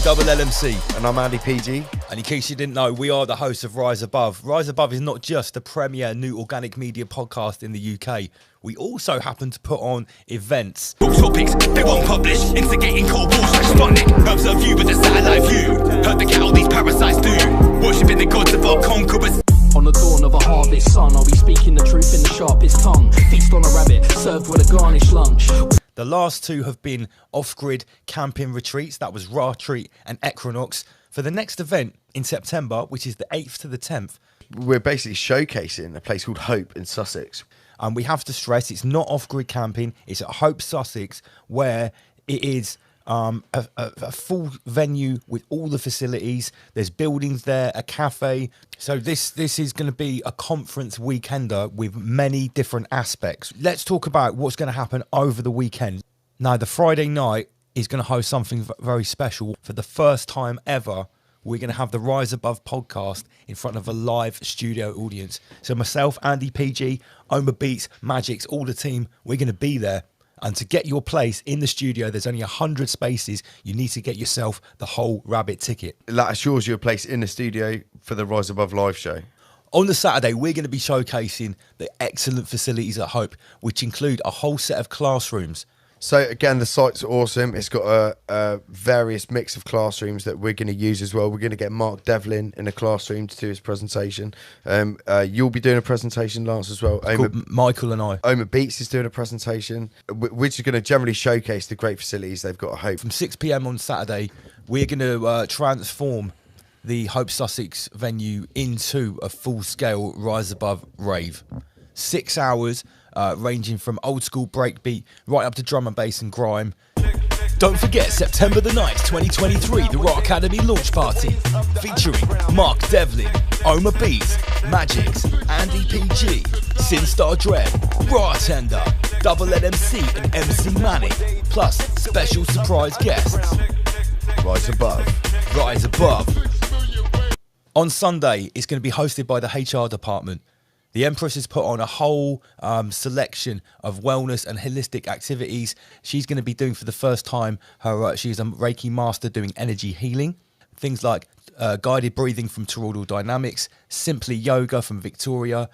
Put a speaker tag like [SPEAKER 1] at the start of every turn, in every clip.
[SPEAKER 1] Double LMC.
[SPEAKER 2] And I'm Andy PG.
[SPEAKER 1] And in case you didn't know, we are the hosts of Rise Above. Rise Above is not just the premier new organic media podcast in the UK. We also happen to put on events.
[SPEAKER 3] Topics they won't publish, instigating cold wars like Sputnik. Observe you with a satellite view. Heard the cattle these parasites do. Worshipping the gods of our conquerors.
[SPEAKER 4] On the dawn of a harvest sun, are we speaking the truth in the sharpest tongue? Feast on a rabbit, served with a garnished lunch.
[SPEAKER 1] The last two have been off-grid camping retreats. That was Archaix and Equinox. For the next event in September, which is the 8th to the 10th.
[SPEAKER 2] We're basically showcasing a place called Hope in Sussex.
[SPEAKER 1] And we have to stress it's not off-grid camping. It's at Hope, Sussex, where it is a full venue with all the facilities. There's buildings there, a cafe. So this is going to be a conference weekender with many different aspects. Let's talk about what's going to happen over the weekend. Now, the Friday night is going to host something very special. For the first time ever, we're going to have the Rise Above podcast in front of a live studio audience. So myself, Andy PG, Oma Beats, Magix, all the team, we're going to be there. And to get your place in the studio, there's only 100 spaces. You need to get yourself the whole rabbit ticket.
[SPEAKER 2] That assures you a place in the studio for the Rise Above live show.
[SPEAKER 1] On the Saturday, we're going to be showcasing the excellent facilities at Hope, which include a whole set of classrooms.
[SPEAKER 2] So again, the site's awesome. It's got a various mix of classrooms that we're going to use as well. We're going to get Mark Devlin in a classroom to do his presentation. You'll be doing a presentation, Lance, as well.
[SPEAKER 1] Michael and I.
[SPEAKER 2] Oma Beats is doing a presentation, which is going to generally showcase the great facilities they've got at Hope.
[SPEAKER 1] From 6 p.m. on Saturday, we're going to transform the Hope Sussex venue into a full-scale Rise Above rave. 6 hours, ranging from old school breakbeat right up to drum and bass and grime. Don't forget, September the 9th, 2023, the Rock Academy launch party, featuring Mark Devlin, Oma Beats, Magix, Andy PG, Sinstar Dread, Bartender, Double LMC and MC Manny, plus special surprise guests.
[SPEAKER 2] Rise Above.
[SPEAKER 1] Rise Above. On Sunday, it's going to be hosted by the HR department. The Empress has put on a whole selection of wellness and holistic activities. She's going to be doing for the first time, she's a Reiki master doing energy healing. Things like guided breathing from Toroidal Dynamics, Simply Yoga from Victoria.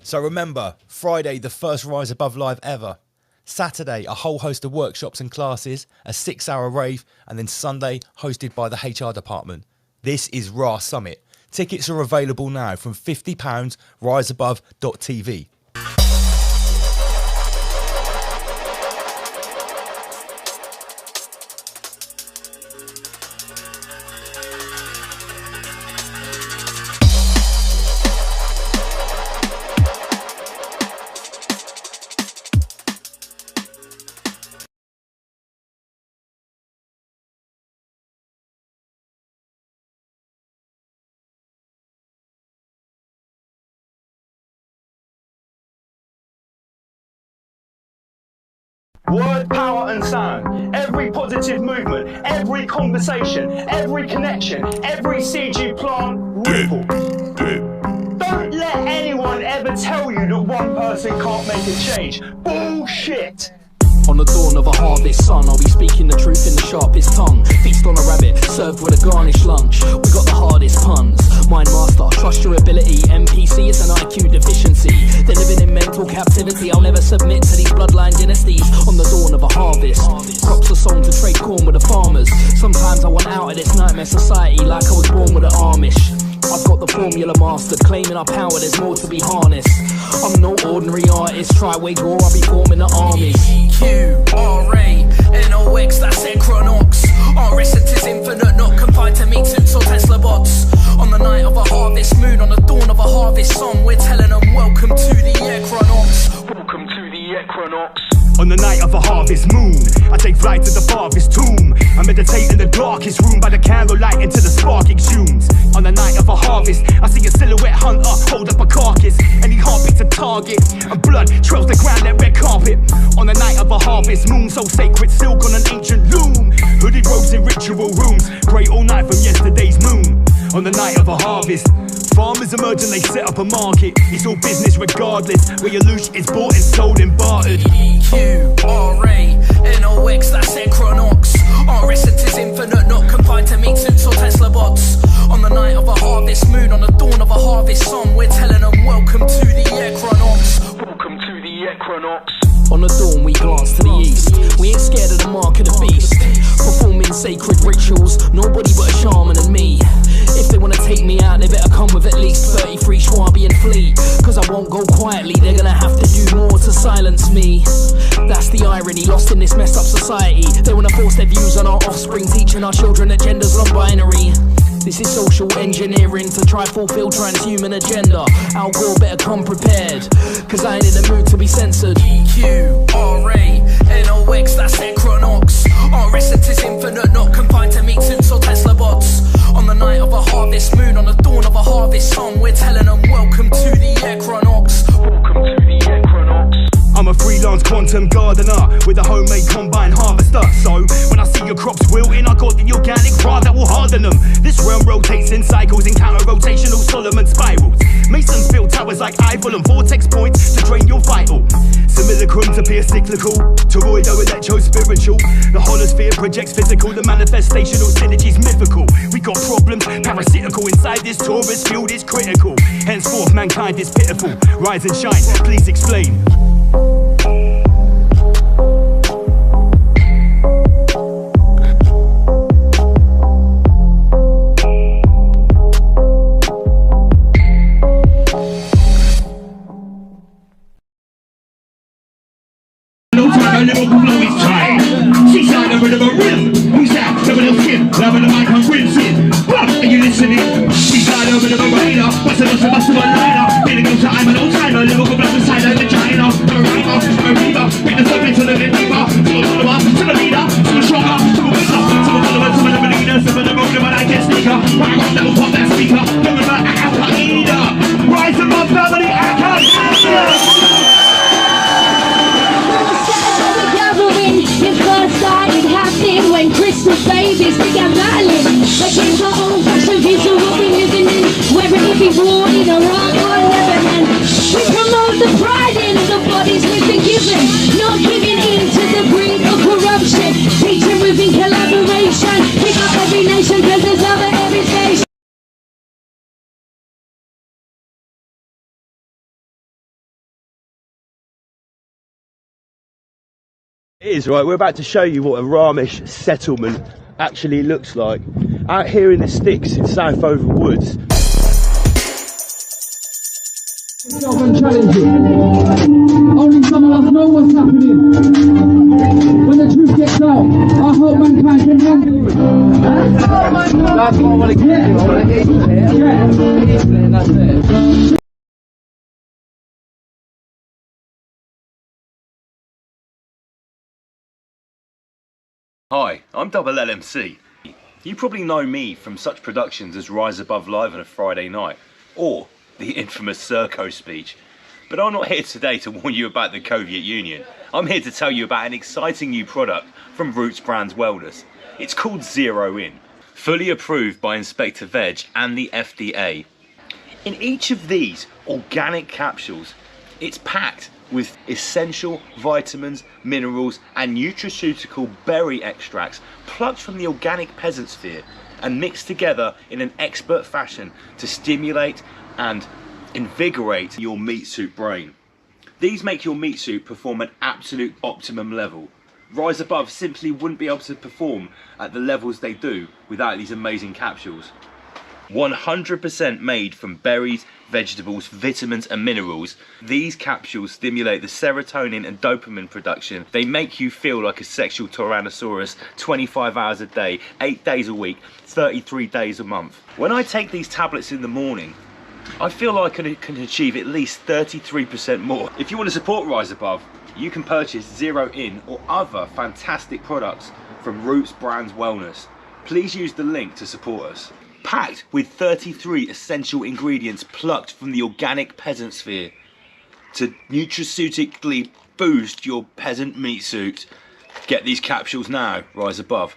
[SPEAKER 1] So remember, Friday, the first Rise Above Live ever. Saturday, a whole host of workshops and classes, a 6-hour rave, and then Sunday, hosted by the HR department. This is RA Summit. Tickets are available now from £50, riseabove.tv.
[SPEAKER 5] Word, power and sound. Every positive movement, every conversation, every connection, every seed you plant, ripple. Don't let anyone ever tell you that one person can't make a change. Bullshit.
[SPEAKER 4] On the dawn of a harvest sun, are we speaking the truth in the sharpest tongue? Feast on a rabbit, served with a garnished lunch. We got the hardest puns. Mind master, trust your ability. NPC is an IQ deficiency. They're living in mental captivity. I'll never submit to these bloodline dynasties. On the dawn of a harvest, crops are sown to trade corn with the farmers. Sometimes I want out of this nightmare society like I was born with the Amish. I've got the formula mastered, claiming our power, there's more to be harnessed. I'm no ordinary artist, try wage war, I'll be forming the army. Archaix, that's Equinox. Our essence is infinite, not confined to meetings or Tesla bots. On the night of a harvest moon, on the dawn of a harvest song, we're telling them welcome to the Equinox. Welcome to the Equinox.
[SPEAKER 3] On the night of a harvest moon, I take flight to the farthest tomb. I meditate in the darkest room by the candlelight until the spark exhumes. On the night of a harvest, I see a silhouette hunter hold up a carcass. Any heartbeat's a target, and blood trails the ground like red carpet. On the night of a harvest moon, so sacred, silk on an ancient loom. Hooded robes in ritual rooms, grey all night from yesterday's moon. On the night of a harvest, farmers emerge and they set up a market. It's all business regardless, where your loot is bought and sold and bartered.
[SPEAKER 4] Archaix, that's Equinox. Our essence is infinite, not confined to meets exist in this messed up society. They wanna force their views on our offspring, teaching our children that gender's non-binary. This is social engineering to try fulfill transhuman agenda. Al Gore better come prepared, cause I ain't in the mood to be censored. EQRA, NOX, that's Equinox. Our essence is infinite, not confined to meat suits or Tesla bots. On the night of a harvest moon, on the dawn of a harvest song, we're telling them welcome to the Equinox. Welcome to the Equinox.
[SPEAKER 3] I'm a freelance quantum gardener with a homemade combine harvester. So when I see your crops wilting, I got the organic rod that will harden them. This realm rotates in cycles in counter-rotational Solomon spirals. Masons build towers like Eiffel and vortex points to drain your vital. Simulacrums appear cyclical, toroidal electro-spiritual. The holosphere projects physical, the manifestational synergy's mythical. We got problems, parasitical inside this torus field is critical. Henceforth mankind is pitiful. Rise and shine, please explain.
[SPEAKER 5] A little flow is tight. Seaside over the rim. Who's that? Never the skin. Loving the mic, I'm rinsing. Are you listening? Seaside over the radar. What's the loss of us to a liner? Feeling no time, no time. A little blood inside the vagina. A rhymer, a reaver. Bring the subject to the deeper. To the follower, to the leader. To the stronger, to the winner. To the follower, to the leader. Some of the road, but I get sneaker. Right on, never pop that speaker. Remember, Al-Qaeda. Rise above family, Al-Qaeda.
[SPEAKER 6] It first started happening when crystal babies began battling against our own fashion views of what we're living in, whether it be war in Iraq or Lebanon. We promote the pride in the bodies we've been given, not giving in to the greed of corruption, teaching within collaboration, pick up every nation cause there's other every station.
[SPEAKER 7] It is, right, we're about to show you what a Ramish settlement actually looks like. Out here in the sticks in South Over Woods.
[SPEAKER 8] Only some of us know what's happening. When the truth gets out, I hope mankind can handle it. That's what I want to get. I want to get you here. Yeah. That's it.
[SPEAKER 9] Hi, I'm Double LMC. You probably know me from such productions as Rise Above Live on a Friday night, or the infamous Serco speech. But I'm not here today to warn you about the Soviet Union. I'm here to tell you about an exciting new product from Roots Brands Wellness. It's called Zero In, fully approved by Inspector Veg and the FDA. In each of these organic capsules, it's packed with essential vitamins, minerals and nutraceutical berry extracts plucked from the organic peasant sphere and mixed together in an expert fashion to stimulate and invigorate your meat suit brain. These make your meat suit perform at absolute optimum level. Rise Above simply wouldn't be able to perform at the levels they do without these amazing capsules. 100% made from berries, vegetables, vitamins and minerals. These capsules stimulate the serotonin and dopamine production. They make you feel like a sexual Tyrannosaurus 25 hours a day, 8 days a week, 33 days a month. When I take these tablets in the morning, I feel like I can achieve at least 33% more. If you want to support Rise Above, you can purchase Zero In or other fantastic products from Roots Brands Wellness. Please use the link to support us. Packed with 33 essential ingredients plucked from the organic peasant sphere to nutraceutically boost your peasant meat suit. Get these capsules now, Rise Above.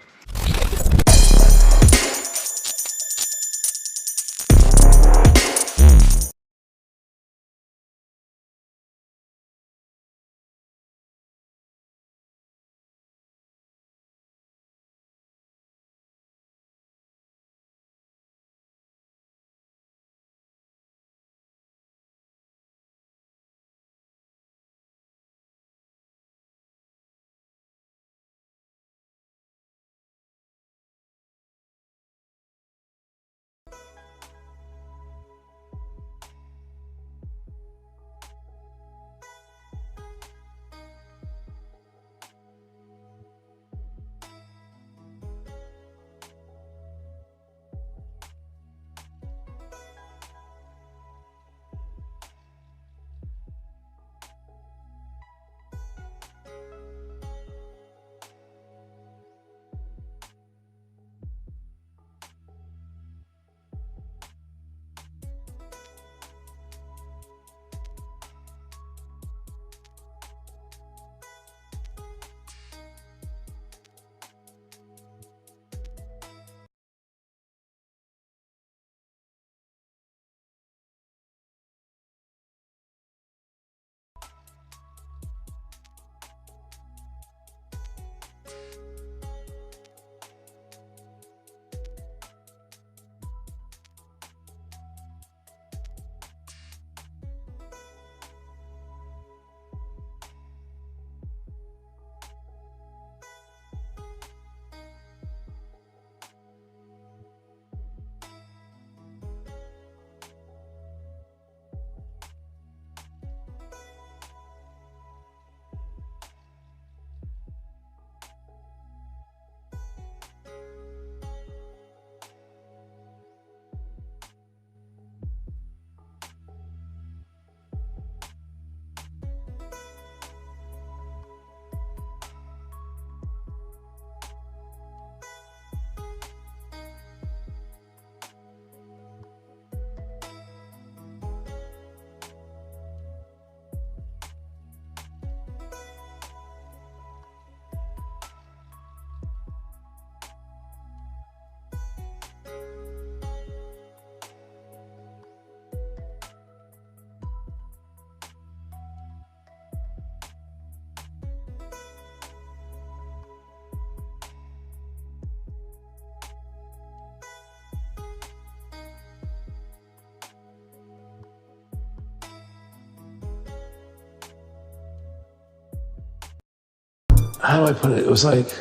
[SPEAKER 10] how do I put it? It was like,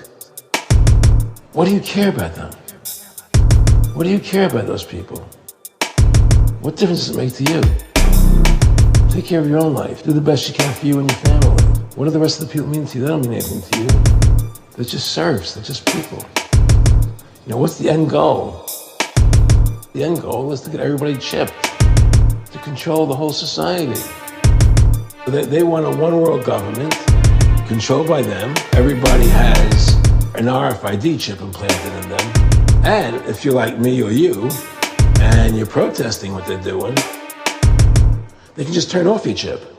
[SPEAKER 10] what do you care about them? What do you care about those people? What difference does it make to you? Take care of your own life. Do the best you can for you and your family. What do the rest of the people mean to you? They don't mean anything to you. They're just serfs. They're just people. You know, what's the end goal? The end goal is to get everybody chipped, to control the whole society. They want a one-world government controlled by them. Everybody has an RFID chip implanted in them. And if you're like me or you, and you're protesting what they're doing, they can just turn off your chip.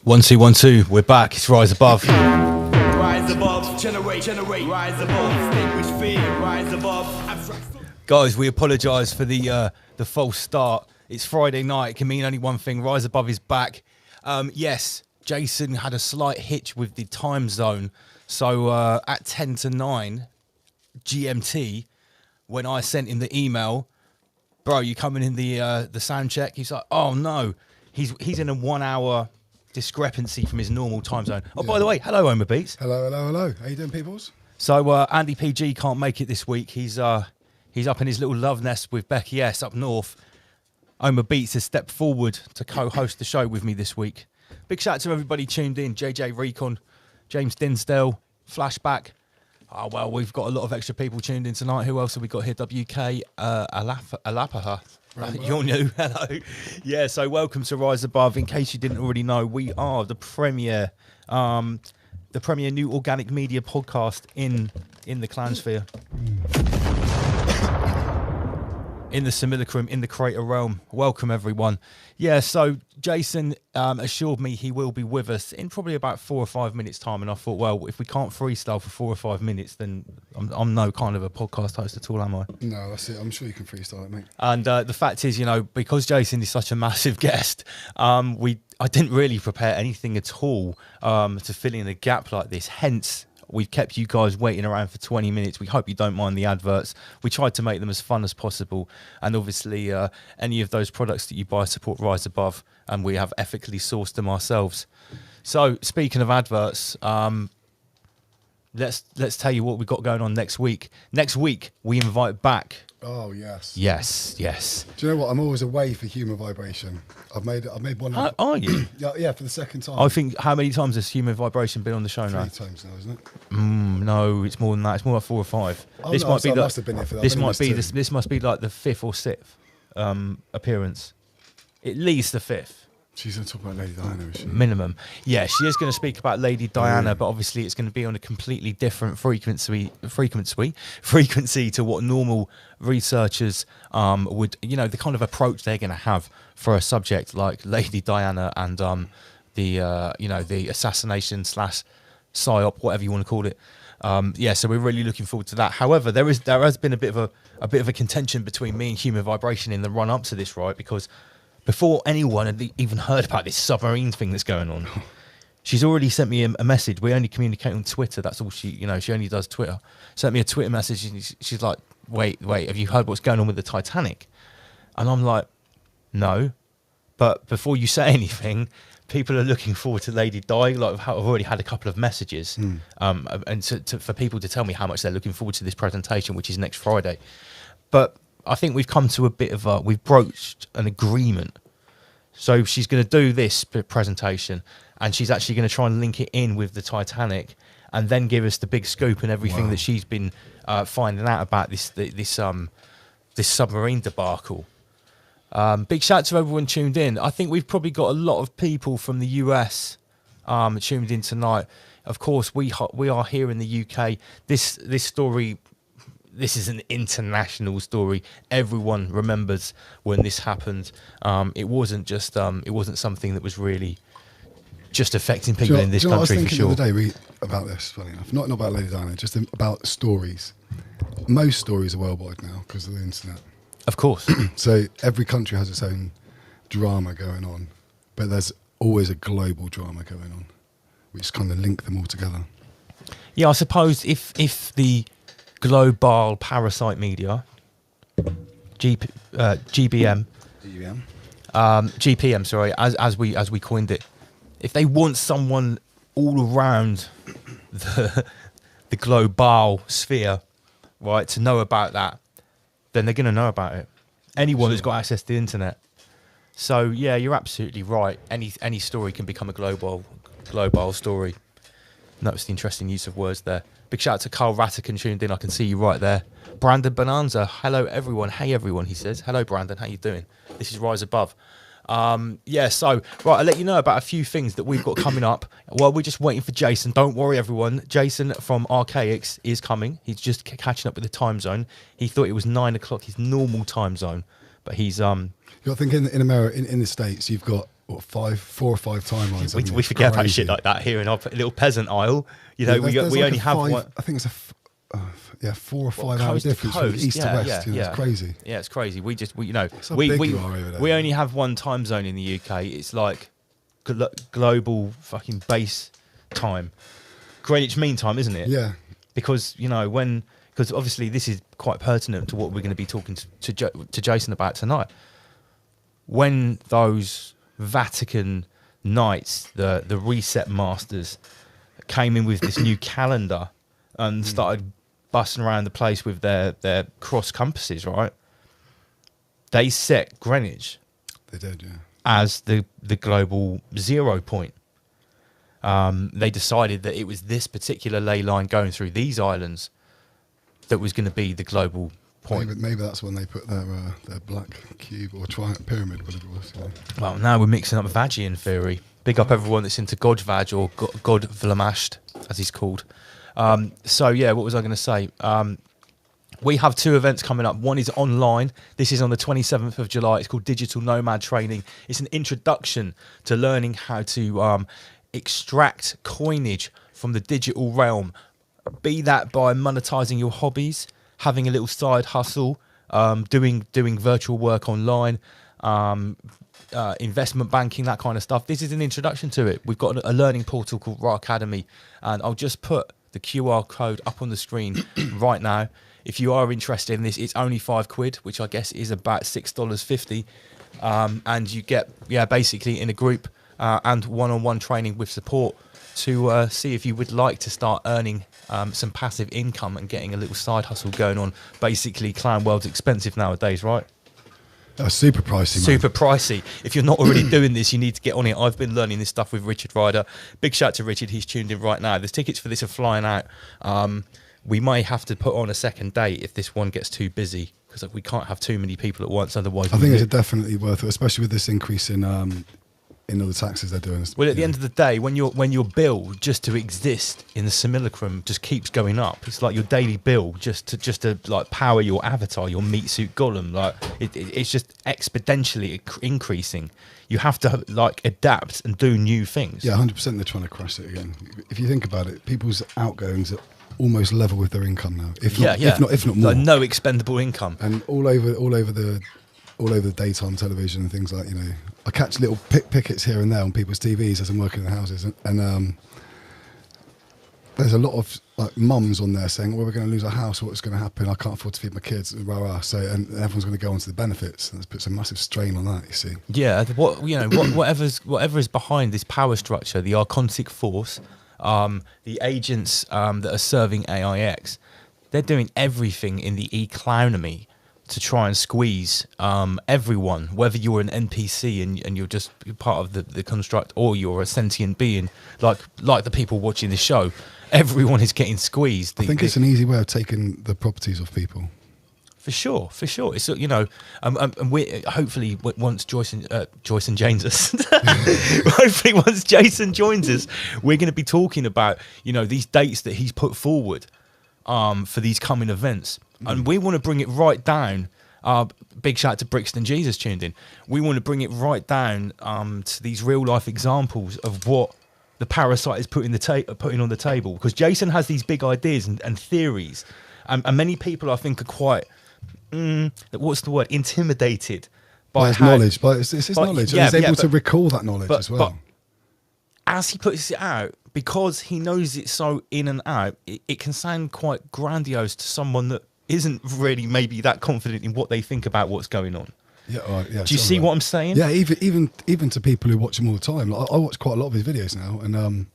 [SPEAKER 1] 1 2 1 2. We're back. It's Rise Above.
[SPEAKER 3] Rise above, generate, rise above, extinguish fear, rise above.
[SPEAKER 1] Guys, we apologise for the false start. It's Friday night. It can mean only one thing. Rise Above is back. Yes, Jason had a slight hitch with the time zone. So at 10 to 9 GMT, when I sent him the email, bro, you coming in the sound check? He's like, oh no, he's in a 1 hour discrepancy from his normal time zone. Oh, yeah. By the way, hello, Homer Beats.
[SPEAKER 11] Hello. How you doing, peoples?
[SPEAKER 1] So Andy PG can't make it this week. He's up in his little love nest with Becky S up north. Homer Beats has stepped forward to co-host the show with me this week. Big shout out to everybody tuned in. JJ Recon, James Dinsdale, Flashback. Oh, well, we've got a lot of extra people tuned in tonight. Who else have we got here? WK Alapaha. You're new. Hello. Yeah, so welcome to Rise Above. In case you didn't already know, we are the premier new organic media podcast in the Clansphere. In the simulacrum, in the creator realm. Welcome, everyone. Yeah, so Jason assured me he will be with us in probably about 4 or 5 minutes' time, and I thought, well, if we can't freestyle for 4 or 5 minutes, then I'm no kind of a podcast host at all, am I?
[SPEAKER 11] No, that's it. I'm sure you can freestyle it, mate.
[SPEAKER 1] And the fact is, you know, because Jason is such a massive guest, I didn't really prepare anything at all to fill in a gap like this. Hence, we've kept you guys waiting around for 20 minutes. We hope you don't mind the adverts. We tried to make them as fun as possible. And obviously, any of those products that you buy support Rise Above, and we have ethically sourced them ourselves. So, speaking of adverts, let's tell you what we've got going on next week. Next week, we invite back...
[SPEAKER 11] Oh, yes.
[SPEAKER 1] Yes.
[SPEAKER 11] Do you know what? I'm always away for Human Vibration. I've made one.
[SPEAKER 1] Are you?
[SPEAKER 11] Yeah, for the second time.
[SPEAKER 1] I think, how many times has Human Vibration been on the show now?
[SPEAKER 11] 3 times now, isn't it?
[SPEAKER 1] No, it's more than that. It's more like 4 or 5.
[SPEAKER 11] Oh, this might be. I must have been here for that.
[SPEAKER 1] This must be like the 5th or 6th appearance. At least the 5th.
[SPEAKER 11] She's going to talk about Lady Diana, is she?
[SPEAKER 1] Minimum. Yeah, she is going to speak about Lady Diana, but obviously it's going to be on a completely different frequency to what normal researchers would, you know, the kind of approach they're going to have for a subject like Lady Diana and the assassination / psyop, whatever you want to call it. So we're really looking forward to that. However, there has been a bit of a contention between me and Human Vibration in the run up to this, right? Because before anyone had even heard about this submarine thing that's going on, she's already sent me a message. We only communicate on Twitter. That's all she only does Twitter. Sent me a Twitter message and she's like, wait, have you heard what's going on with the Titanic? And I'm like, no. But before you say anything, people are looking forward to Lady Di. Like, I've already had a couple of messages and for people to tell me how much they're looking forward to this presentation, which is next Friday. But I think we've come to a bit of we've broached an agreement. So she's going to do this presentation and she's actually going to try and link it in with the Titanic and then give us the big scoop and everything that she's been finding out about this submarine debacle. Big shout out to everyone tuned in. I think we've probably got a lot of people from the US tuned in tonight. Of course, we are here in the UK. This story this is an international story. Everyone remembers when this happened. It wasn't just it wasn't something that was really just affecting people in this country,
[SPEAKER 11] I was
[SPEAKER 1] for
[SPEAKER 11] thinking
[SPEAKER 1] sure.
[SPEAKER 11] the other day about this, funny enough. Not about Lady Diana, just about stories. Most stories are worldwide now because of the internet.
[SPEAKER 1] Of course.
[SPEAKER 11] So every country has its own drama going on, but there's always a global drama going on, which kind of link them all together.
[SPEAKER 1] Yeah, I suppose if the global parasite media, GBM, GPM, sorry, as we coined it, if they want someone all around the global sphere, right, to know about that, then they're going to know about it. Anyone who's got access to the internet. So yeah, you're absolutely right. Any story can become a global story. Notice the interesting use of words there. Big shout out to Carl Rattican tuned in. I can see you right there. Brandon Bonanza. Hello everyone. Hey everyone, he says. Hello Brandon, how you doing? This is Rise Above. Yeah, so right, I'll let you know about a few things that we've got coming up while we're just waiting for Jason. Don't worry everyone, Jason from Archaix is coming. He's just catching up with the time zone. He thought it was 9 o'clock, his normal time zone, but he's
[SPEAKER 11] You're thinking in America, in the States, you've got what, 4 or 5 timelines.
[SPEAKER 1] we forget about shit like that here in our little peasant isle. You know,
[SPEAKER 11] there's
[SPEAKER 1] we
[SPEAKER 11] like
[SPEAKER 1] only have one.
[SPEAKER 11] I think it's a 4 or 5 hour
[SPEAKER 1] coast to
[SPEAKER 11] difference from
[SPEAKER 1] coast,
[SPEAKER 11] east to west. It's crazy.
[SPEAKER 1] Yeah, it's crazy. We
[SPEAKER 11] how big you are over there.
[SPEAKER 1] we only have one time zone in the UK. It's like global fucking base time, Greenwich Mean Time, isn't it?
[SPEAKER 11] Yeah.
[SPEAKER 1] Because because obviously this is quite pertinent to what we're going to be talking to Jason about tonight. When those Vatican knights, the reset masters, came in with this new calendar and started busting around the place with their cross compasses, right? They set Greenwich.
[SPEAKER 11] They did, yeah.
[SPEAKER 1] As the global 0 point. They decided that it was this particular ley line going through these islands that was going to be the global point.
[SPEAKER 11] Maybe that's when they put their black cube or pyramid, whatever it was. Yeah.
[SPEAKER 1] Well, now we're mixing up Vagian theory. Big up everyone that's into God Vag or God Vlamasht, as he's called. So yeah, what was I going to say? We have 2 events coming up. One is online. This is on the 27th of July. It's called Digital Nomad Training. It's an introduction to learning how to extract coinage from the digital realm. Be that by monetizing your hobbies, having a little side hustle, doing virtual work online, investment banking, that kind of stuff. This is an introduction to it. We've got a learning portal called Raw Academy, and I'll just put the QR code up on the screen right now. If you are interested in this, it's only £5, which I guess is about $6.50, and you get basically in a group and one-on-one training with support to see if you would like to start earning some passive income and getting a little side hustle going on. Basically, clown world's expensive nowadays, right?
[SPEAKER 11] Super pricey, man.
[SPEAKER 1] Super pricey. If you're not already doing this, you need to get on it. I've been learning this stuff with Richard Ryder. Big shout to Richard. He's tuned in right now. The tickets for this are flying out. We may have to put on a second date if this one gets too busy, because we can't have too many people at once. Otherwise,
[SPEAKER 11] I think it's definitely worth it, especially with this increase in all the taxes they're doing.
[SPEAKER 1] Well, at the end of the day, when your bill just to exist in the simulacrum just keeps going up, it's like your daily bill just to like power your avatar, your meat suit golem. Like it's just exponentially increasing. You have to like adapt and do new things.
[SPEAKER 11] Yeah, 100%. They're trying to crush it again. If you think about it, people's outgoings are almost level with their income now. If not more.
[SPEAKER 1] Like no expendable income.
[SPEAKER 11] And all over the daytime television and things like, I catch little pickets here and there on people's TVs as I'm working in the houses, and there's a lot of like mums on there saying, "Well, we're going to lose our house. What's going to happen? I can't afford to feed my kids." Rah, rah. So, and everyone's going to go onto the benefits, and it puts a massive strain on that. You see?
[SPEAKER 1] Yeah. Whatever is behind this power structure, the archontic force, the agents that are serving AIX, they're doing everything in the economy to try and squeeze everyone, whether you're an NPC and you're just part of the construct, or you're a sentient being like the people watching the show. Everyone is getting squeezed.
[SPEAKER 11] I think it's an easy way of taking the properties of people.
[SPEAKER 1] For sure. It's and we hopefully once Joyce and joins us, hopefully once Jason joins us, we're going to be talking about these dates that he's put forward. for these coming events. And we want to bring it right down. Big shout out to Brixton Jesus tuned in. We want to bring it right down to these real life examples of what the Parasite is putting on the table. Because Jason has these big ideas and theories, and many people I think are quite what's the word, intimidated by
[SPEAKER 11] his knowledge. But it's his knowledge, and he's able to recall that knowledge as well.
[SPEAKER 1] But as he puts it out, because he knows it so in and out, it can sound quite grandiose to someone that isn't really maybe that confident in what they think about what's going on.
[SPEAKER 11] Yeah, right, yeah.
[SPEAKER 1] Do you see what I'm saying?
[SPEAKER 11] Yeah, even to people who watch him all the time. Like, I watch quite a lot of his videos now, and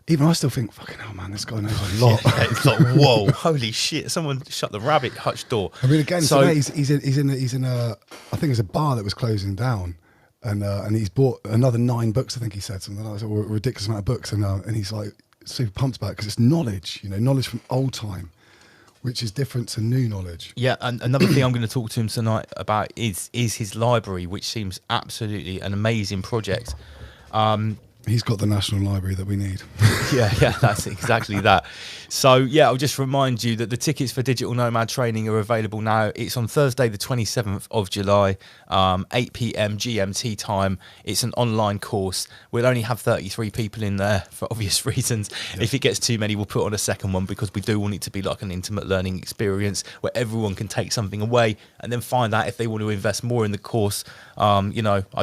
[SPEAKER 11] even I still think, fucking hell, man, this guy knows a lot.
[SPEAKER 1] Yeah, it's like, whoa, holy shit! Someone shut the rabbit hutch door.
[SPEAKER 11] I mean, again, so today he's in a I think it's a bar that was closing down, and he's bought another 9 books. I think he said something like that, or a ridiculous amount of books, and he's like super pumped about it because it's knowledge, knowledge from old time, which is different to new knowledge.
[SPEAKER 1] Yeah, and another thing I'm going to talk to him tonight about is his library, which seems absolutely an amazing project.
[SPEAKER 11] He's got the National Library that we need.
[SPEAKER 1] Yeah, that's exactly that. So, yeah, I'll just remind you that the tickets for Digital Nomad Training are available now. It's on Thursday, the 27th of July, 8 p.m. GMT time. It's an online course. We'll only have 33 people in there for obvious reasons. Yeah. If it gets too many, we'll put on a second one because we do want it to be like an intimate learning experience where everyone can take something away and then find out if they want to invest more in the course. I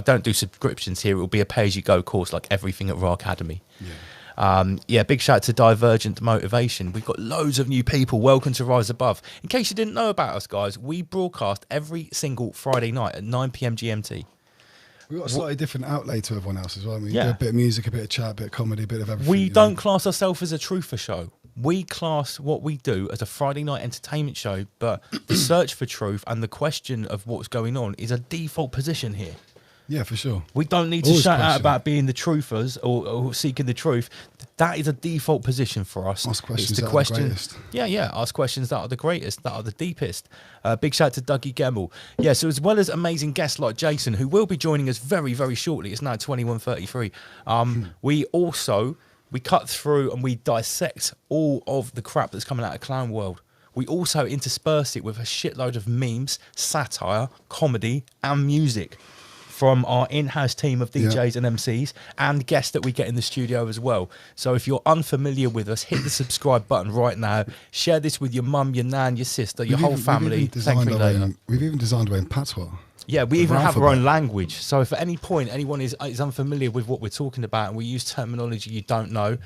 [SPEAKER 1] don't do subscriptions here. It will be a pay-as-you-go course like everything at Raw Academy. Big shout out to Divergent Motivation. We've got loads of new people. Welcome to Rise Above. In case you didn't know about us, guys, we broadcast every single Friday night at 9 p.m. GMT.
[SPEAKER 11] We've got a slightly different outlay to everyone else as well. I mean, do a bit of music, a bit of chat, a bit of comedy, a bit of everything.
[SPEAKER 1] We don't class ourselves as a truther show. We class what we do as a Friday night entertainment show, but the search for truth and the question of what's going on is a default position here.
[SPEAKER 11] Yeah, for sure.
[SPEAKER 1] We don't need to shout out about being the truthers or seeking the truth. That is a default position for us.
[SPEAKER 11] Ask questions that are the greatest.
[SPEAKER 1] Yeah. Ask questions that are the greatest, that are the deepest. Big shout out to Dougie Gemmell. Yeah, so as well as amazing guests like Jason, who will be joining us very, very shortly. It's now 21:33. We cut through and we dissect all of the crap that's coming out of Clown World. We also intersperse it with a shitload of memes, satire, comedy, and music from our in-house team of DJs and MCs and guests that we get in the studio as well. So if you're unfamiliar with us, hit the subscribe button right now. Share this with your mum, your nan, your sister, your whole family. Thank me later.
[SPEAKER 11] We've even designed our own patois.
[SPEAKER 1] Yeah, we even have our own language. So if at any point anyone is unfamiliar with what we're talking about and we use terminology you don't know,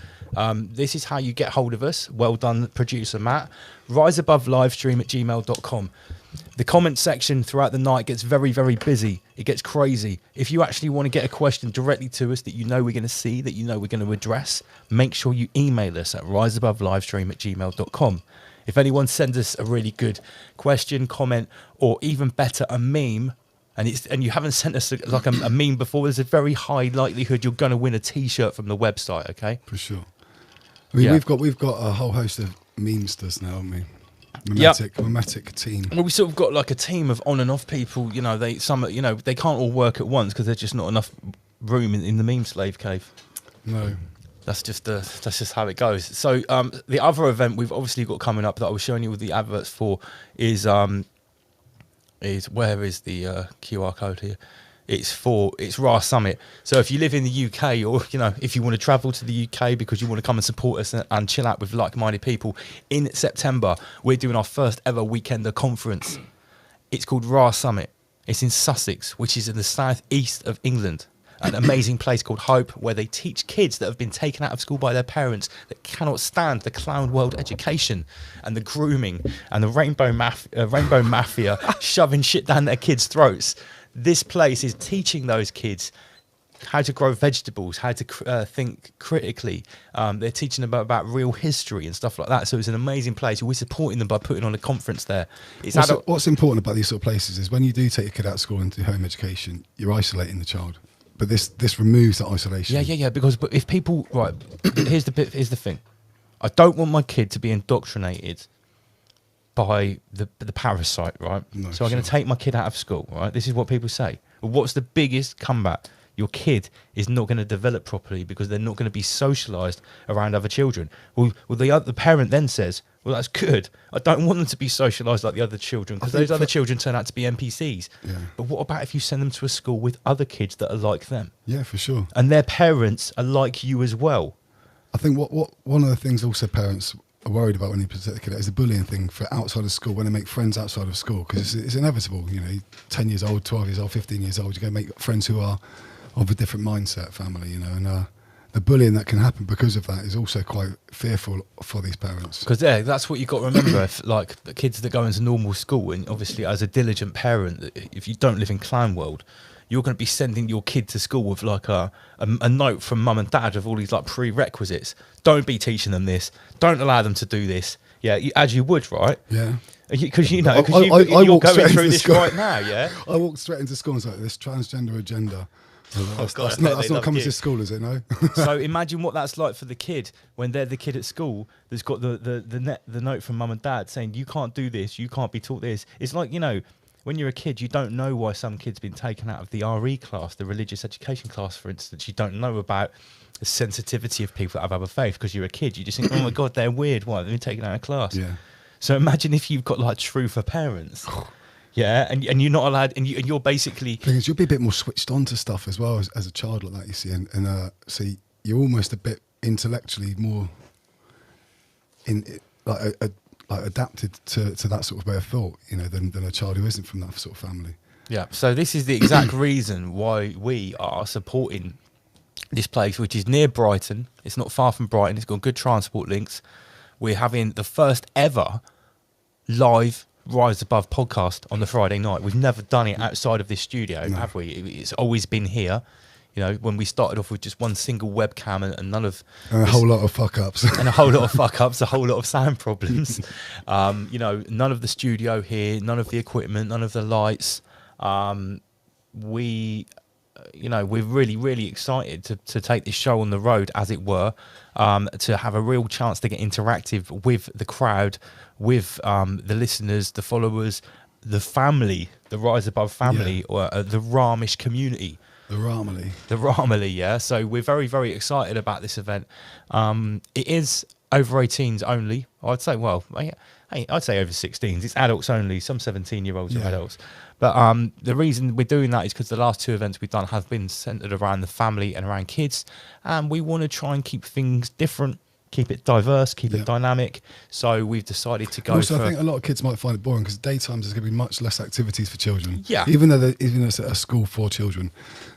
[SPEAKER 1] this is how you get hold of us. Well done, producer Matt. riseabovelivestream@gmail.com. The comment section throughout the night gets very, very busy. It gets crazy. If you actually want to get a question directly to us that you know we're going to see, that you know we're going to address, make sure you email us at riseabovelivestream@gmail.com. If anyone sends us a really good question, comment, or even better, a meme, and you haven't sent us a meme before, there's a very high likelihood you're going to win a T-shirt from the website. Okay,
[SPEAKER 11] for sure. I mean, we've got a whole host of memesters now, haven't we? Mimetic team.
[SPEAKER 1] Well, we sort of got like a team of on and off people. They can't all work at once because there's just not enough room in the meme slave cave.
[SPEAKER 11] No.
[SPEAKER 1] That's just how it goes. So the other event we've obviously got coming up that I was showing you with the adverts for is where is the QR code here? It's RA Summit. So if you live in the UK or if you want to travel to the UK because you want to come and support us and chill out with like-minded people, in September we're doing our first ever weekender conference. It's called RA Summit. It's in Sussex, which is in the southeast of England. An amazing place called Hope, where they teach kids that have been taken out of school by their parents that cannot stand the clown world education and the grooming and the rainbow mafia shoving shit down their kids' throats. This place is teaching those kids how to grow vegetables, how to think critically. They're teaching them about real history and stuff like that. So it's an amazing place. We're supporting them by putting on a conference there.
[SPEAKER 11] What's important about these sort of places is when you do take your kid out of school and do home education, you're isolating the child. But this removes that isolation.
[SPEAKER 1] Yeah. But if people here's the thing. I don't want my kid to be indoctrinated by the parasite, right? No, so I'm going to take my kid out of school, right? This is what people say. Well, what's the biggest comeback your kid is not going to develop properly because they're not going to be socialised around other children. Well, the parent then says, well, that's good. I don't want them to be socialised like the other children because those other children turn out to be NPCs.
[SPEAKER 11] Yeah.
[SPEAKER 1] But what about if you send them to a school with other kids that are like them?
[SPEAKER 11] Yeah, for sure.
[SPEAKER 1] And their parents are like you as well.
[SPEAKER 11] I think what one of the things also parents are worried about when you present a kid is the bullying thing for outside of school, when they make friends outside of school, because it's inevitable. You know, 10 years old, 12 years old, 15 years old, you're going to make friends who are of a different mindset, family, you know, and the bullying that can happen because of that is also quite fearful for these parents.
[SPEAKER 1] Because that's what you've got to remember. If, like the kids that go into normal school, and obviously as a diligent parent, if you don't live in clown world, you're going to be sending your kid to school with like a note from mum and dad of all these like prerequisites. Don't be teaching them this. Don't allow them to do this. Yeah, as you would, right?
[SPEAKER 11] Yeah.
[SPEAKER 1] Because you're
[SPEAKER 11] I
[SPEAKER 1] going
[SPEAKER 11] walk straight
[SPEAKER 1] through
[SPEAKER 11] into
[SPEAKER 1] this
[SPEAKER 11] school.
[SPEAKER 1] right now, yeah?
[SPEAKER 11] I walked straight into school and was like, this transgender agenda. That's
[SPEAKER 1] God,
[SPEAKER 11] not coming to school, is it? No.
[SPEAKER 1] So imagine what that's like for the kid when they're the kid at school that's got the note from mum and dad saying you can't do this, you can't be taught this. It's like, you know, when you're a kid, you don't know why some kid's been taken out of the RE class, the religious education class, for instance. You don't know about the sensitivity of people that have other faith because you're a kid. You just think, oh my God, they're weird. Why? They've been taken out of class.
[SPEAKER 11] Yeah.
[SPEAKER 1] So imagine if you've got like true for parents. Yeah, and you're not allowed, and you're basically...
[SPEAKER 11] The thing is, you'll be a bit more switched on to stuff as well as a child like that, you see. And so you're almost a bit intellectually more adapted to that sort of way of thought, you know, than a child who isn't from that sort of family.
[SPEAKER 1] Yeah, so this is the exact reason why we are supporting this place, which is near Brighton. It's not far from Brighton. It's got good transport links. We're having the first ever live Rise Above podcast on the Friday night. We've never done it outside of this studio, have we? It's always been here. You know, when we started off with just one single webcam and none of...
[SPEAKER 11] And a whole lot of fuck-ups.
[SPEAKER 1] And a whole lot of fuck-ups, a whole lot of sound problems. You know, none of the studio here, none of the equipment, none of the lights. You know, we're really, really excited to take this show on the road, as it were, to have a real chance to get interactive with the crowd, with the listeners, the followers, the family, the Rise Above family, or the Ramish community.
[SPEAKER 11] The Ramily.
[SPEAKER 1] The Ramily, yeah. So we're very, very excited about this event. It is over 18s only. I'd say, well, I'd say over 16s. It's adults only. Some 17-year-olds are adults. But the reason we're doing that is because the last two events we've done have been centered around the family and around kids. And we want to try and keep things different, keep it diverse, keep it dynamic. So we've decided to go
[SPEAKER 11] also, I think a lot of kids might find it boring because daytimes there's going to be much less activities for children.
[SPEAKER 1] Yeah.
[SPEAKER 11] Even though it's a school for children,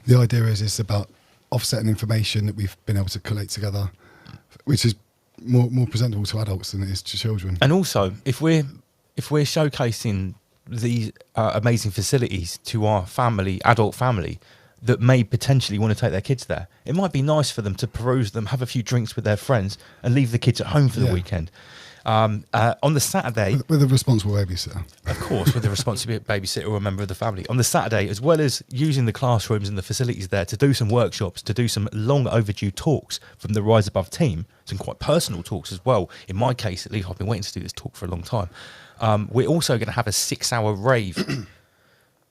[SPEAKER 11] the idea is about offsetting information that we've been able to collate together, which is more presentable to adults than it is to children.
[SPEAKER 1] And also, if we're showcasing these amazing facilities to our adult family that may potentially want to take their kids there, it might be nice for them to peruse them, have a few drinks with their friends, and leave the kids at home for the weekend. On the Saturday...
[SPEAKER 11] With a responsible babysitter.
[SPEAKER 1] Of course, with a responsible babysitter or a member of the family. On the Saturday, as well as using the classrooms and the facilities there to do some workshops, to do some long overdue talks from the Rise Above team, some quite personal talks as well. In my case, at least, I've been waiting to do this talk for a long time. We're also going to have a 6-hour rave,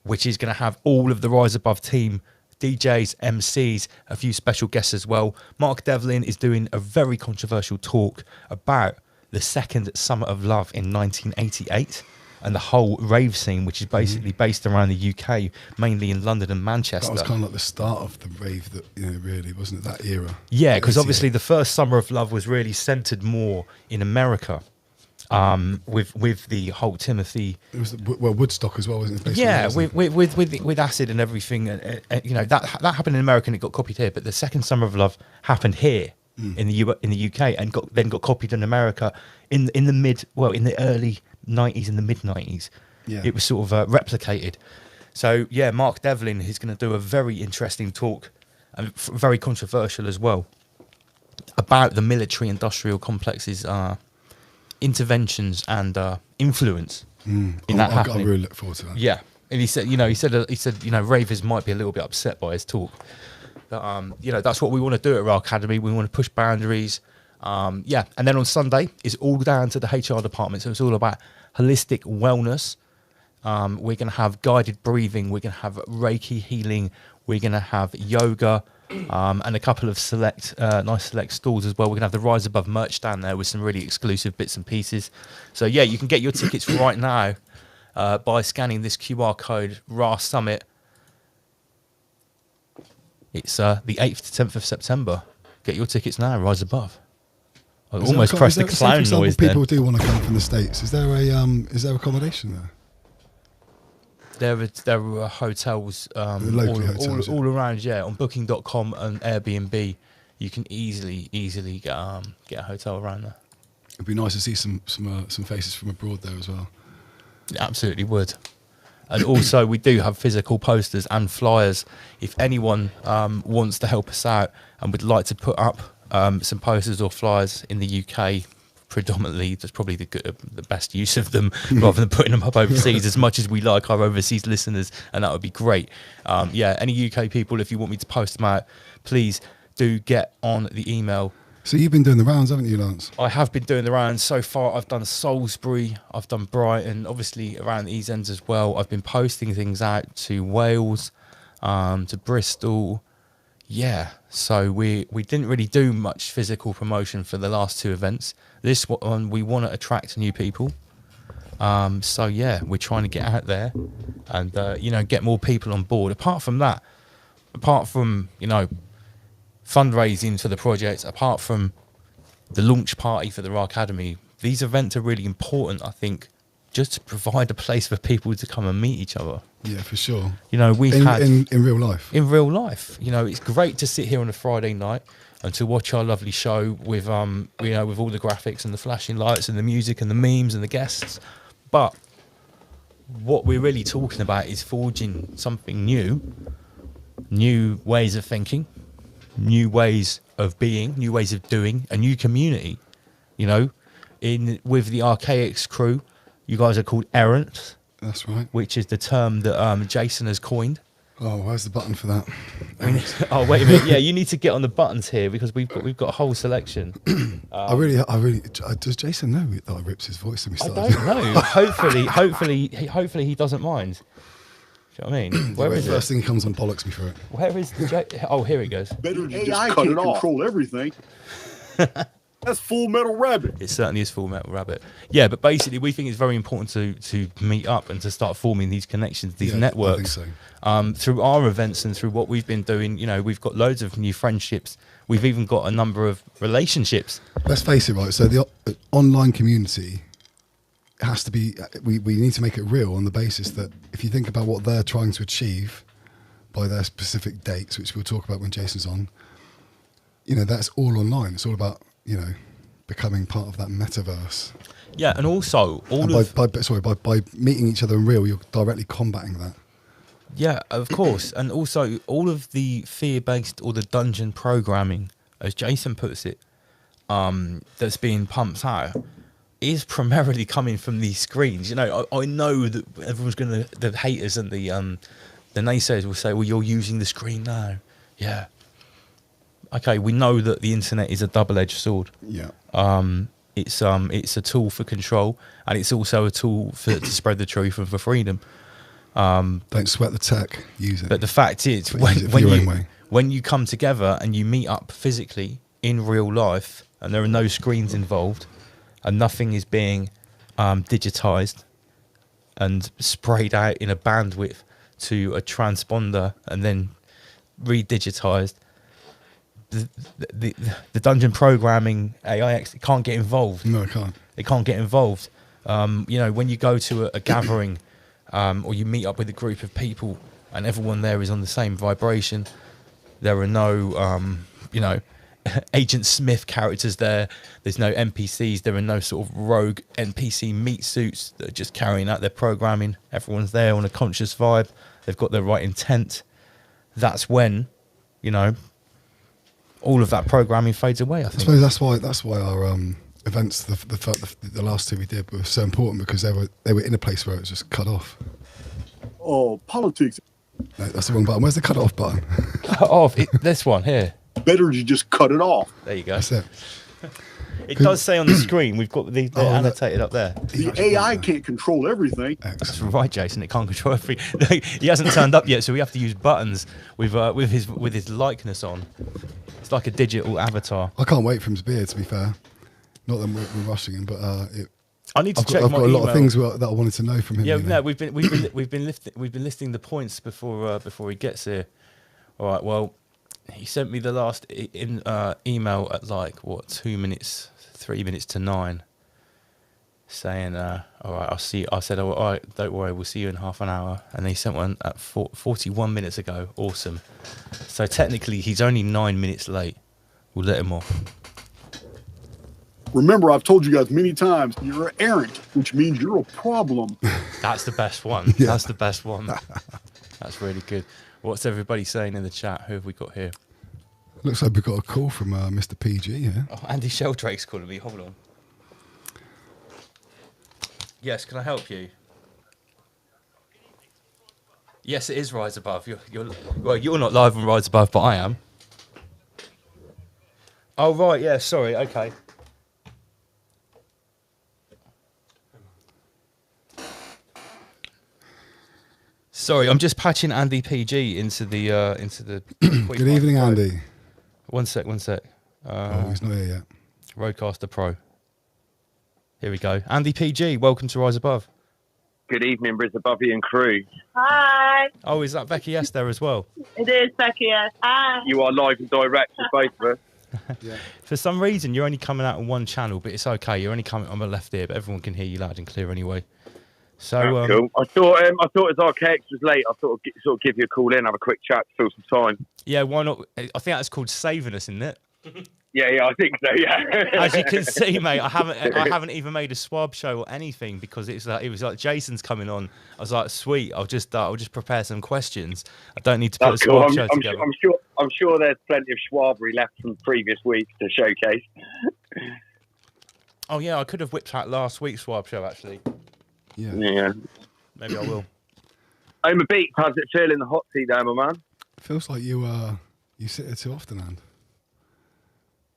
[SPEAKER 1] which is going to have all of the Rise Above team, DJs, MCs, a few special guests as well. Mark Devlin is doing a very controversial talk about the second Summer of Love in 1988 and the whole rave scene, which is basically based around the UK, mainly in London and Manchester.
[SPEAKER 11] That was kind of like the start of the rave, that, you know, really, wasn't it, that era?
[SPEAKER 1] Yeah, because obviously the first Summer of Love was really centred more in America. With the whole Timothy,
[SPEAKER 11] it was Woodstock as well, wasn't it?
[SPEAKER 1] Yeah, with acid and everything, you know, that happened in America and it got copied here. But the second Summer of Love happened here in the UK and got copied in America in the early 90s and the mid 90s. Yeah, it was sort of replicated. So yeah, Mark Devlin is going to do a very interesting talk and very controversial as well about the military industrial complexes. Interventions and influence in that happening.
[SPEAKER 11] I really look forward to that.
[SPEAKER 1] Yeah, and he said, ravers might be a little bit upset by his talk, but that's what we want to do at our academy. We want to push boundaries. And then on Sunday it's all down to the HR department, so it's all about holistic wellness. We're going to have guided breathing. We're going to have Reiki healing. We're going to have yoga and a couple of nice select stalls as well. We're going to have the Rise Above merch stand there with some really exclusive bits and pieces. So, yeah, you can get your tickets right now by scanning this QR code, RA Summit. It's the 8th to 10th of September. Get your tickets now, Rise Above. I almost pressed the clown noise then.
[SPEAKER 11] People do want to come from the States. Is there accommodation there?
[SPEAKER 1] There are hotels all around, yeah. On Booking.com and Airbnb, you can easily get a hotel around there.
[SPEAKER 11] It'd be nice to see some faces from abroad there as well.
[SPEAKER 1] It absolutely would. And also, we do have physical posters and flyers. If anyone wants to help us out and would like to put up some posters or flyers in the UK, predominantly, that's probably the best use of them, rather than putting them up overseas, as much as we like our overseas listeners, and that would be great. Any UK people, if you want me to post them out, please do get on the email.
[SPEAKER 11] So you've been doing the rounds, haven't you, Lance?
[SPEAKER 1] I have been doing the rounds. So far, I've done Salisbury, I've done Brighton, obviously around these ends as well. I've been posting things out to Wales, to Bristol. Yeah, so we didn't really do much physical promotion for the last two events. This one, we want to attract new people. So yeah, we're trying to get out there and, get more people on board. Apart from fundraising for the project, apart from the launch party for the Raw Academy, these events are really important, I think, just to provide a place for people to come and meet each other.
[SPEAKER 11] Yeah, for sure.
[SPEAKER 1] We've had
[SPEAKER 11] in real life.
[SPEAKER 1] In real life, it's great to sit here on a Friday night and to watch our lovely show with with all the graphics and the flashing lights and the music and the memes and the guests. But what we're really talking about is forging something new ways of thinking, new ways of being, new ways of doing, a new community. With the Archaix crew, you guys are called errants.
[SPEAKER 11] That's right.
[SPEAKER 1] Which is the term that Jason has coined.
[SPEAKER 11] Oh, where's the button for that?
[SPEAKER 1] Oh, wait a minute. Yeah, you need to get on the buttons here because we've got a whole selection.
[SPEAKER 11] I really. Does Jason know that I rips his voice when we start?
[SPEAKER 1] I don't know. hopefully he doesn't mind. Do you know what I mean?
[SPEAKER 11] Where is the first thing he comes and bollocks me for it?
[SPEAKER 1] Where is oh, here it goes.
[SPEAKER 12] Better to just cut it off. Control everything. That's Full Metal Rabbit.
[SPEAKER 1] It certainly is Full Metal Rabbit. Yeah, but basically we think it's very important to meet up and to start forming these connections, these networks.
[SPEAKER 11] I think so.
[SPEAKER 1] Through our events and through what we've been doing, we've got loads of new friendships. We've even got a number of relationships.
[SPEAKER 11] Let's face it, right? So the online community has to be, we need to make it real on the basis that if you think about what they're trying to achieve by their specific dates, which we'll talk about when Jason's on, that's all online. It's all about, becoming part of that metaverse.
[SPEAKER 1] Yeah, and also
[SPEAKER 11] by meeting each other in real, you're directly combating that.
[SPEAKER 1] Yeah, of course. And also all of the fear-based or the dungeon programming, as Jason puts it, that's being pumped out is primarily coming from these screens. I know that everyone's the haters and the naysayers will say, well, you're using the screen now. Yeah. Okay, we know that the internet is a double-edged sword.
[SPEAKER 11] Yeah.
[SPEAKER 1] It's a tool for control, and it's also a tool to spread the truth and for freedom.
[SPEAKER 11] Don't sweat the tech, use it.
[SPEAKER 1] But the fact is, when you come together and you meet up physically in real life, and there are no screens involved, and nothing is being digitized and sprayed out in a bandwidth to a transponder and then redigitized, the dungeon programming AIX, it can't get involved.
[SPEAKER 11] No, it can't.
[SPEAKER 1] It can't get involved. When you go to a gathering or you meet up with a group of people and everyone there is on the same vibration, there are no, Agent Smith characters there. There's no NPCs. There are no sort of rogue NPC meat suits that are just carrying out their programming. Everyone's there on a conscious vibe. They've got the right intent. That's when, all of that programming fades away. I think.
[SPEAKER 11] I suppose that's why our events, the last two we did, were so important because they were in a place where it was just cut off.
[SPEAKER 12] Oh, politics.
[SPEAKER 11] No, that's the wrong button. Where's the cut off button?
[SPEAKER 1] Cut off. This one here.
[SPEAKER 12] Better you just cut it off.
[SPEAKER 1] There you go.
[SPEAKER 11] That's it.
[SPEAKER 1] It does say on the screen. We've got the annotated up there.
[SPEAKER 12] The AI can't control everything.
[SPEAKER 1] That's right, Jason. It can't control everything. He hasn't turned up yet, so we have to use buttons with his likeness on. It's like a digital avatar.
[SPEAKER 11] I can't wait for him to be here. To be fair, not that we're rushing him, but
[SPEAKER 1] I need to check.
[SPEAKER 11] I've
[SPEAKER 1] my
[SPEAKER 11] got a lot
[SPEAKER 1] email.
[SPEAKER 11] of things that I wanted to know from him.
[SPEAKER 1] Yeah,
[SPEAKER 11] you know?
[SPEAKER 1] no, we've been listing the points before he gets here. All right. Well, he sent me the last email at like 3 minutes to 9, saying, "All right, I'll see." I said, "All right, don't worry, we'll see you in half an hour." And he sent one at 41 minutes ago. Awesome. So technically, he's only 9 minutes late. We'll let him off.
[SPEAKER 12] Remember, I've told you guys many times, you're an errant, which means you're a problem.
[SPEAKER 1] That's the best one.
[SPEAKER 11] Yeah.
[SPEAKER 1] That's the best one. That's really good. What's everybody saying in the chat? Who have we got here?
[SPEAKER 11] Looks like we've got a call from Mr. PG here.
[SPEAKER 1] Oh, Andy Sheldrake's calling me. Hold on. Yes, can I help you? Yes, it is Rise Above. You're not live on Rise Above, but I am. Oh right, yeah. Sorry. Okay. Sorry, I'm just patching Andy PG into the.
[SPEAKER 11] Good evening, Andy.
[SPEAKER 1] One sec.
[SPEAKER 11] Oh, he's not here yet.
[SPEAKER 1] Roadcaster Pro. Here we go. Andy PG, welcome to Rise Above.
[SPEAKER 13] Good evening, Rise Above and crew.
[SPEAKER 14] Hi.
[SPEAKER 1] Oh, is that Becky S there as well?
[SPEAKER 14] It is Becky. Yes. Hi.
[SPEAKER 13] You are live and direct with both of us.
[SPEAKER 11] Yeah.
[SPEAKER 1] For some reason, you're only coming out on one channel, but it's okay. You're only coming on the left ear, but everyone can hear you loud and clear anyway. So
[SPEAKER 13] cool. I thought as Archaix was late, I thought I'd sort of give you a call in, have a quick chat, fill some time.
[SPEAKER 1] Yeah, why not? I think that's called saving us, isn't it?
[SPEAKER 13] Yeah, I think so. Yeah.
[SPEAKER 1] As you can see, mate, I haven't even made a swab show or anything because it was like Jason's coming on. I was like, sweet, I'll just prepare some questions. I don't need to put a swab show together.
[SPEAKER 13] I'm sure there's plenty of schwabbery left from previous weeks to showcase.
[SPEAKER 1] Oh yeah, I could have whipped out last week's swab show actually.
[SPEAKER 13] Yeah.
[SPEAKER 1] Maybe I will.
[SPEAKER 13] I'm a beat. How's it feel in the hot seat there, my man?
[SPEAKER 11] Feels like you sit there too often, and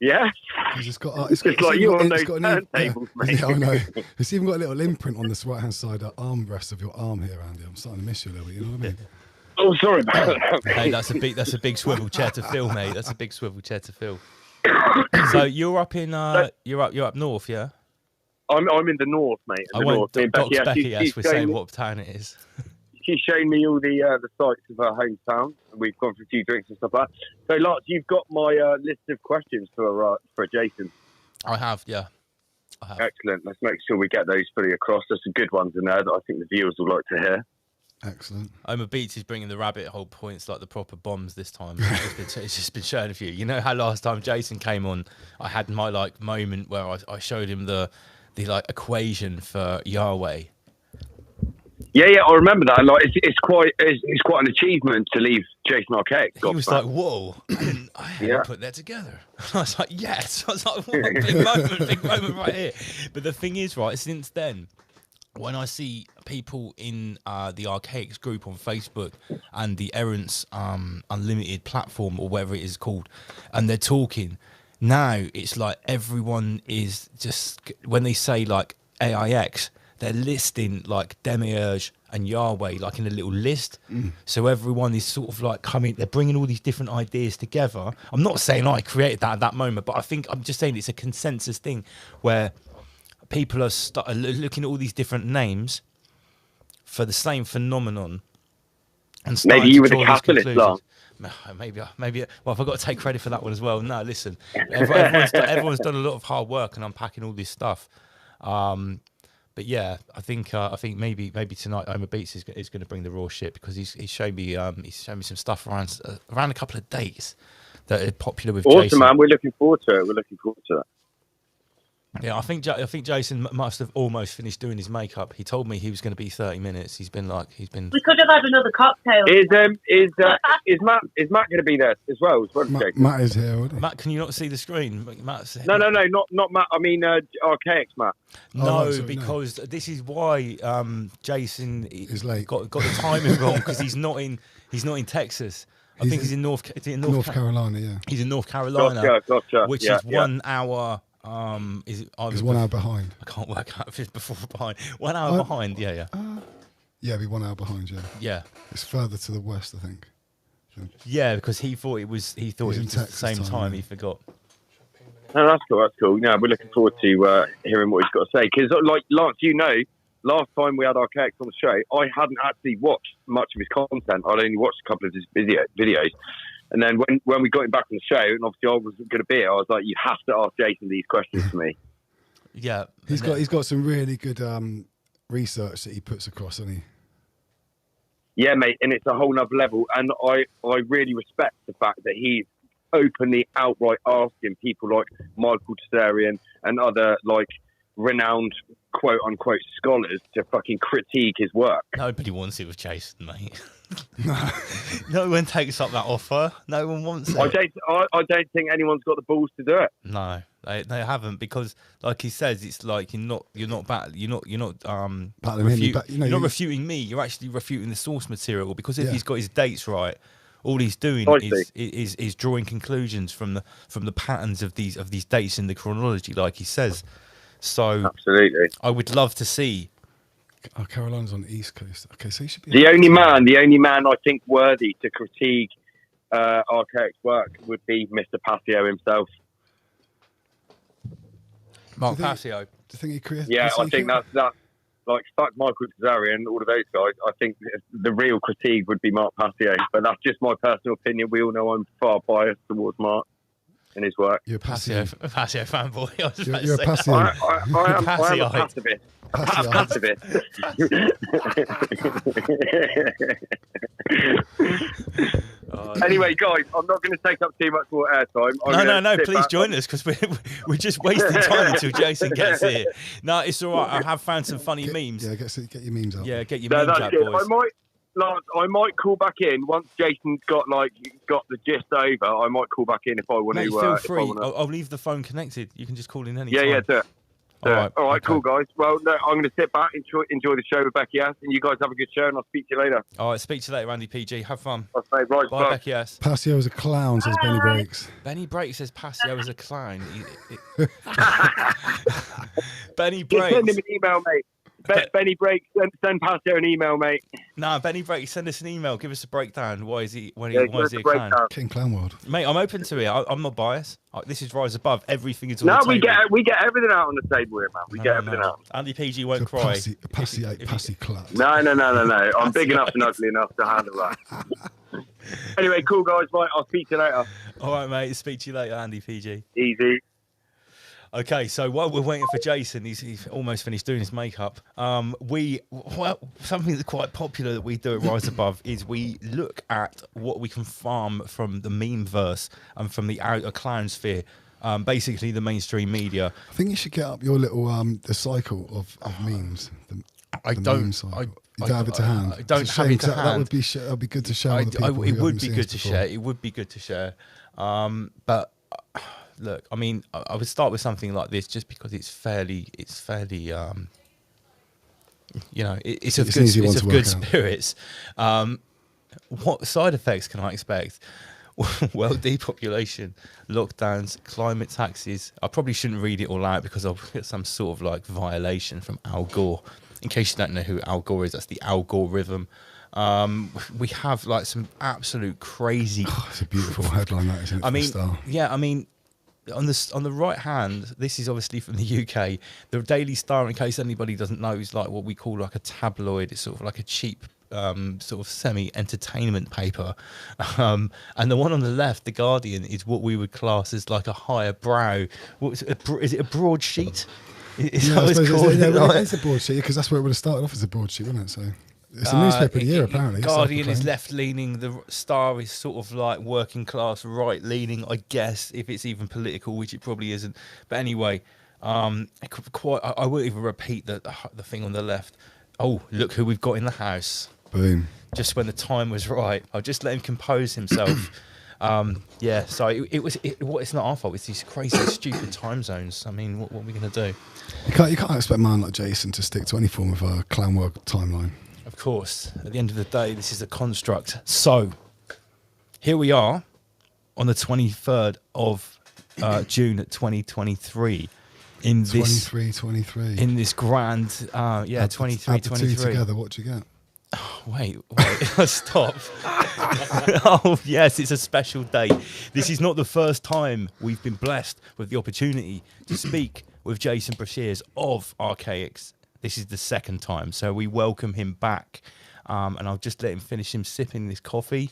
[SPEAKER 13] yeah.
[SPEAKER 11] It's got
[SPEAKER 13] like you're on those
[SPEAKER 11] turntables,
[SPEAKER 13] mate.
[SPEAKER 11] Yeah, I know. It's even got a little imprint on this right hand side armrest of your arm here, Andy. I'm starting to miss you a little bit. You know what I mean?
[SPEAKER 13] Oh, sorry about that.
[SPEAKER 1] Hey, that's a big swivel chair to fill, mate. That's a big swivel chair to fill. So you're up in you're up north, yeah?
[SPEAKER 13] I'm in the north, mate.
[SPEAKER 1] I won't dox Becky as we're saying what town it is.
[SPEAKER 13] She's shown me all the sights of her hometown. We've gone for a few drinks and stuff like that. So, Lars, you've got my list of questions for Jason.
[SPEAKER 1] I have, yeah. I have.
[SPEAKER 13] Excellent. Let's make sure we get those fully across. There's some good ones in there that I think the viewers will like to hear.
[SPEAKER 11] Excellent.
[SPEAKER 1] Oma Beats is bringing the rabbit hole points like the proper bombs this time. It's just been showing a few. You know how last time Jason came on, I had my like moment where I showed him the like equation for Yahweh.
[SPEAKER 13] Yeah, I remember that. Like, it's quite an achievement to leave Jason Archaix.
[SPEAKER 1] He was like, "Whoa, I hadn't put that together." I was like, "Yes." I was like, "Whoa, big moment right here." But the thing is, right, since then, when I see people in the Archaix group on Facebook and the Errants Unlimited platform or whatever it is called, and they're talking, now it's like everyone is just, when they say like AIX, they're listing like Demiurge and Yahweh like in a little list. So everyone is sort of like they're bringing all these different ideas together. I'm not saying I created that at that moment, but I'm just saying it's a consensus thing where people are looking at all these different names for the same phenomenon. And
[SPEAKER 13] maybe you were the catalyst, Lars.
[SPEAKER 1] Maybe. Well, I've got to take credit for that one as well. No, listen, everyone's done a lot of hard work and unpacking all this stuff. But yeah, I think maybe tonight Oma Beats is going to bring the raw shit because he's shown me some stuff around a couple of dates that are popular with
[SPEAKER 13] Jason.
[SPEAKER 1] Jason.
[SPEAKER 13] Man, we're looking forward to it.
[SPEAKER 1] Yeah, I think Jason must have almost finished doing his makeup. He told me he was going to be 30 minutes. He's been.
[SPEAKER 14] We could have had another cocktail.
[SPEAKER 13] Is Matt going to be there as well?
[SPEAKER 11] Matt is here already.
[SPEAKER 1] Matt, can you not see the screen? Matt's
[SPEAKER 13] No, not Matt. I mean Archaix, Matt.
[SPEAKER 1] Because this is why Jason
[SPEAKER 11] is late.
[SPEAKER 1] Got the timing wrong because he's not in Texas. I think he's in North
[SPEAKER 11] Carolina. Yeah,
[SPEAKER 1] he's in North Carolina,
[SPEAKER 13] gotcha.
[SPEAKER 1] which is 1 hour Is it?
[SPEAKER 11] He's 1 hour behind.
[SPEAKER 1] I can't work out if it's before or behind. 1 hour behind. Yeah.
[SPEAKER 11] Yeah, it'd be 1 hour behind. Yeah.
[SPEAKER 1] Yeah.
[SPEAKER 11] It's further to the west, I think.
[SPEAKER 1] Yeah, because he thought it was. He thought
[SPEAKER 11] He's
[SPEAKER 1] it
[SPEAKER 11] in
[SPEAKER 1] was the
[SPEAKER 11] Texas
[SPEAKER 1] same
[SPEAKER 11] time,
[SPEAKER 1] time.
[SPEAKER 11] yeah.
[SPEAKER 1] He forgot.
[SPEAKER 13] No, that's cool. That's cool. Yeah, we're looking forward to hearing what he's got to say. Because, like Lance, last time we had Archaix on the show, I hadn't actually watched much of his content. I'd only watched a couple of his videos. And then when we got him back on the show, and obviously I wasn't going to be here, I was like, you have to ask Jason these questions for me.
[SPEAKER 1] Yeah,
[SPEAKER 11] he's got some really good research that he puts across, hasn't he?
[SPEAKER 13] Yeah, mate, and it's a whole nother level. And I really respect the fact that he's openly, outright asking people like Michael Tsarian and other like renowned quote unquote scholars to fucking critique his work.
[SPEAKER 1] Nobody wants it with Jason, mate. No one takes up that offer. No one wants it.
[SPEAKER 13] I don't think anyone's got the balls to do it.
[SPEAKER 1] No, they haven't, because like he says, it's like you're not refuting me. You're actually refuting the source material, because if he's got his dates right, all he's doing is drawing conclusions from the patterns of these dates in the chronology, like he says. So
[SPEAKER 13] absolutely,
[SPEAKER 1] I would love to see.
[SPEAKER 11] Oh, Carolina's on the East Coast. Okay, so he should be
[SPEAKER 13] the only man I think worthy to critique Archaix's work would be Mr. Passio himself.
[SPEAKER 1] Mark Passio.
[SPEAKER 11] Do you think he created?
[SPEAKER 13] Yeah, I think that's like fuck Michael Tsarian, all of those guys. I think the real critique would be Mark Passio, but that's just my personal opinion. We all know I'm far biased towards Mark and his work.
[SPEAKER 1] You're a Passio fanboy. I was
[SPEAKER 11] you're a Passio.
[SPEAKER 13] I am a pacifist. Anyway, guys, I'm not going to take up too much more airtime.
[SPEAKER 1] No, please join us, because we're just wasting time until Jason gets here. No, it's all right. I have found some funny memes.
[SPEAKER 11] Yeah, get your memes up.
[SPEAKER 1] Yeah, get your memes up, boys.
[SPEAKER 13] I might call back in once Jason's got the gist over. I might call back in if I want to.
[SPEAKER 1] Feel free. I'll leave the phone connected. You can just call in any time.
[SPEAKER 13] Yeah, do it.
[SPEAKER 1] All right,
[SPEAKER 13] okay. Cool, guys. Well, no, I'm going to sit back, enjoy the show with Becky S, and you guys have a good show, and I'll speak to you later.
[SPEAKER 1] All right, speak to you later, Andy PG. Have fun.
[SPEAKER 13] Okay, right,
[SPEAKER 1] bye, Becky S.
[SPEAKER 11] Passio is a clown, says Benny Breaks.
[SPEAKER 1] Benny Breaks says Passio is a clown. Benny Breaks.
[SPEAKER 13] Send him an email, mate. Benny Breaks, send Passio an email, mate.
[SPEAKER 1] Nah, Benny Breaks, send us an email. Give us a breakdown. Why is he a clown?
[SPEAKER 11] King Clown World.
[SPEAKER 1] Mate, I'm open to it. I'm not biased. This is Rise Above. Everything is on
[SPEAKER 13] the
[SPEAKER 1] table.
[SPEAKER 13] we get everything out on the table here, man. We get everything out.
[SPEAKER 1] Andy PG won't cry.
[SPEAKER 11] Passy clap.
[SPEAKER 13] No. I'm big enough and ugly enough to handle that. Anyway, cool, guys. Right, I'll speak to you later.
[SPEAKER 1] All right, mate. Speak to you later, Andy PG.
[SPEAKER 13] Easy.
[SPEAKER 1] Okay, so while we're waiting for Jason, he's almost finished doing his makeup. Something that's quite popular that we do at Rise Above is we look at what we can farm from the meme verse and from the outer clown sphere, basically the mainstream media.
[SPEAKER 11] I think you should get up your little the cycle of memes.
[SPEAKER 1] I don't
[SPEAKER 11] have it to hand.
[SPEAKER 1] I don't have it to hand.
[SPEAKER 11] That would be good to share with the people.
[SPEAKER 1] It would be good to share. It would be good to share. But look, I mean, I would start with something like this just because it's fairly, it's of good spirits. What side effects can I expect? World depopulation, lockdowns, climate taxes. I probably shouldn't read it all out because I'll get some sort of like violation from Al Gore. In case you don't know who Al Gore is, that's the algorithm. We have like some absolute crazy.
[SPEAKER 11] It's a beautiful headline, that isn't it?
[SPEAKER 1] I mean, on the right hand, this is obviously from the UK. The Daily Star, in case anybody doesn't know, is like what we call like a tabloid. It's sort of like a cheap sort of semi-entertainment paper. And the one on the left, The Guardian, is what we would class as like a higher brow. Is it a broadsheet?
[SPEAKER 11] It's a broadsheet because that's where it would have started off as a broadsheet, wouldn't it? So it's a newspaper of the year, apparently.
[SPEAKER 1] Guardian is left-leaning. The Star is sort of like working-class, right-leaning, I guess, if it's even political, which it probably isn't. But anyway, I won't even repeat the thing on the left. Oh, look who we've got in the house.
[SPEAKER 11] Boom.
[SPEAKER 1] Just when the time was right. I'll just let him compose himself. Yeah, so it's not our fault. It's these crazy, stupid time zones. I mean, what are we going to do?
[SPEAKER 11] You can't expect a man like Jason to stick to any form of a clown world timeline.
[SPEAKER 1] Of course. At the end of the day, this is a construct. So, here we are on the 23rd of June 2023. in this
[SPEAKER 11] 23.
[SPEAKER 1] in this grand, yeah, 23.
[SPEAKER 11] Add the two together, what do you get?
[SPEAKER 1] Oh, wait, stop. Oh, yes, it's a special day. This is not the first time we've been blessed with the opportunity to speak with Jason Brashears of Archaix. This is the second time, so we welcome him back. And I'll just let him finish him sipping this coffee,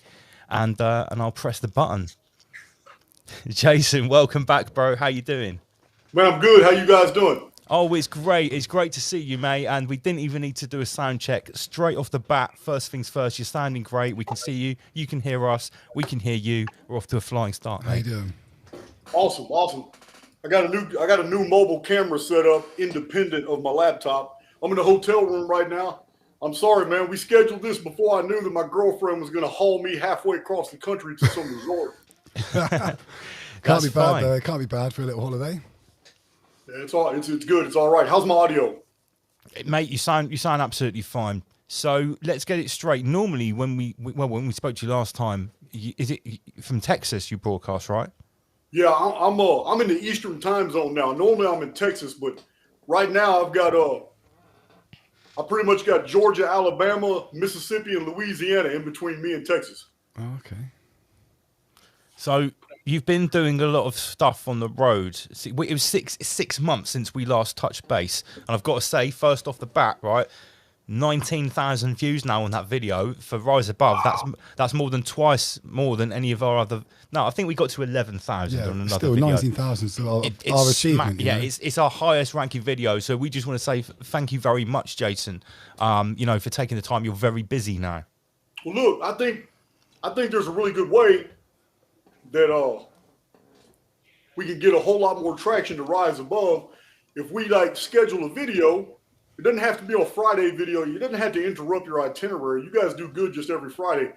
[SPEAKER 1] and I'll press the button. Jason, welcome back, bro. How you doing?
[SPEAKER 12] Man, I'm good. How you guys doing?
[SPEAKER 1] Oh, it's great. It's great to see you, mate. And we didn't even need to do a sound check. Straight off the bat, first things first, you're sounding great. We can see you. You can hear us. We can hear you. We're off to a flying start, mate.
[SPEAKER 11] How you doing?
[SPEAKER 12] Awesome. I got a new mobile camera set up independent of my laptop. I'm in a hotel room right now. I'm sorry, man. We scheduled this before I knew that my girlfriend was going to haul me halfway across the country to some resort.
[SPEAKER 11] Can't be bad, though. It can't be bad for a little holiday.
[SPEAKER 12] Yeah, it's good. It's all right. How's my audio?
[SPEAKER 1] Mate, you sound absolutely fine. So let's get it straight. Normally, when we spoke to you last time, is it from Texas you broadcast, right?
[SPEAKER 12] Yeah, I'm in the Eastern time zone now. Normally I'm in Texas, but right now I pretty much got Georgia, Alabama, Mississippi, and Louisiana in between me and Texas.
[SPEAKER 11] Oh, okay.
[SPEAKER 1] So you've been doing a lot of stuff on the road. It was six months since we last touched base, and I've got to say, first off the bat, right, 19,000 views now on that video for Rise Above. Wow. That's more than twice more than any of our other. No, I think we got to 11,000 on another
[SPEAKER 11] still
[SPEAKER 1] video.
[SPEAKER 11] 19,000 still our achievement.
[SPEAKER 1] Yeah, it's our highest ranking video. So we just want to say thank you very much, Jason. For taking the time. You're very busy now.
[SPEAKER 12] Well, look, I think there's a really good way that we can get a whole lot more traction to Rise Above if we schedule a video. It doesn't have to be a Friday video. You doesn't have to interrupt your itinerary. You guys do good just every Friday.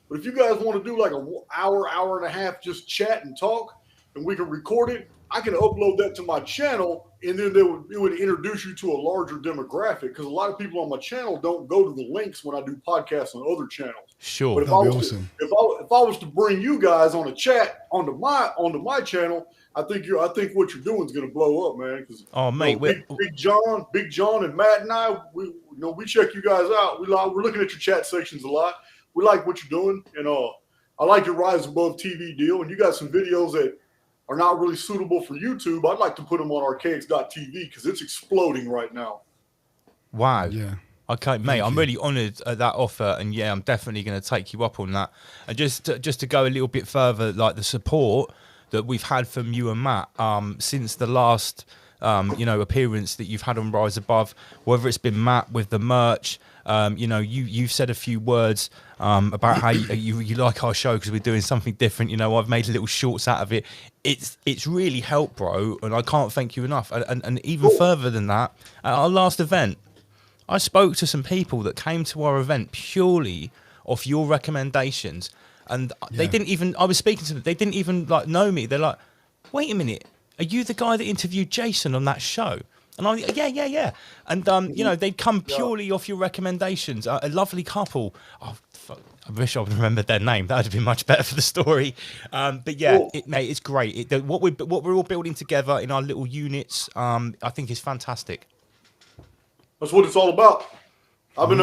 [SPEAKER 12] But if you guys want to do like an hour and a half, just chat and talk, and we can record it, I can upload that to my channel, and then it would introduce you to a larger demographic, because a lot of people on my channel don't go to the links when I do podcasts on other channels.
[SPEAKER 1] Sure,
[SPEAKER 12] but
[SPEAKER 11] that'd be awesome.
[SPEAKER 12] If I was to bring you guys on a chat onto my channel, I think what you're doing is going to blow up, man.
[SPEAKER 1] Oh, mate,
[SPEAKER 12] Big John, and Matt and I, we check you guys out. We're looking at your chat sections a lot. We like what you're doing, and I like your Rise Above TV deal. And you got some videos that are not really suitable for YouTube. I'd like to put them on Archaix.tv because it's exploding right now.
[SPEAKER 1] Wow.
[SPEAKER 11] Yeah.
[SPEAKER 1] Okay, mate, I'm really honoured at that offer, and yeah, I'm definitely going to take you up on that. And just to go a little bit further, like the support that we've had from you and Matt since the last appearance that you've had on Rise Above, whether it's been Matt with the merch, you've said a few words about how you like our show because we're doing something different. I've made little shorts out of it. It's really helped, bro, and I can't thank you enough. And even further than that, at our last event, I spoke to some people that came to our event purely off your recommendations. And they didn't even, I was speaking to them, they didn't even know me. They're like, wait a minute, are you the guy that interviewed Jason on that show? And I'm like, yeah. And, they'd come purely off your recommendations. A lovely couple. Oh, fuck, I wish I would remembered their name. That would have been much better for the story. But yeah, cool. Mate, it's great. What we're all building together in our little units, I think is fantastic.
[SPEAKER 12] That's what it's all about. I've been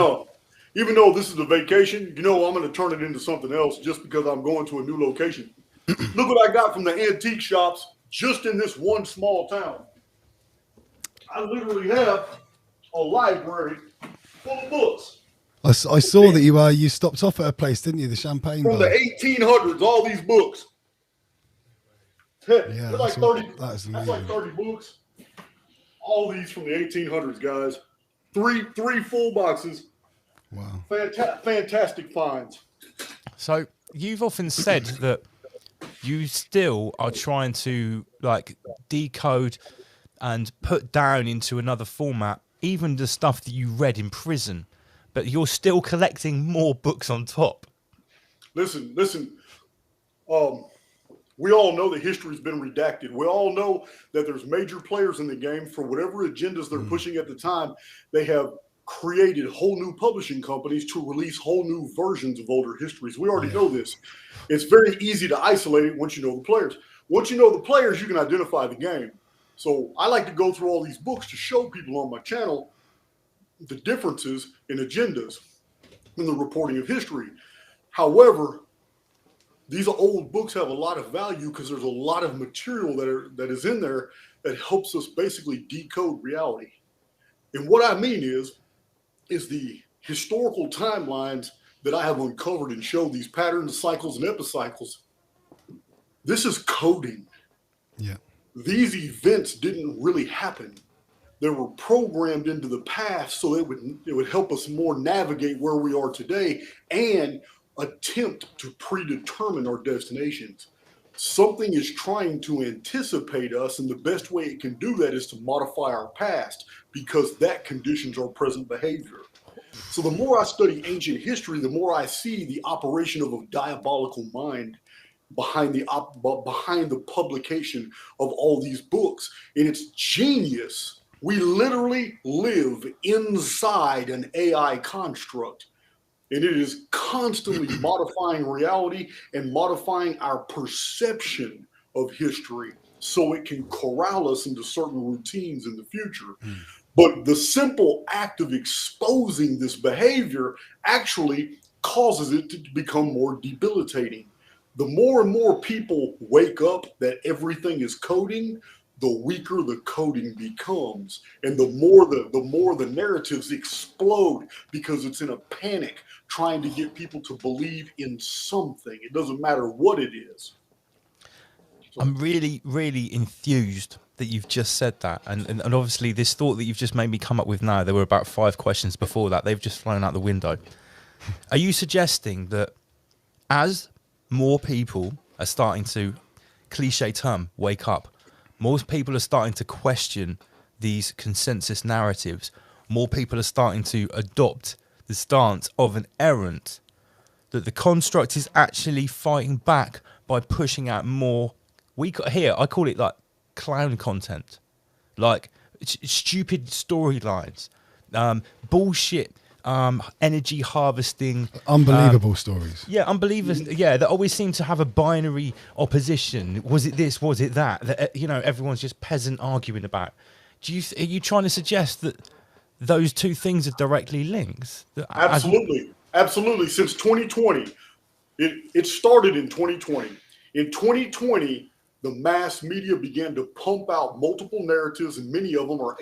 [SPEAKER 12] even though this is a vacation, I'm going to turn it into something else just because I'm going to a new location. Look what I got from the antique shops just in this one small town. I literally have a library full of books.
[SPEAKER 11] I saw that you stopped off at a place, didn't you? The Champagne
[SPEAKER 12] from
[SPEAKER 11] bar.
[SPEAKER 12] The 1800s. All these books.
[SPEAKER 11] Yeah,
[SPEAKER 12] that's like 30 books. All these from the 1800s, guys. Three full boxes.
[SPEAKER 11] Wow.
[SPEAKER 12] Fantastic finds.
[SPEAKER 1] So you've often said that you still are trying to decode and put down into another format even the stuff that you read in prison, but you're still collecting more books on top.
[SPEAKER 12] Listen. We all know that history's been redacted. We all know that there's major players in the game for whatever agendas they're pushing at the time. They have created whole new publishing companies to release whole new versions of older histories. We already know this. It's very easy to isolate it once you know the players. Once you know the players, you can identify the game. So I like to go through all these books to show people on my channel the differences in agendas in the reporting of history. However, these old books have a lot of value because there's a lot of material that is in there that helps us basically decode reality. And what I mean is the historical timelines that I have uncovered and showed these patterns, cycles, and epicycles. This is coding.
[SPEAKER 11] Yeah.
[SPEAKER 12] These events didn't really happen. They were programmed into the past so it would help us more navigate where we are today and attempt to predetermine our destinations. Something is trying to anticipate us, and the best way it can do that is to modify our past because that conditions our present behavior. So the more I study ancient history, the more I see the operation of a diabolical mind behind the publication of all these books. And it's genius. We literally live inside an AI construct. And it is constantly modifying reality and modifying our perception of history so it can corral us into certain routines in the future. But the simple act of exposing this behavior actually causes it to become more debilitating. The more and more people wake up that everything is coding, the weaker the coding becomes, and the more the narratives explode because it's in a panic trying to get people to believe in something. It doesn't matter what it is.
[SPEAKER 1] I'm really, really enthused that you've just said that, and obviously this thought that you've just made me come up with now. There were about 5 questions before that; they've just flown out the window. Are you suggesting that as more people are starting to, cliche term, wake up, more people are starting to question these consensus narratives, more people are starting to adopt the stance of an errant, that the construct is actually fighting back by pushing out more, I call it like clown content, like stupid storylines, bullshit, energy harvesting,
[SPEAKER 11] unbelievable stories.
[SPEAKER 1] Yeah, unbelievable. Yeah, that always seem to have a binary opposition. Was it this? Was it that? That everyone's just peasant arguing about. Are you trying to suggest that those two things are directly linked?
[SPEAKER 12] Absolutely, absolutely. Since 2020, it started in 2020. In 2020. The mass media began to pump out multiple narratives, and many of them are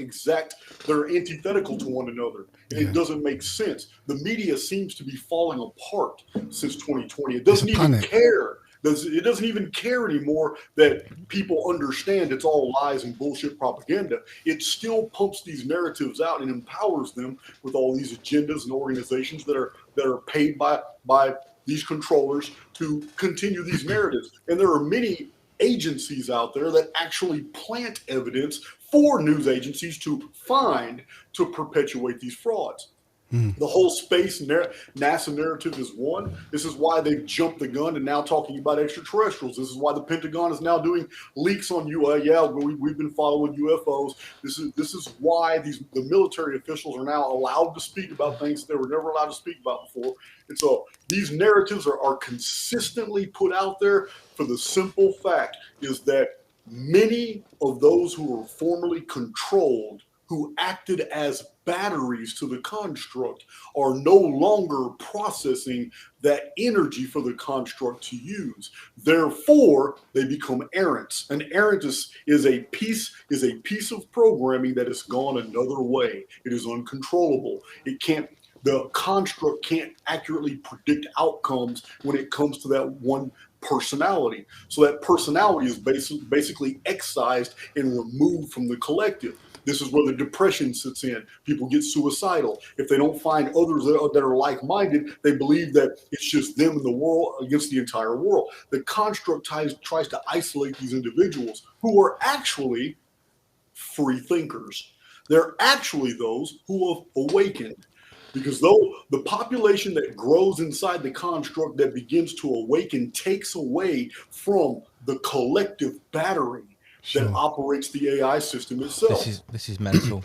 [SPEAKER 12] they're antithetical to one another. And it doesn't make sense. The media seems to be falling apart since 2020. It doesn't even care. It doesn't even care anymore that people understand it's all lies and bullshit propaganda. It still pumps these narratives out and empowers them with all these agendas and organizations that are paid by these controllers to continue these narratives. And there are many agencies out there that actually plant evidence for news agencies to find to perpetuate these frauds. The whole space NASA narrative is one. This is why they've jumped the gun and now talking about extraterrestrials. This is why the Pentagon is now doing leaks on we've been following UFOs. This is why the military officials are now allowed to speak about things they were never allowed to speak about before. And so these narratives are consistently put out there for the simple fact is that many of those who were formerly controlled, who acted as batteries to the construct, are no longer processing that energy for the construct to use. Therefore, they become errants. An errant is a piece of programming that has gone another way. It is uncontrollable. The construct can't accurately predict outcomes when it comes to that one personality. So that personality is basically excised and removed from the collective. This is where the depression sits in. People get suicidal. If they don't find others that are like-minded, they believe that it's just them in the world against the entire world. The construct tries to isolate these individuals who are actually free thinkers. They're actually those who have awakened. Because though the population that grows inside the construct that begins to awaken takes away from the collective battery that operates the AI system itself.
[SPEAKER 1] This is mental.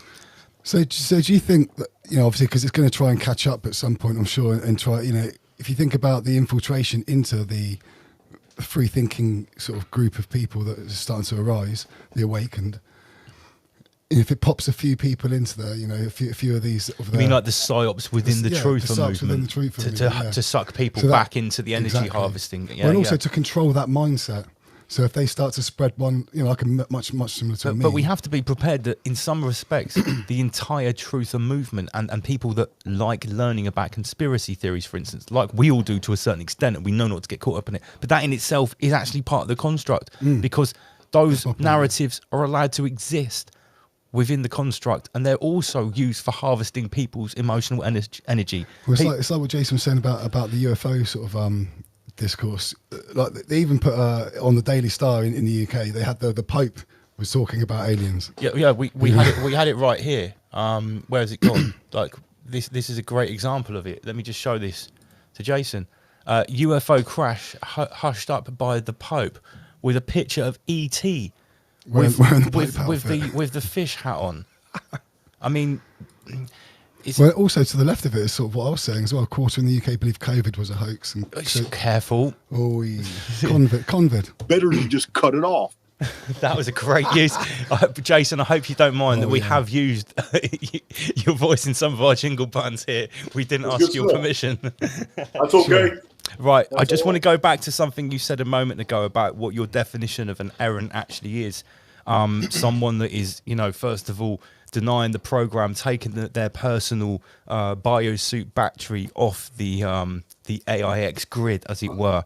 [SPEAKER 11] So do you think that, obviously, because it's going to try and catch up at some point, I'm sure, and try, if you think about the infiltration into the free thinking sort of group of people that is starting to arise, the awakened, if it pops a few people into there, you know, a few of these.
[SPEAKER 1] You mean like the psyops within the truther movement to suck people back into the energy harvesting? Yeah,
[SPEAKER 11] and also to control that mindset. So if they start to spread one, you know, like much similar to me.
[SPEAKER 1] But we have to be prepared that in some respects, the entire truther movement and people that like learning about conspiracy theories, for instance, like we all do to a certain extent, and we know not to get caught up in it, but that in itself is actually part of the construct because those narratives are allowed to exist within the construct, and they're also used for harvesting people's emotional energy.
[SPEAKER 11] Well, it's like what Jason was saying about the UFO sort of discourse. Like they even put on the Daily Star in the UK, they had the Pope was talking about aliens.
[SPEAKER 1] Yeah, we had it right here. Where has it gone? Like this is a great example of it. Let me just show this to Jason. UFO crash hushed up by the Pope with a picture of ET. With the fish hat on. I mean,
[SPEAKER 11] well, also to the left of it is sort of what I was saying as well. A quarter in the UK believe COVID was a hoax. And
[SPEAKER 1] so, careful.
[SPEAKER 11] Oh, convid.
[SPEAKER 12] Better to just cut it off.
[SPEAKER 1] That was a great use. Jason, I hope you don't mind that we have used your voice in some of our jingle puns here. We didn't ask your permission.
[SPEAKER 12] That's okay.
[SPEAKER 1] Sure. Right, I just want to go back to something you said a moment ago about what your definition of an errant actually is. Someone that is, you know, first of all, denying the program, taking their personal biosuit battery off the AIX grid, as it were.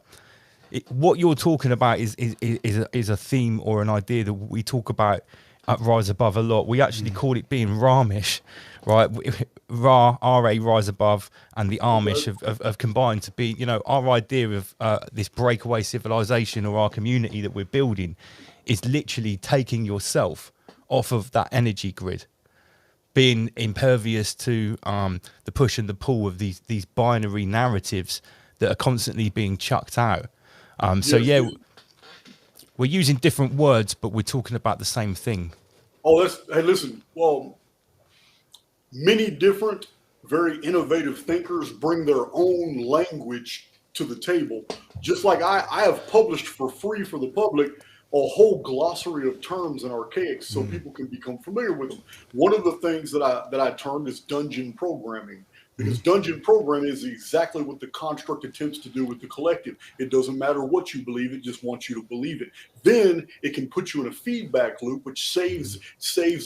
[SPEAKER 1] What you're talking about is a theme or an idea that we talk about at Rise Above a lot. We actually call it being Ramish, right? RA, Rise Above, and the Amish have combined to be, you know, our idea of this breakaway civilization or our community that we're building is literally taking yourself off of that energy grid, being impervious to the push and the pull of these binary narratives that are constantly being chucked out. We're using different words, but we're talking about the same thing.
[SPEAKER 12] Hey, listen. Well, many different, very innovative thinkers bring their own language to the table. Just like I have published for free for the public a whole glossary of terms in Archaix so people can become familiar with them. One of the things that I termed is dungeon programming. Because dungeon programming is exactly what the construct attempts to do with the collective. It doesn't matter what you believe, it just wants you to believe it. Then it can put you in a feedback loop, which saves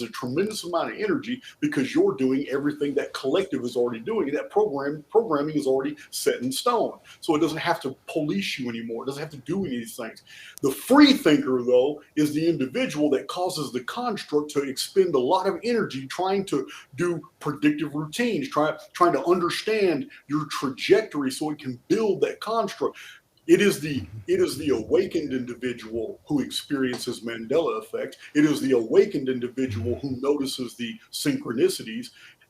[SPEAKER 12] a tremendous amount of energy because you're doing everything that collective is already doing. And that programming is already set in stone. So it doesn't have to police you anymore. It doesn't have to do any of these things. The free thinker, though, is the individual that causes the construct to expend a lot of energy trying to do predictive routines, trying to understand your trajectory so it can build that construct. It is the awakened individual who experiences Mandela effect. It is the awakened individual who notices the synchronicities,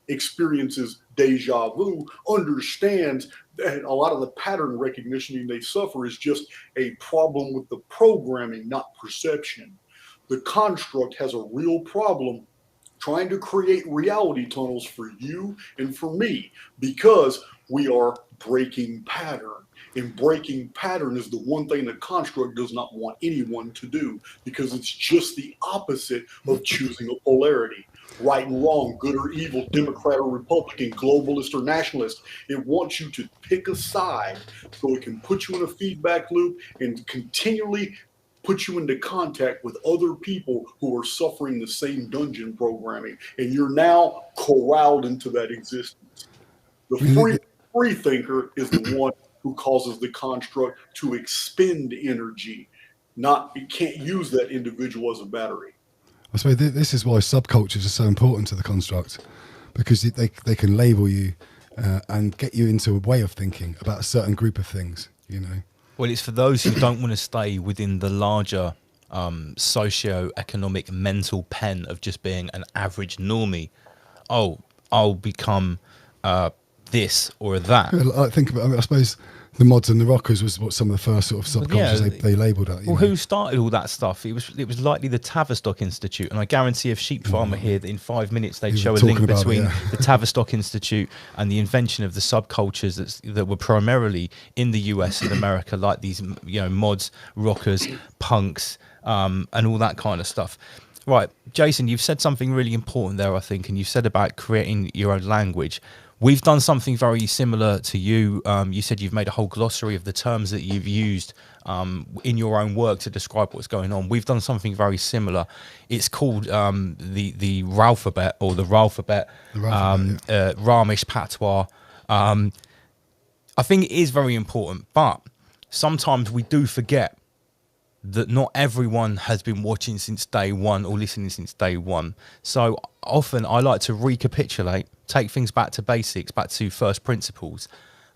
[SPEAKER 12] experiences deja vu, understands that a lot of the pattern recognition they suffer is just a problem with the programming, not perception. The construct has a real problem trying to create reality tunnels for you and for me because we are breaking pattern. And breaking pattern is the one thing the construct does not want anyone to do because it's just the opposite of choosing a polarity. Right and wrong, good or evil, Democrat or Republican, globalist or nationalist. It wants you to pick a side so it can put you in a feedback loop and continually put you into contact with other people who are suffering the same dungeon programming, and you're now corralled into that existence. The free thinker is the one who causes the construct to expend energy. You can't use that individual as a battery.
[SPEAKER 11] I suppose this is why subcultures are so important to the construct, because they can label you and get you into a way of thinking about a certain group of things, you know.
[SPEAKER 1] Well, it's for those who don't want to stay within the larger socio-economic mental pen of just being an average normie. Oh, I'll become this or that.
[SPEAKER 11] I think about. I suppose the mods and the rockers was what some of the first sort of subcultures they labelled it.
[SPEAKER 1] Well, who started all that stuff? It was likely the Tavistock Institute, and I guarantee if Sheep Farmer here that in 5 minutes they'd show a link between the Tavistock Institute and the invention of the subcultures that were primarily in the US and America, like these, you know, mods, rockers, punks, and all that kind of stuff. Right, Jason, you've said something really important there, I think, and you've said about creating your own language. We've done something very similar to you. You said you've made a whole glossary of the terms that you've used in your own work to describe what's going on. We've done something very similar. It's called the Ralphabet or the Ralphabet, Ramish patois. I think it is very important, but sometimes we do forget that not everyone has been watching since day one or listening since day one. So often I like to recapitulate, take things back to basics, back to first principles,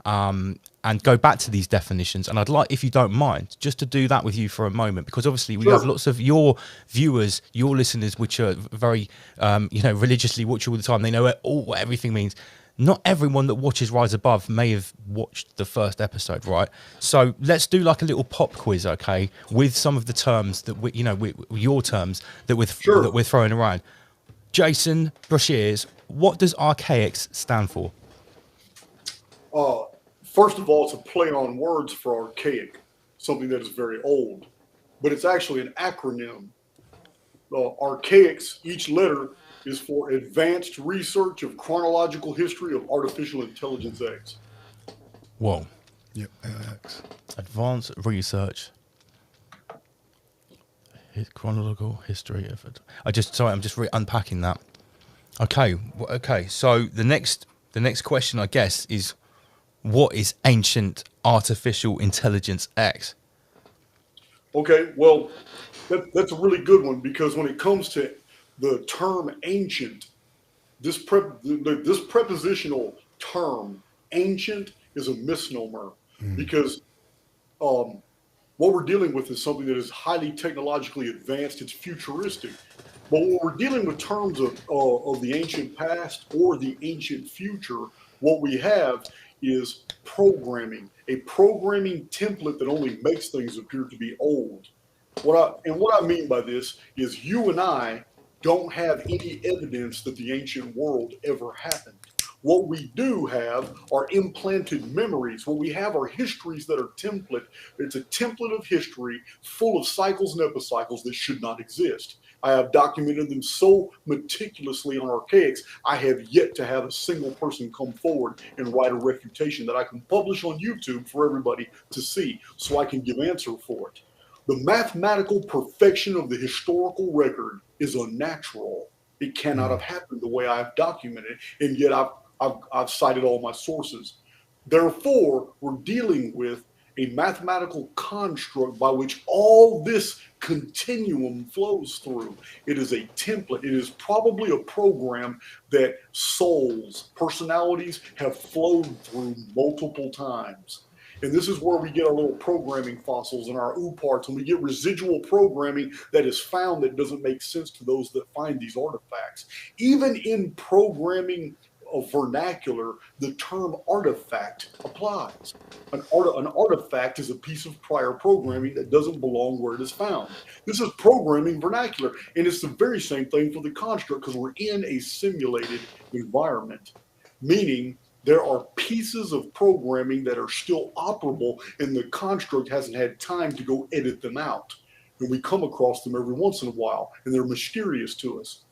[SPEAKER 1] and go back to these definitions. And I'd like, if you don't mind, just to do that with you for a moment, because obviously we have lots of your viewers, your listeners, which are very, religiously watch all the time. They know what everything means. Not everyone that watches Rise Above may have watched the first episode, right? So let's do like a little pop quiz, okay, with some of the terms that your terms that we're throwing around. Jason Brashears, what does Archaix stand for?
[SPEAKER 12] First of all, it's a play on words for archaic, something that is very old, but it's actually an acronym. Archaix, each letter is for Advanced Research of Chronological History of Artificial Intelligence X.
[SPEAKER 1] Whoa.
[SPEAKER 11] Yep, AIX.
[SPEAKER 1] Advanced Research. Chronological History of it. I'm just unpacking that. Okay. So the next question, I guess, is what is Ancient Artificial Intelligence X?
[SPEAKER 12] Okay, well, that's a really good one, because when it comes to the term ancient, this prepositional term, ancient, is a misnomer, because what we're dealing with is something that is highly technologically advanced. It's futuristic. But when we're dealing with terms of the ancient past or the ancient future, what we have is programming, a programming template that only makes things appear to be old. What I mean by this is you and I don't have any evidence that the ancient world ever happened. What we do have are implanted memories. What we have are histories that are template. It's a template of history full of cycles and epicycles that should not exist. I have documented them so meticulously on Archaix, I have yet to have a single person come forward and write a refutation that I can publish on YouTube for everybody to see, so I can give answer for it. The mathematical perfection of the historical record is unnatural. It cannot have happened the way I've documented, and yet I've cited all my sources. Therefore, we're dealing with a mathematical construct by which all this continuum flows through. It is a template. It is probably a program that souls, personalities have flowed through multiple times. And this is where we get our little programming fossils and our parts, and we get residual programming that is found that doesn't make sense to those that find these artifacts. Even in programming of vernacular, the term artifact applies. An artifact is a piece of prior programming that doesn't belong where it is found. This is programming vernacular, and it's the very same thing for the construct, because we're in a simulated environment, meaning there are pieces of programming that are still operable, and the construct hasn't had time to go edit them out. And we come across them every once in a while, and they're mysterious to us.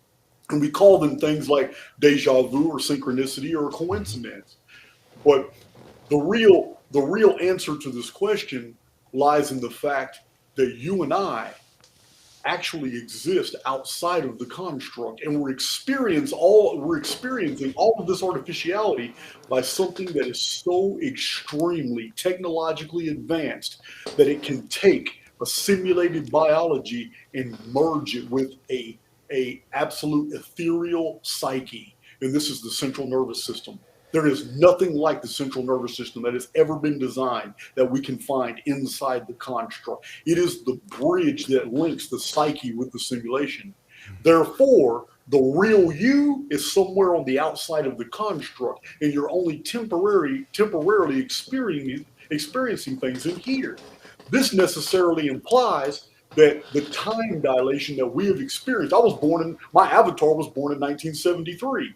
[SPEAKER 12] And we call them things like deja vu or synchronicity or coincidence. But the real answer to this question lies in the fact that you and I actually exist outside of the construct, and we're experiencing all of this artificiality by something that is so extremely technologically advanced that it can take a simulated biology and merge it with a absolute ethereal psyche. And this is the central nervous system. There is nothing like the central nervous system that has ever been designed that we can find inside the construct. It is the bridge that links the psyche with the simulation. Therefore, the real you is somewhere on the outside of the construct, and you're only temporarily experiencing things in here. This necessarily implies that the time dilation that we have experienced, my avatar was born in 1973.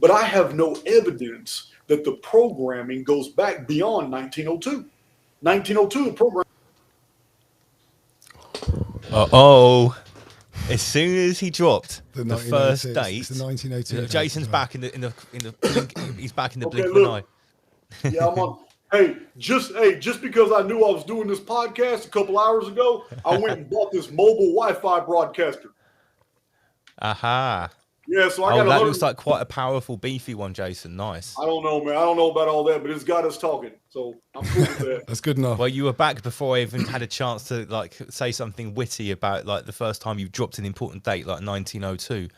[SPEAKER 12] But I have no evidence that the programming goes back beyond 1902. 1902, the program.
[SPEAKER 1] Uh-oh. As soon as he dropped the first
[SPEAKER 11] 1902,
[SPEAKER 1] date,
[SPEAKER 11] it's the 1902
[SPEAKER 1] Jason's
[SPEAKER 11] date,
[SPEAKER 1] back in the blink, he's back in the
[SPEAKER 12] Okay,
[SPEAKER 1] blink of an
[SPEAKER 12] look.
[SPEAKER 1] eye.
[SPEAKER 12] Yeah, I'm on. Hey, just because I knew I was doing this podcast a couple hours ago, I went and bought this mobile Wi-Fi broadcaster.
[SPEAKER 1] Aha.
[SPEAKER 12] Yeah, so I got
[SPEAKER 1] that
[SPEAKER 12] 100.
[SPEAKER 1] looks like quite a powerful, beefy one, Jason. Nice.
[SPEAKER 12] I don't know, man. I don't know about all that, but it's got us talking, so I'm cool with that.
[SPEAKER 11] That's good enough.
[SPEAKER 1] Well, you were back before I even had a chance to like say something witty about like the first time you dropped an important date, like 1902.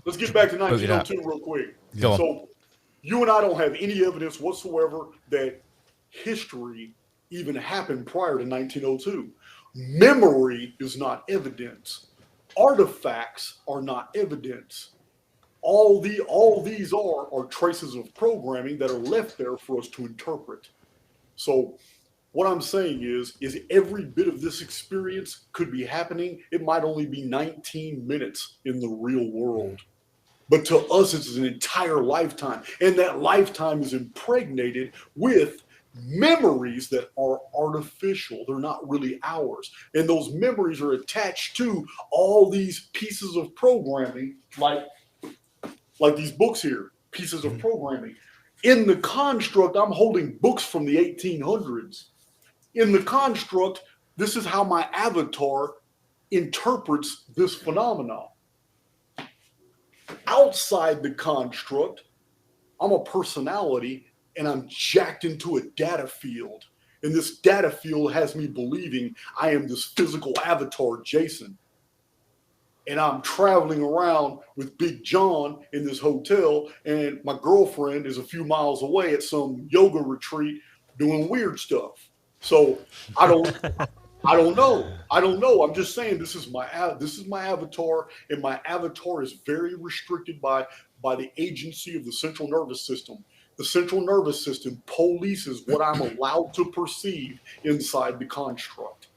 [SPEAKER 12] Let's get back to 1902 real quick.
[SPEAKER 1] Go on.
[SPEAKER 12] So you and I don't have any evidence whatsoever that history even happened prior to 1902. Memory is not evidence. Artifacts are not evidence. All these are traces of programming that are left there for us to interpret. So what I'm saying is every bit of this experience could be happening. It might only be 19 minutes in the real world. But to us, it's an entire lifetime. And that lifetime is impregnated with memories that are artificial. They're not really ours. And those memories are attached to all these pieces of programming, like these books here, pieces of programming. In the construct, I'm holding books from the 1800s. In the construct, this is how my avatar interprets this phenomenon. Outside the construct, I'm a personality and I'm jacked into a data field. And this data field has me believing I am this physical avatar, Jason. And I'm traveling around with Big John in this hotel, and my girlfriend is a few miles away at some yoga retreat doing weird stuff. So I don't know. I'm just saying this is my avatar, and my avatar is very restricted by the agency of the central nervous system. The central nervous system polices what I'm allowed to perceive inside the construct.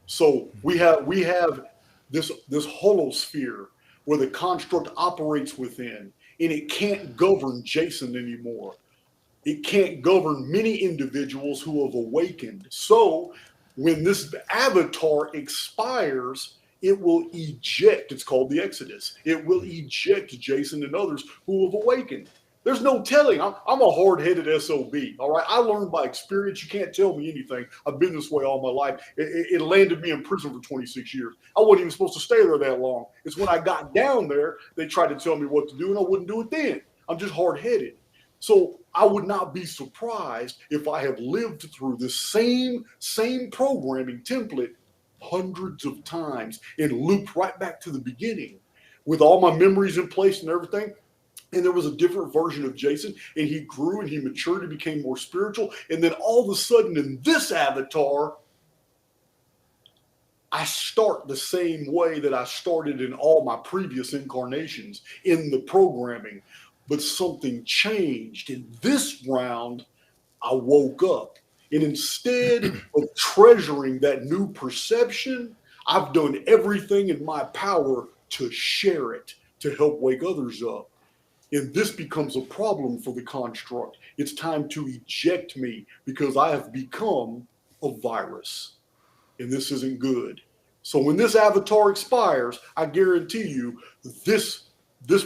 [SPEAKER 12] So we have this holosphere where the construct operates within, and it can't govern Jason anymore. It can't govern many individuals who have awakened. So when this avatar expires, it will eject. It's called the Exodus. It will eject Jason and others who have awakened. There's no telling. I'm a hard-headed SOB, all right? I learned by experience. You can't tell me anything. I've been this way all my life. It landed me in prison for 26 years. I wasn't even supposed to stay there that long. It's when I got down there, they tried to tell me what to do, and I wouldn't do it then. I'm just hard-headed. So I would not be surprised if I have lived through the same programming template hundreds of times and looped right back to the beginning with all my memories in place and everything. And there was a different version of Jason, and he grew and he matured and became more spiritual. And then all of a sudden in this avatar, I start the same way that I started in all my previous incarnations in the programming. But something changed. In this round, I woke up. And instead of treasuring that new perception, I've done everything in my power to share it, to help wake others up. And this becomes a problem for the construct. It's time to eject me because I have become a virus. And this isn't good. So when this avatar expires, I guarantee you this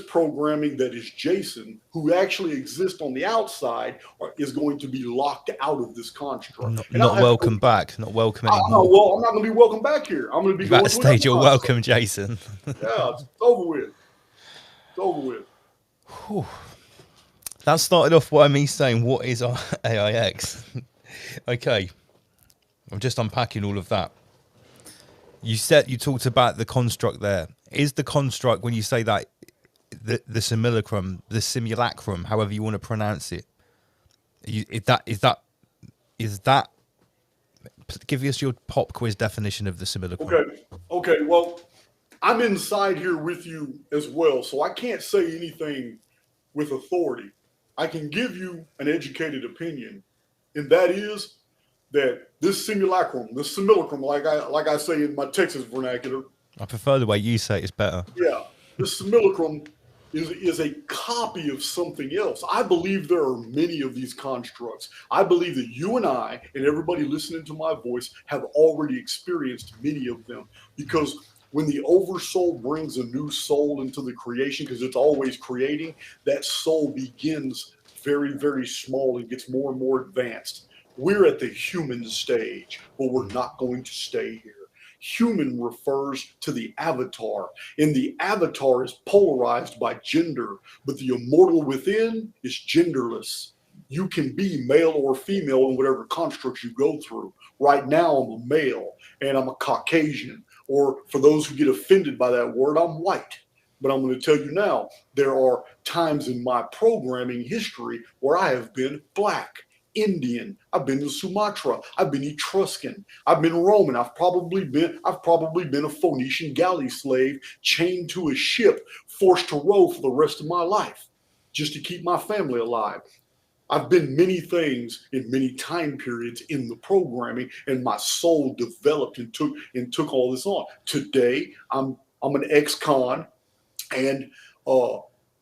[SPEAKER 12] programming that is Jason, who actually exists on the outside, is going to be locked out of this construct.
[SPEAKER 1] Not welcome back. Not welcome anymore.
[SPEAKER 12] Well, I'm not going to be welcome back here. I'm going to be
[SPEAKER 1] at the stage you're welcome, Jason.
[SPEAKER 12] Yeah, it's over with. It's over with.
[SPEAKER 1] Whew. That started off by me saying, what is AIX? Okay. I'm just unpacking all of that. You talked about the construct there. Is the construct, when you say that, the simulacrum, however you want to pronounce it, is that give us your pop quiz definition of the simulacrum.
[SPEAKER 12] Okay, well, I'm inside here with you as well, so I can't say anything with authority. I can give you an educated opinion, and that is that this simulacrum, like I say in my Texas vernacular.
[SPEAKER 1] I prefer the way you say it, it's better.
[SPEAKER 12] Yeah, the simulacrum is a copy of something else. I believe there are many of these constructs. I believe that you and I and everybody listening to my voice have already experienced many of them, because when the oversoul brings a new soul into the creation, because it's always creating, that soul begins very, very small and gets more and more advanced. We're at the human stage, but we're not going to stay here. Human refers to the avatar, and the avatar is polarized by gender, but the immortal within is genderless. You can be male or female in whatever constructs you go through. Right now, I'm a male, and I'm a Caucasian, or for those who get offended by that word, I'm white. But I'm going to tell you now, there are times in my programming history where I have been black, Indian, I've been to Sumatra, I've been Etruscan, I've been Roman, I've probably been a Phoenician galley slave chained to a ship, forced to row for the rest of my life just to keep my family alive. I've been many things in many time periods in the programming, and my soul developed and took all this on. Today, I'm an ex-con, and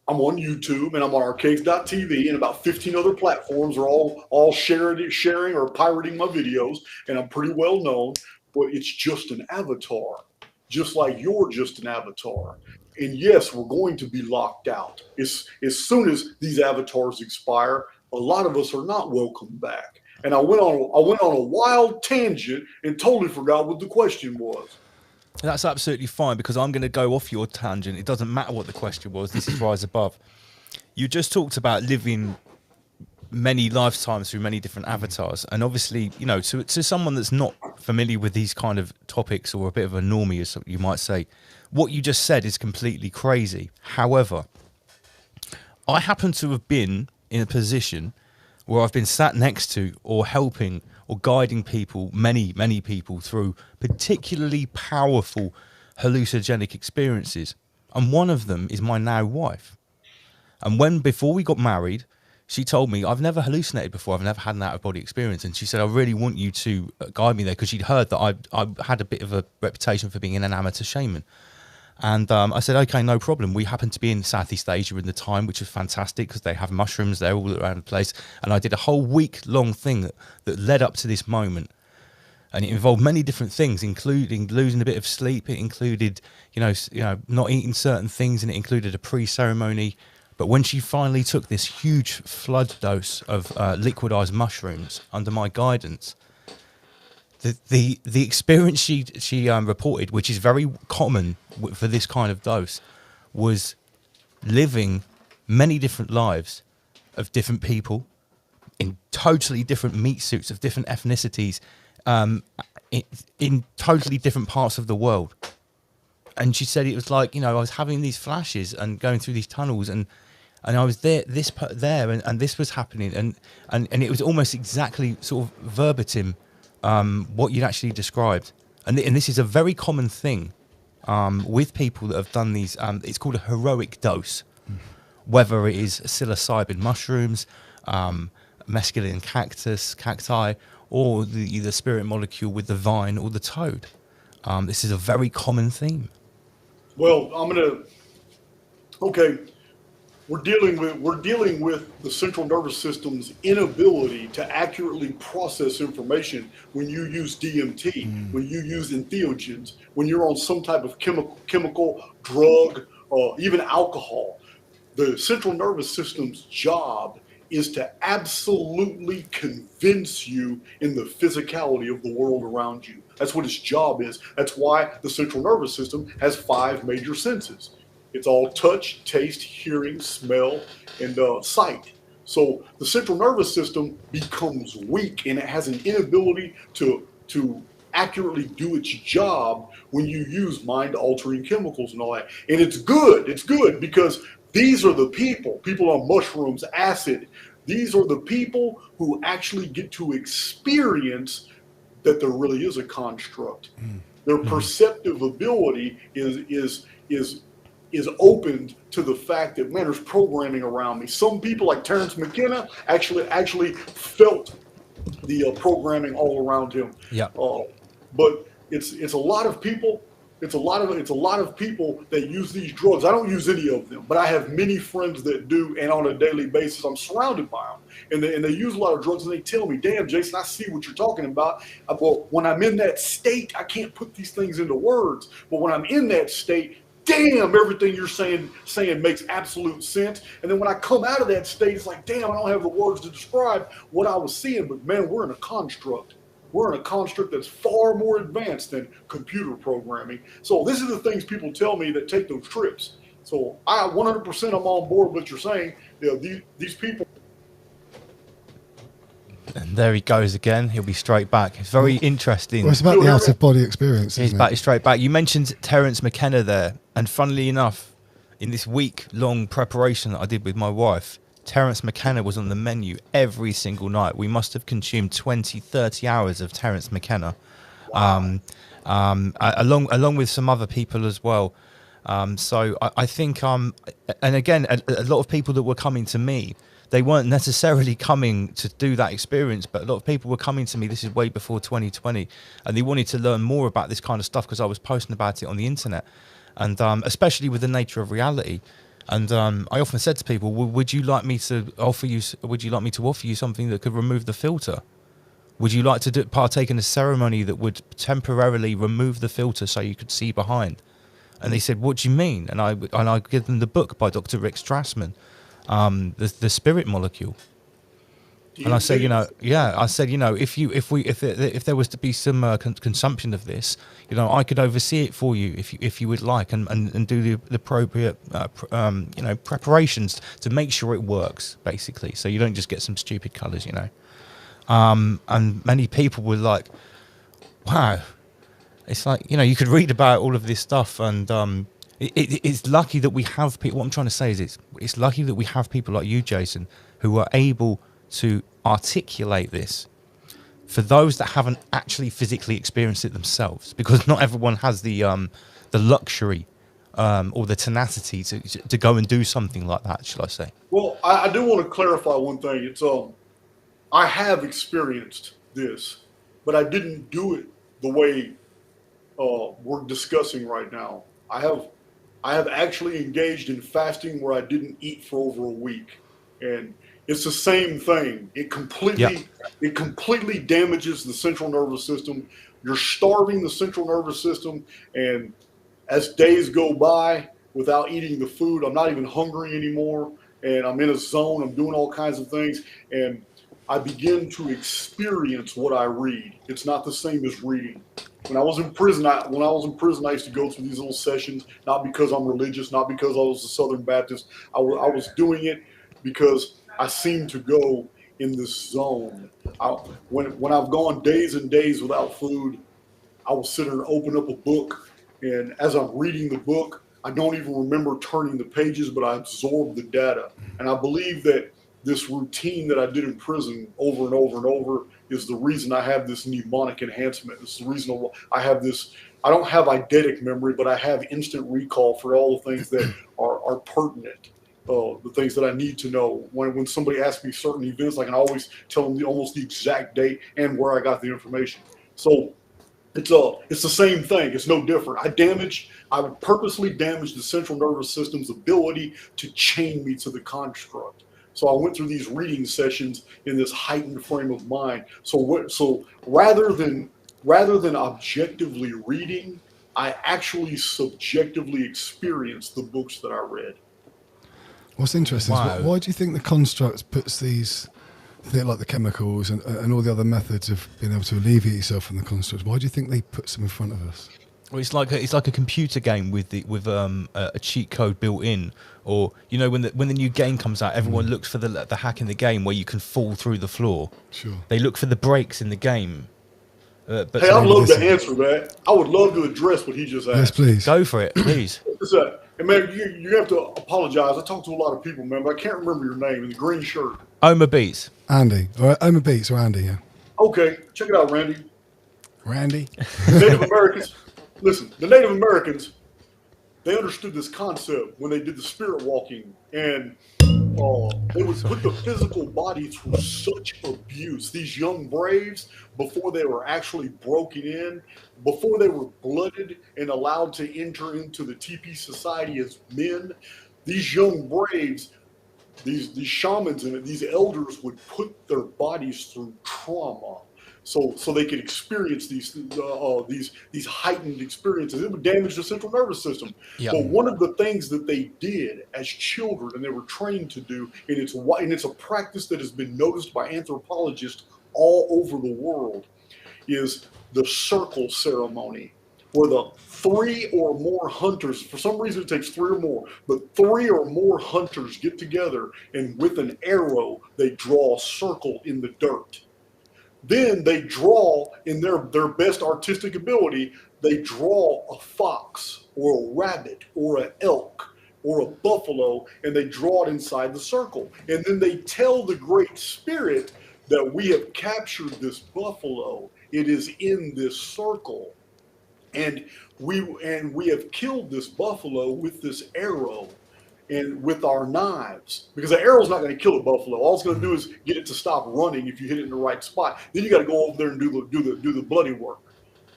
[SPEAKER 12] I'm on YouTube, and I'm on Archaix.tv, and about 15 other platforms are all sharing or pirating my videos, and I'm pretty well known, but it's just an avatar, just like you're just an avatar. And yes, we're going to be locked out. As soon as these avatars expire, a lot of us are not welcome back. And I went on a wild tangent and totally forgot what the question was.
[SPEAKER 1] That's absolutely fine, because I'm going to go off your tangent. It doesn't matter what the question was. This is Rise Above. You just talked about living many lifetimes through many different avatars. And obviously, you know, to someone that's not familiar with these kind of topics, or a bit of a normie, as you might say, what you just said is completely crazy. However, I happen to have been in a position where I've been sat next to or helping or guiding people, many people, through particularly powerful hallucinogenic experiences. And one of them is my now wife. And before we got married, she told me, I've never hallucinated before, I've never had an out-of-body experience. And she said, I really want you to guide me there, because she'd heard that I had a bit of a reputation for being an amateur shaman. And I said, okay, no problem. We happened to be in Southeast Asia in the time, which was fantastic, because they have mushrooms there all around the place. And I did a whole week-long thing that led up to this moment. And it involved many different things, including losing a bit of sleep. It included, you know, not eating certain things, and it included a pre-ceremony. But when she finally took this huge flood dose of liquidized mushrooms under my guidance, the experience she reported, which is very common for this kind of dose, was living many different lives of different people in totally different meat suits of different ethnicities, in totally different parts of the world. And she said it was like, you know, I was having these flashes and going through these tunnels, and I was there, and this was happening, and it was almost exactly sort of verbatim what you'd actually described. And this is a very common thing with people that have done these. It's called a heroic dose, whether it is psilocybin mushrooms, mescaline cacti, or the spirit molecule with the vine or the toad. This is a very common theme.
[SPEAKER 12] Well, okay. We're dealing with the central nervous system's inability to accurately process information when you use DMT, when you use entheogens, when you're on some type of chemical drug, or even alcohol. The central nervous system's job is to absolutely convince you in the physicality of the world around you. That's what its job is. That's why the central nervous system has 5 major senses. It's all touch, taste, hearing, smell, and sight. So the central nervous system becomes weak, and it has an inability to accurately do its job when you use mind-altering chemicals and all that. And it's good because these are the people on mushrooms, acid. These are the people who actually get to experience that there really is a construct. Their perceptive ability is opened to the fact that, man, there's programming around me. Some people, like Terrence McKenna, actually felt the programming all around him.
[SPEAKER 1] Yeah.
[SPEAKER 12] But it's a lot of people It's a lot of people that use these drugs. I don't use any of them, but I have many friends that do, and on a daily basis, I'm surrounded by them. And they use a lot of drugs, and they tell me, "Damn, Jason, I see what you're talking about." But when I'm in that state, I can't put these things into words. But when I'm in that state, damn, everything you're saying makes absolute sense. And then when I come out of that state, it's like, damn, I don't have the words to describe what I was seeing. But man, we're in a construct. We're in a construct that's far more advanced than computer programming. So this is the things people tell me that take those trips. So I 100% I'm on board with what you're saying. You know, these people.
[SPEAKER 1] And there he goes again. He'll be straight back. It's very interesting.
[SPEAKER 11] Well, it's about the out-of-body experience,
[SPEAKER 1] He's back, straight back. You mentioned Terence McKenna there. And funnily enough, in this week-long preparation that I did with my wife, Terence McKenna was on the menu every single night. We must have consumed 20, 30 hours of Terence McKenna, along with some other people as well. So I think, and again, a lot of people that were coming to me, they weren't necessarily coming to do that experience, but a lot of people were coming to me. This is way before 2020, and they wanted to learn more about this kind of stuff because I was posting about it on the internet, and especially with the nature of reality. And I often said to people, well, would you like me to offer you something that could remove the filter? Would you like to partake in a ceremony that would temporarily remove the filter so you could see behind? And they said, what do you mean? And I give them the book by Dr. Rick Strassman, the Spirit Molecule. And I said, if there was to be some consumption of this, I could oversee it for you if you would like, and do the appropriate preparations to make sure it works, basically, so you don't just get some stupid colours, and many people were like, wow, it's like, you could read about all of this stuff, and it's lucky that we have people. What I'm trying to say is it's lucky that we have people like you, Jason, who are able to articulate this for those that haven't actually physically experienced it themselves, because not everyone has the luxury or the tenacity to go and do something like that, shall I say.
[SPEAKER 12] Well, I do want to clarify one thing. It's I have experienced this, but I didn't do it the way we're discussing right now. I have actually engaged in fasting where I didn't eat for over a week, and it's the same thing. It completely damages the central nervous system. You're starving the central nervous system, and as days go by without eating the food, I'm not even hungry anymore, and I'm in a zone. I'm doing all kinds of things, and I begin to experience what I read. It's not the same as reading. When I was in prison, I used to go through these little sessions, not because I'm religious, not because I was a Southern Baptist. I was doing it because I seem to go in this zone. When I've gone days and days without food, I will sit and open up a book, and as I'm reading the book, I don't even remember turning the pages, but I absorb the data. And I believe that this routine that I did in prison over and over and over is the reason I have this mnemonic enhancement. It's the reason I have this. I don't have eidetic memory, but I have instant recall for all the things that are pertinent. The things that I need to know. When somebody asks me certain events, I can always tell them almost the exact date and where I got the information. So it's the same thing. It's no different. I would purposely damage the central nervous system's ability to chain me to the construct. So I went through these reading sessions in this heightened frame of mind. So rather than objectively reading, I actually subjectively experienced the books that I read.
[SPEAKER 11] What's interesting is why do you think the construct puts these, like the chemicals and all the other methods of being able to alleviate yourself from the construct? Why do you think they put them in front of us?
[SPEAKER 1] Well, it's like a computer game with a cheat code built in, or when the new game comes out, everyone looks for the hack in the game where you can fall through the floor. Sure. They look for the breaks in the game.
[SPEAKER 12] But hey, I'd love to answer that. I would love to address what he just asked.
[SPEAKER 11] Yes, please.
[SPEAKER 1] Go for it, please.
[SPEAKER 12] And man, you have to apologize. I talk to a lot of people, man, but I can't remember your name in the green shirt.
[SPEAKER 1] Oma Beats.
[SPEAKER 11] Andy. All right, Oma Beats or Andy, yeah.
[SPEAKER 12] Okay, check it out, Randy.
[SPEAKER 11] Randy?
[SPEAKER 12] Native Americans. Listen, the Native Americans, they understood this concept when they did the spirit walking. And they would put the physical body through such abuse. These young braves, before they were actually broken in, before they were blooded and allowed to enter into the TP society as men, these young braves, these shamans and these elders would put their bodies through trauma. So they could experience these heightened experiences. It would damage the central nervous system.
[SPEAKER 1] Yep.
[SPEAKER 12] But one of the things that they did as children, and they were trained to do, and it's a practice that has been noticed by anthropologists all over the world, is the circle ceremony, where the 3 or more hunters, for some reason it takes 3 or more, but 3 or more hunters get together, and with an arrow they draw a circle in the dirt. Then they draw, in their best artistic ability, they draw a fox or a rabbit or an elk or a buffalo, and they draw it inside the circle. And then they tell the Great Spirit that we have captured this buffalo. It is in this circle. And we have killed this buffalo with this arrow and with our knives, because the arrow's not going to kill a buffalo. All it's going to do is get it to stop running if you hit it in the right spot. Then you got to go over there and do the bloody work.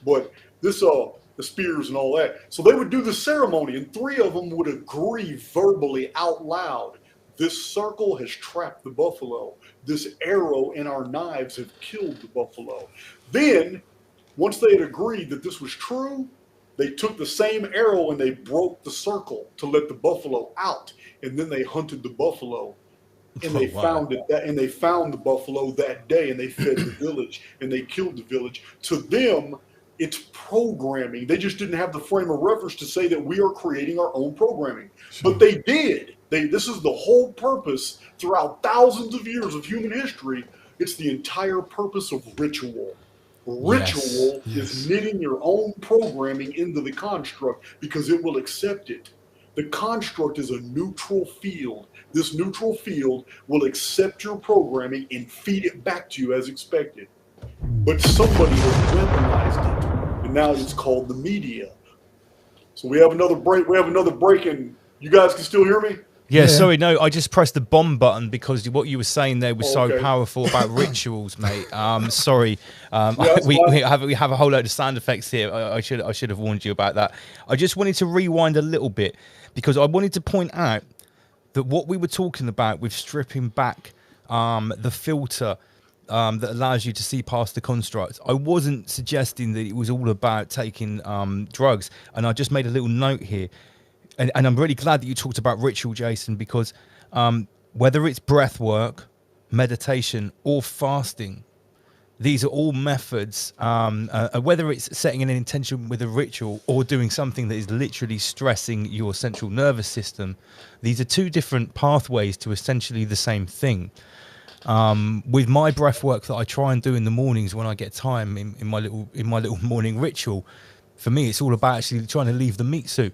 [SPEAKER 12] But this the spears and all that. So they would do the ceremony, and 3 of them would agree verbally out loud. This circle has trapped the buffalo. This arrow and our knives have killed the buffalo. Then, once they had agreed that this was true, they took the same arrow and they broke the circle to let the buffalo out, and then they hunted the buffalo, and they found the buffalo that day, and they fed the village, and they killed the village. To them, it's programming. They just didn't have the frame of reference to say that we are creating our own programming, but they did. This is the whole purpose throughout thousands of years of human history. It's the entire purpose of ritual. Ritual is knitting your own programming into the construct because it will accept it. The construct is a neutral field. This neutral field will accept your programming and feed it back to you as expected. But somebody has weaponized it, and now it's called the media. So we have another break. And you guys can still hear me?
[SPEAKER 1] Yeah, sorry, no, I just pressed the bomb button because what you were saying there was so powerful about rituals, mate. Sorry, we have a whole load of sound effects here. I should have warned you about that. I just wanted to rewind a little bit because I wanted to point out that what we were talking about with stripping back the filter that allows you to see past the construct. I wasn't suggesting that it was all about taking drugs, and I just made a little note here. And I'm really glad that you talked about ritual, Jason, because whether it's breath work, meditation, or fasting, these are all methods, whether it's setting an intention with a ritual or doing something that is literally stressing your central nervous system. These are 2 different pathways to essentially the same thing. With my breath work that I try and do in the mornings when I get time in my little morning ritual, for me, it's all about actually trying to leave the meat suit.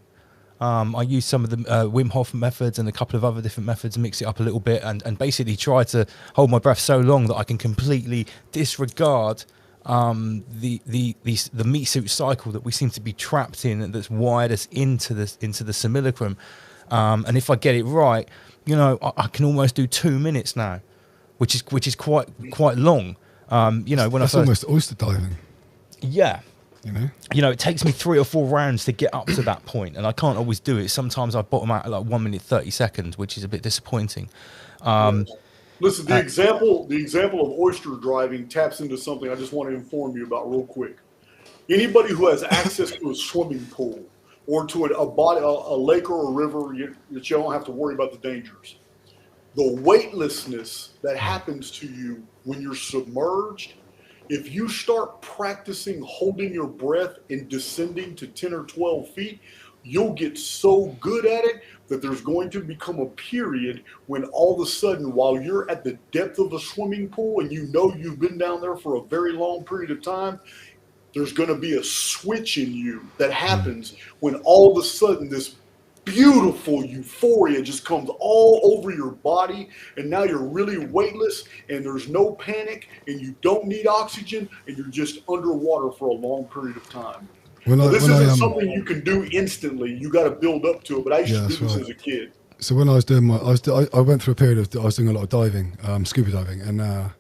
[SPEAKER 1] I use some of the Wim Hof methods and a couple of other different methods, mix it up a little bit, and basically try to hold my breath so long that I can completely disregard the meat suit cycle that we seem to be trapped in, and that's wired us into the simulacrum. And if I get it right, I can almost do 2 minutes now, which is quite long. That's
[SPEAKER 11] almost oyster diving.
[SPEAKER 1] Yeah. It takes me 3 or 4 rounds to get up to that point, and I can't always do it. Sometimes I bottom out at like 1 minute 30 seconds, which is a bit disappointing.
[SPEAKER 12] Listen, the example of oyster driving taps into something I just want to inform you about real quick. Anybody who has access to a swimming pool or to a lake or a river, you don't have to worry about the dangers. The weightlessness that happens to you when you're submerged, if you start practicing holding your breath and descending to 10 or 12 feet, you'll get so good at it that there's going to become a period when all of a sudden, while you're at the depth of a swimming pool and you've been down there for a very long period of time, there's going to be a switch in you that happens when all of a sudden this beautiful euphoria just comes all over your body, and now you're really weightless and there's no panic and you don't need oxygen and you're just underwater for a long period of time. This isn't something you can do instantly. You got to build up to it, but I used to do this as a kid.
[SPEAKER 11] So when I was doing I went through a period of I was doing a lot of diving, scuba diving, and I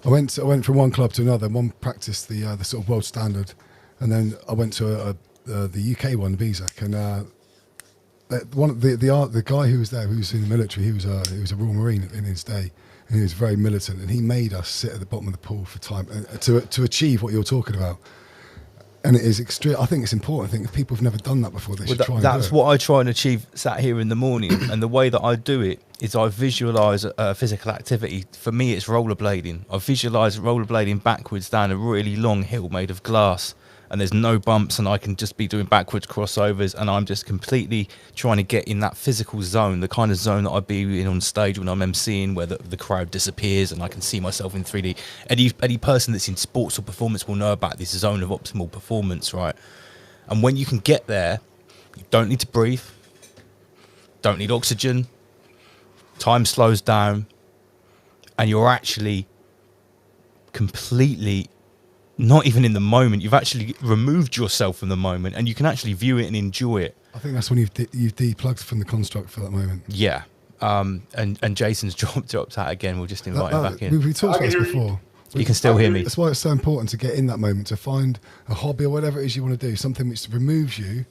[SPEAKER 11] went from one club to another. One practiced the sort of world standard, and then I went to the UK one, BZAC, and the guy who was there, who was in the military, he was a Royal Marine in his day, and he was very militant, and he made us sit at the bottom of the pool for time to achieve what you're talking about. And it is extreme. I think it's important. I think if people have never done that before, they should try and do it.
[SPEAKER 1] That's what I try and achieve sat here in the morning. And the way that I do it is I visualise physical activity. For me, it's rollerblading. I visualise rollerblading backwards down a really long hill made of glass. And there's no bumps, and I can just be doing backwards crossovers, and I'm just completely trying to get in that physical zone, the kind of zone that I'd be in on stage when I'm emceeing, where the crowd disappears and I can see myself in 3D. Any person that's in sports or performance will know about this zone of optimal performance, right? And when you can get there, you don't need to breathe, don't need oxygen, time slows down, and you're actually completely not even in the moment. You've actually removed yourself from the moment, and you can actually view it and enjoy it.
[SPEAKER 11] I think that's when you've deplugged from the construct for that moment.
[SPEAKER 1] Yeah. And Jason's dropped out again. We'll just invite him back in.
[SPEAKER 11] We talked about this before.
[SPEAKER 1] You can still hear me.
[SPEAKER 11] That's why it's so important to get in that moment, to find a hobby or whatever it is you want to do, something which removes you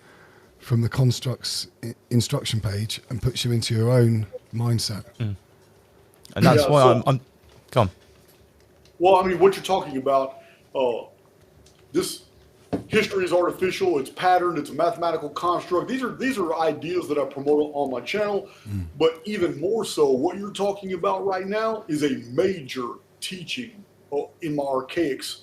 [SPEAKER 11] from the construct's instruction page and puts you into your own mindset.
[SPEAKER 1] And that's why I'm go on.
[SPEAKER 12] Well, I mean, what you're talking about, this history is artificial, it's patterned, it's a mathematical construct. These are ideas that I promote on my channel, but even more so, what you're talking about right now is a major teaching in my Archaix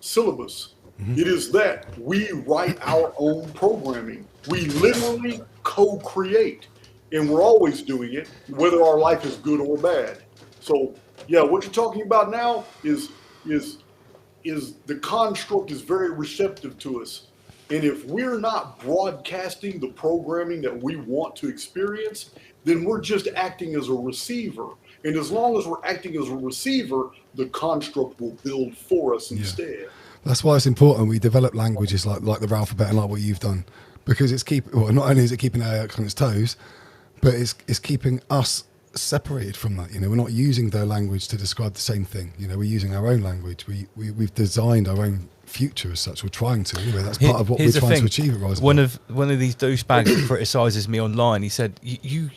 [SPEAKER 12] syllabus. It is that we write our own programming. We literally co-create, and we're always doing it, whether our life is good or bad. So, yeah, what you're talking about now is the construct is very receptive to us. And if we're not broadcasting the programming that we want to experience, then we're just acting as a receiver. And as long as we're acting as a receiver, the construct will build for us instead.
[SPEAKER 11] That's why it's important we develop languages like the alphabet and like what you've done, because it's not only is it keeping Archaix on its toes, but it's keeping us separated from that. You know, we're not using their language to describe the same thing. You know, we're using our own language. We've designed our own future as such. We're trying to. Anyway, that's part of what we're trying to achieve at Rise.
[SPEAKER 1] One of these douchebags that criticises me online, he said, "You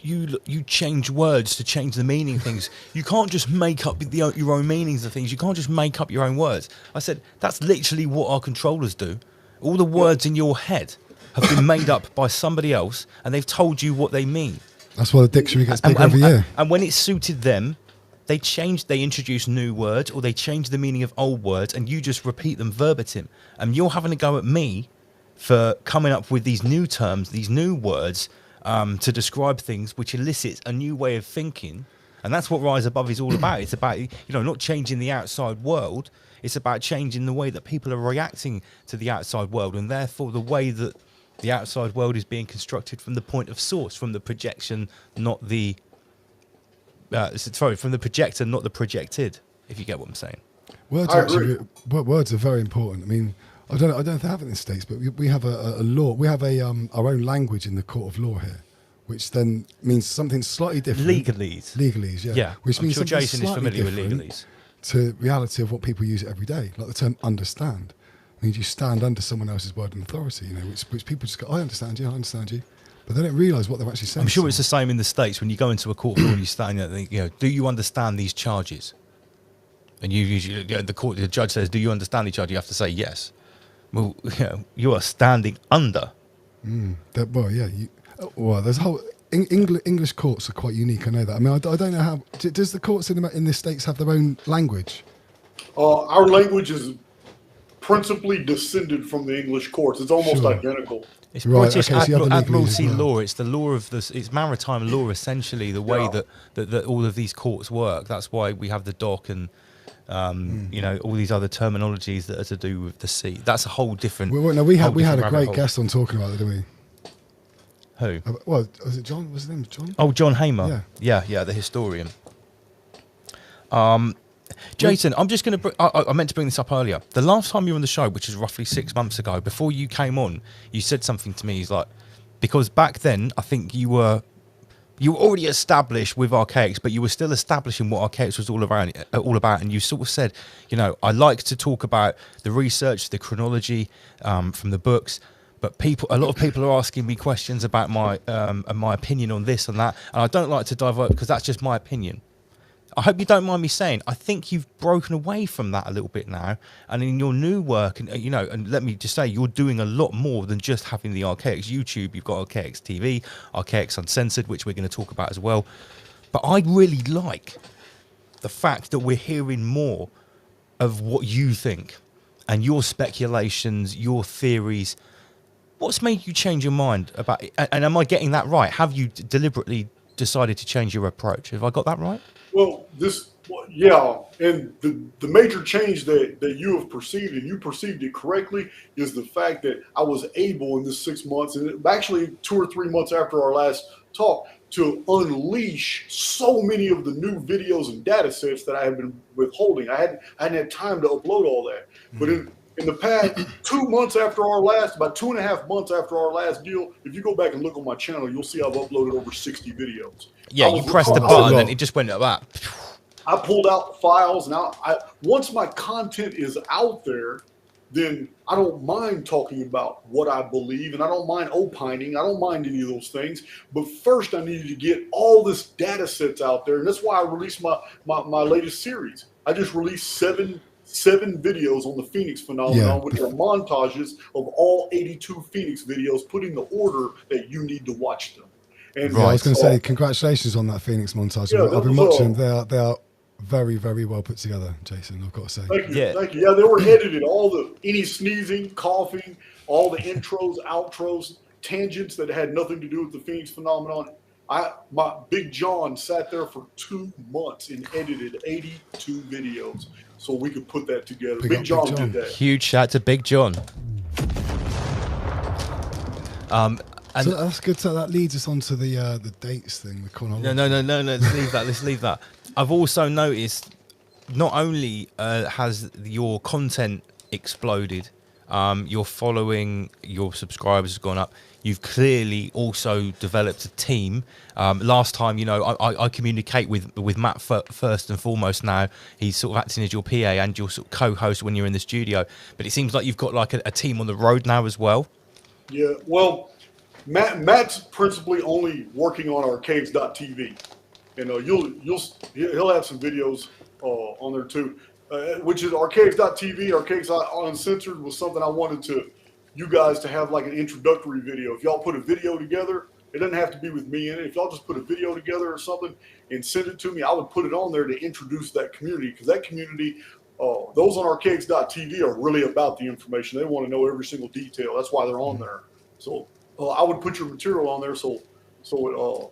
[SPEAKER 1] change words to change the meaning of things. You can't just make up your own meanings of things. You can't just make up your own words." I said, "That's literally what our controllers do. All the words in your head have been made up by somebody else, and they've told you what they mean."
[SPEAKER 11] That's why the dictionary gets bigger every year.
[SPEAKER 1] And when it suited them, they introduce new words, or they change the meaning of old words, and you just repeat them verbatim. And you're having a go at me for coming up with these new terms, these new words, to describe things, which elicits a new way of thinking. And that's what Rise Above is all about. It's about, not changing the outside world. It's about changing the way that people are reacting to the outside world, and therefore the way that the outside world is being constructed from the point of source, from the projection, not the from the projector, not the projected. If you get what I'm saying.
[SPEAKER 11] Words are very important. I mean, I don't know if they have it in the States, but we have a law. We have our own language in the court of law here, which then means something slightly different. Legalese, yeah.
[SPEAKER 1] Yeah,
[SPEAKER 11] which means
[SPEAKER 1] I'm sure Jason is familiar with legalese.
[SPEAKER 11] To reality of what people use every day, like the term understand. Means you stand under someone else's word and authority, which people just go, I understand you, but they don't realise what they're actually saying.
[SPEAKER 1] I'm sure it's the same in the States. When you go into a court of law, you stand there, and think, do you understand these charges? And you usually, the judge says, do you understand the charge? You have to say yes. Well, you are standing under.
[SPEAKER 11] There's a whole English courts are quite unique. I know that. I mean, I don't know how. Does the courts in the States have their own language?
[SPEAKER 12] Our language is principally descended from the English courts. It's almost identical.
[SPEAKER 1] It's British admiralty law. It's the law of it's maritime law, essentially, the way that all of these courts work. That's why we have the dock and all these other terminologies that are to do with the sea. That's a whole different.
[SPEAKER 11] We had a great guest on talking about it, didn't we?
[SPEAKER 1] Who?
[SPEAKER 11] Well, was it John? Was his name John?
[SPEAKER 1] Oh, John Hamer. Yeah, the historian. Jason, I'm just going to. I meant to bring this up earlier. The last time you were on the show, which is roughly 6 months ago, before you came on, you said something to me. He's like, because back then I think you were you were already established with Archaix, but you were still establishing what Archaix was all about. And you sort of said, you know, I like to talk about the research, the chronology from the books, but a lot of people are asking me questions about my opinion on this and that, and I don't like to divert because that's just my opinion. I hope you don't mind me saying, I think you've broken away from that a little bit now, and in your new work, and you know, and let me just say, you're doing a lot more than just having the Archaix YouTube. You've got Archaix TV, Archaix Uncensored, which we're going to talk about as well. But I really like the fact that we're hearing more of what you think and your speculations, your theories. What's made you change your mind about it? And am I getting that right? Have you deliberately decided to change your approach? Have I got that right?
[SPEAKER 12] Well, yeah, and the major change that you have perceived, and you perceived it correctly, is the fact that I was able in this 6 months, and actually 2 or 3 months after our last talk, to unleash so many of the new videos and data sets that I have been withholding. I hadn't had time to upload all that. But in the past 2 months after our last, about 2.5 months after our last deal, if you go back and look on my channel, you'll see I've uploaded over 60 videos.
[SPEAKER 1] Yeah, you pressed the button and it just went like that.
[SPEAKER 12] I pulled out the files, and once my content is out there, then I don't mind talking about what I believe, and I don't mind opining. I don't mind any of those things. But first, I needed to get all this data sets out there, and that's why I released my latest series. I just released seven videos on the Phoenix phenomenon, which are montages of all 82 Phoenix videos, put in the order that you need to watch them. And
[SPEAKER 11] I was going to say, congratulations on that Phoenix montage.
[SPEAKER 12] Yeah,
[SPEAKER 11] I've been watching them. They are very, very well put together, Jason, I've got to say.
[SPEAKER 12] Thank you. Thank you. Yeah, they were edited. Any sneezing, coughing, all the intros, outros, tangents that had nothing to do with the Phoenix phenomenon. My Big John sat there for 2 months and edited 82 videos so we could put that together. Big John did that.
[SPEAKER 1] Huge shout to Big John.
[SPEAKER 11] And so that's good. So that leads us on to the dates thing, the chronology.
[SPEAKER 1] No. Let's leave that. I've also noticed not only has your content exploded, your following, your subscribers has gone up. You've clearly also developed a team. Last time, you know, I communicate with Matt first and foremost now. He's sort of acting as your PA and your sort of co-host when you're in the studio. But it seems like you've got like a team on the road now as well.
[SPEAKER 12] Yeah, well, Matt's principally only working on Archaix.tv. You know, he'll have some videos on there too, which is Archaix.tv. Archaix Uncensored was something I wanted you guys to have like an introductory video. If y'all put a video together, it doesn't have to be with me in it. If y'all just put a video together or something and send it to me, I would put it on there to introduce that community, because that community, those on Archaix.tv are really about the information. They want to know every single detail. That's why they're on there. So I would put your material on there so it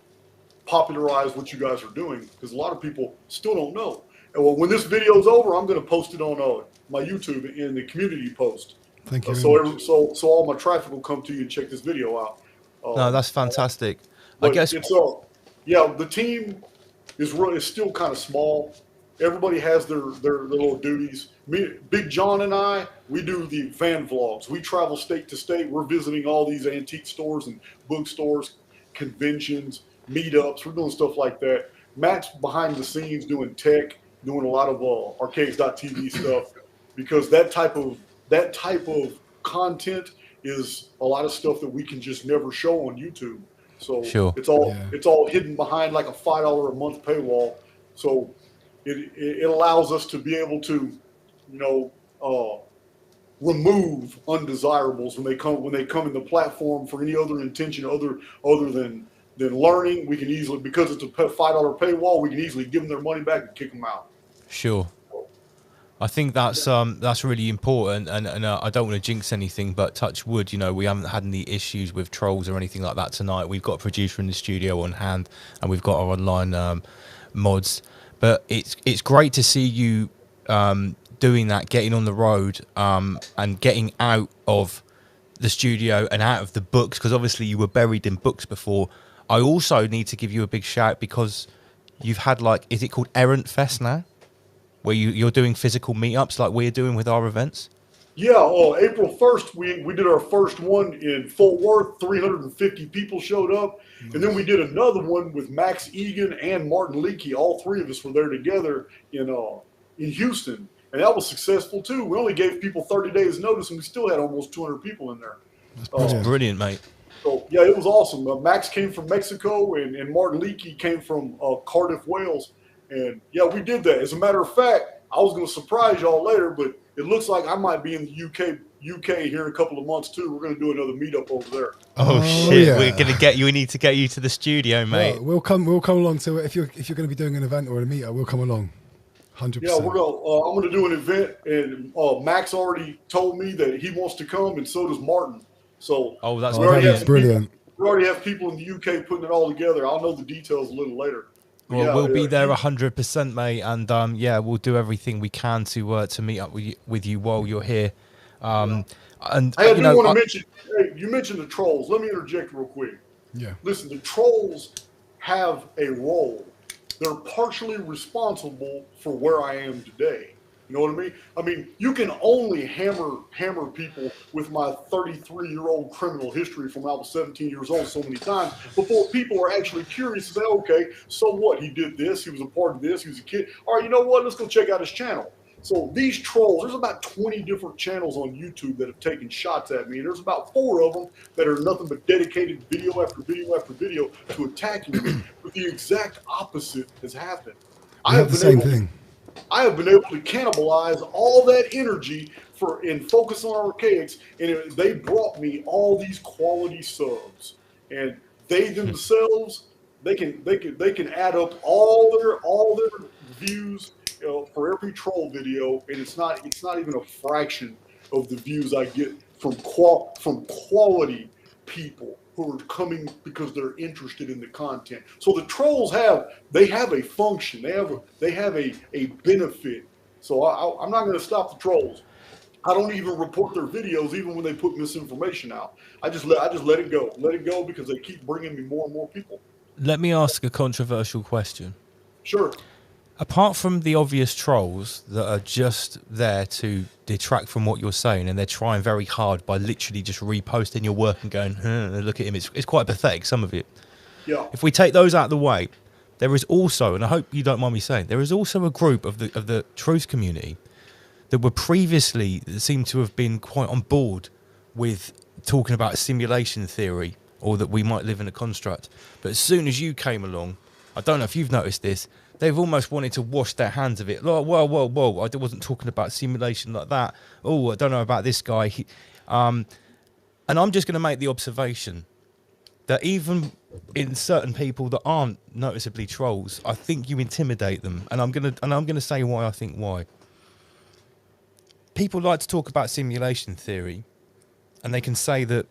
[SPEAKER 12] popularize what you guys are doing, because a lot of people still don't know. And well, when this video is over, I'm going to post it on my YouTube in the community post.
[SPEAKER 11] Thank you.
[SPEAKER 12] So all my traffic will come to you and check this video out.
[SPEAKER 1] No, that's fantastic. I guess
[SPEAKER 12] it's the team is still kind of small. Everybody has their little duties. Big John and I, we do the van vlogs. We travel state to state. We're visiting all these antique stores and bookstores, conventions, meetups. We're doing stuff like that. Matt's behind the scenes doing tech, doing a lot of Archaix.tv stuff, because that type of content is a lot of stuff that we can just never show on YouTube. So it's all hidden behind like a $5 a month paywall. So it allows us to be able to, you know, remove undesirables when they come in the platform for any other intention other than learning. We can easily, because it's a $5 paywall, we can easily give them their money back and kick them out.
[SPEAKER 1] Sure. I think that's really important, and I don't want to jinx anything, but touch wood, you know, we haven't had any issues with trolls or anything like that tonight. We've got a producer in the studio on hand, and we've got our online mods. But it's great to see you doing that, getting on the road, and getting out of the studio and out of the books, because obviously you were buried in books before. I also need to give you a big shout because you've had, like, is it called Errant Fest now? Where you're doing physical meetups like we're doing with our events?
[SPEAKER 12] Yeah, April 1st, we did our first one in Fort Worth. 350 people showed up. And then we did another one with Max Egan and Martin Leakey. All three of us were there together in Houston. And that was successful, too. We only gave people 30 days notice, and we still had almost 200 people in there.
[SPEAKER 1] That's brilliant, mate.
[SPEAKER 12] So, yeah, it was awesome. Max came from Mexico, and Martin Leakey came from Cardiff, Wales. And, yeah, we did that. As a matter of fact, I was going to surprise y'all later, but it looks like I might be in the UK here in a couple of months, too. We're going to do another meetup over there.
[SPEAKER 1] Oh shit! Yeah. We're going to get you. We need to get you to the studio, mate.
[SPEAKER 11] Yeah, we'll come along to it. If you're going to be doing an event or a meetup, we'll come along. 100%.
[SPEAKER 12] Yeah, I'm going to do an event, and Max already told me that he wants to come, and so does Martin. So
[SPEAKER 1] that's
[SPEAKER 11] brilliant.
[SPEAKER 12] We already have people in the UK putting it all together. I'll know the details a little later.
[SPEAKER 1] Well, yeah, we'll be there 100%, mate, and we'll do everything we can to meet up with you while you're here. And
[SPEAKER 12] I do want to mention. Hey, you mentioned the trolls. Let me interject real quick.
[SPEAKER 11] Yeah.
[SPEAKER 12] Listen, the trolls have a role. They're partially responsible for where I am today. You know what I mean? I mean, you can only hammer people with my 33-year-old criminal history from when I was 17 years old so many times before people are actually curious and say, okay, so what? He did this. He was a part of this. He was a kid. All right, you know what? Let's go check out his channel. So these trolls, there's about 20 different channels on YouTube that have taken shots at me. And there's about 4 of them that are nothing but dedicated video after video after video to attacking me. But the exact opposite has happened.
[SPEAKER 11] I have the same thing.
[SPEAKER 12] I have been able to cannibalize all that energy and focus on Archaix, and they brought me all these quality subs, and they themselves they can add up all their views for every troll video, and it's not even a fraction of the views I get from quality people who are coming because they're interested in the content. So the trolls have a function. They have a benefit. So I'm not going to stop the trolls. I don't even report their videos, even when they put misinformation out. I just let it go because they keep bringing me more and more people.
[SPEAKER 1] Let me ask a controversial question.
[SPEAKER 12] Sure.
[SPEAKER 1] Apart from the obvious trolls that are just there to detract from what you're saying, and they're trying very hard by literally just reposting your work and going, look at him, it's quite pathetic, some of it.
[SPEAKER 12] Yeah.
[SPEAKER 1] If we take those out of the way, there is also, and I hope you don't mind me saying, there is also a group of the truth community that were previously, that seem to have been quite on board with talking about simulation theory, or that we might live in a construct. But as soon as you came along, I don't know if you've noticed this, they've almost wanted to wash their hands of it. Like, whoa, I wasn't talking about simulation like that. Oh, I don't know about this guy. And I'm just going to make the observation that even in certain people that aren't noticeably trolls, I think you intimidate them. And I'm going to say why I think why. People like to talk about simulation theory, and they can say that,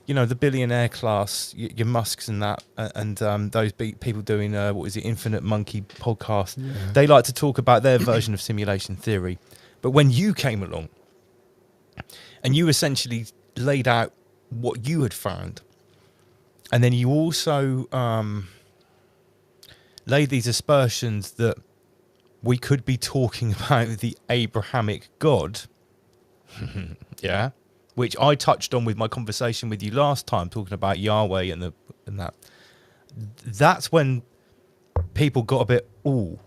[SPEAKER 1] you know, the billionaire class, your Musks and that, and those people doing, Infinite Monkey podcast, they like to talk about their version of simulation theory. But when you came along, and you essentially laid out what you had found, and then you also laid these aspersions that we could be talking about the Abrahamic God, yeah, which I touched on with my conversation with you last time, talking about Yahweh and that. That's when people got a bit, ooh.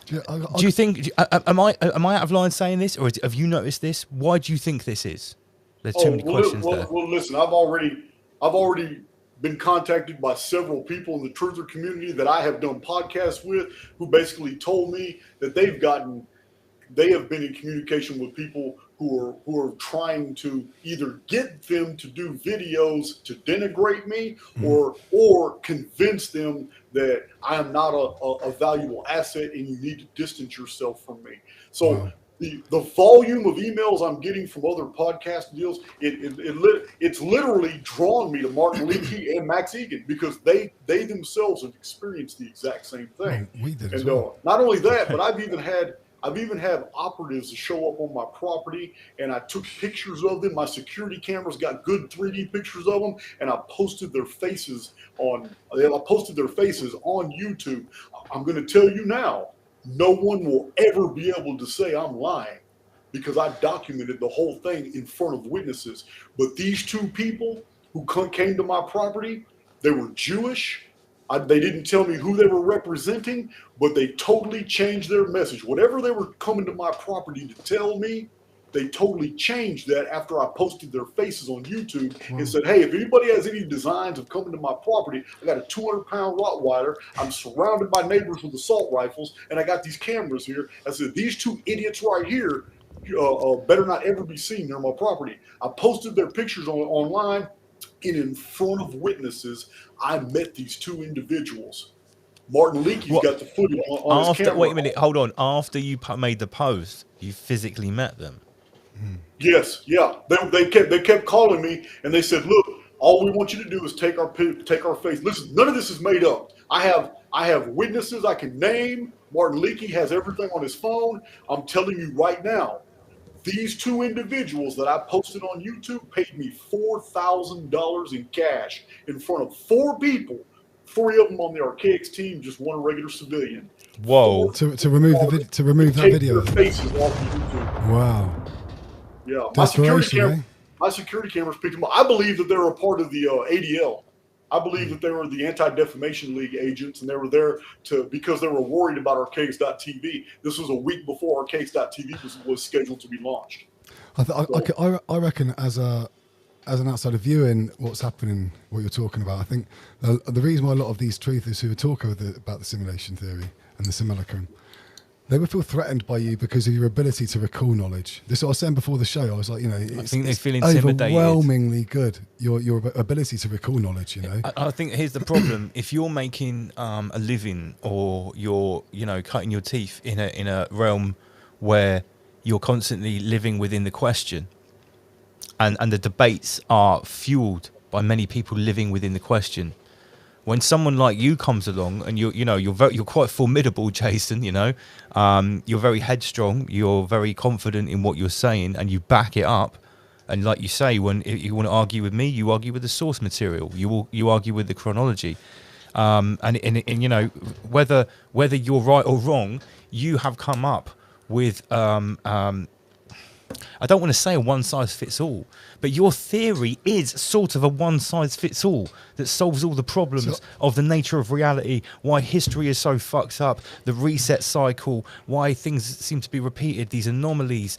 [SPEAKER 1] Do you think? Am I out of line saying this, or have you noticed this? Why do you think this is? There's too many questions there.
[SPEAKER 12] Well, listen, I've already been contacted by several people in the truther community that I have done podcasts with, who basically told me that they have been in communication with people who are trying to either get them to do videos to denigrate me, or convince them that I am not a valuable asset and you need to distance yourself from me. So the volume of emails I'm getting from other podcast deals, it's literally drawn me to Martin Leakey and Max Egan, because they themselves have experienced the exact same thing.
[SPEAKER 11] We did,
[SPEAKER 12] and not only that, but I've even had operatives show up on my property, and I took pictures of them. My security cameras got good 3D pictures of them, and I posted their faces on YouTube. I'm going to tell you now, no one will ever be able to say I'm lying. because I documented the whole thing in front of witnesses. But these two people who came to my property, they were Jewish. They didn't tell me who they were representing, but they totally changed their message. Whatever they were coming to my property to tell me, they totally changed that after I posted their faces on YouTube and said, hey, if anybody has any designs of coming to my property, I got a 200-pound Rottweiler. I'm surrounded by neighbors with assault rifles, and I got these cameras here. I said, these two idiots right here better not ever be seen near my property. I posted their pictures online, and in front of witnesses, I met these two individuals. Martin Leakey's got the footage on his camera.
[SPEAKER 1] Wait a minute, hold on. After you made the post, you physically met them?
[SPEAKER 12] Yes, yeah. They kept calling me, and they said, look, all we want you to do is take our face. Listen, none of this is made up. I have witnesses I can name. Martin Leakey has everything on his phone. I'm telling you right now, these two individuals that I posted on YouTube paid me $4,000 in cash in front of 4 people, 3 of them on the Archaix team, just one regular civilian.
[SPEAKER 1] Whoa!
[SPEAKER 11] To remove that video.
[SPEAKER 12] Faces off of YouTube.
[SPEAKER 11] Wow.
[SPEAKER 12] Yeah,
[SPEAKER 11] Desperation,
[SPEAKER 12] my security cameras picked them up. I believe that they were a part of the ADL. I believe that they were the Anti-Defamation League agents, and they were there because they were worried about Archaix.tv. This was a week before Archaix.tv was scheduled to be launched.
[SPEAKER 11] I reckon as an outsider viewing what's happening, what you're talking about, I think the reason why a lot of these truthers who are talking about the simulation theory and the simulacrum, they would feel threatened by you because of your ability to recall knowledge. This is what I was saying before the show. I was like, I
[SPEAKER 1] think they feel intimidated.
[SPEAKER 11] Overwhelmingly good. Your ability to recall knowledge.
[SPEAKER 1] I think here's the problem: if you're making a living, or you're cutting your teeth in a realm where you're constantly living within the question, and the debates are fueled by many people living within the question. When someone like you comes along, and you're quite formidable, Jason. You're very headstrong. You're very confident in what you're saying, and you back it up. And like you say, when you want to argue with me, you argue with the source material. You argue with the chronology. And whether you're right or wrong, you have come up with I don't want to say a one-size-fits-all, but your theory is sort of a one-size-fits-all that solves all the problems of the nature of reality, why history is so fucked up, the reset cycle, why things seem to be repeated, these anomalies,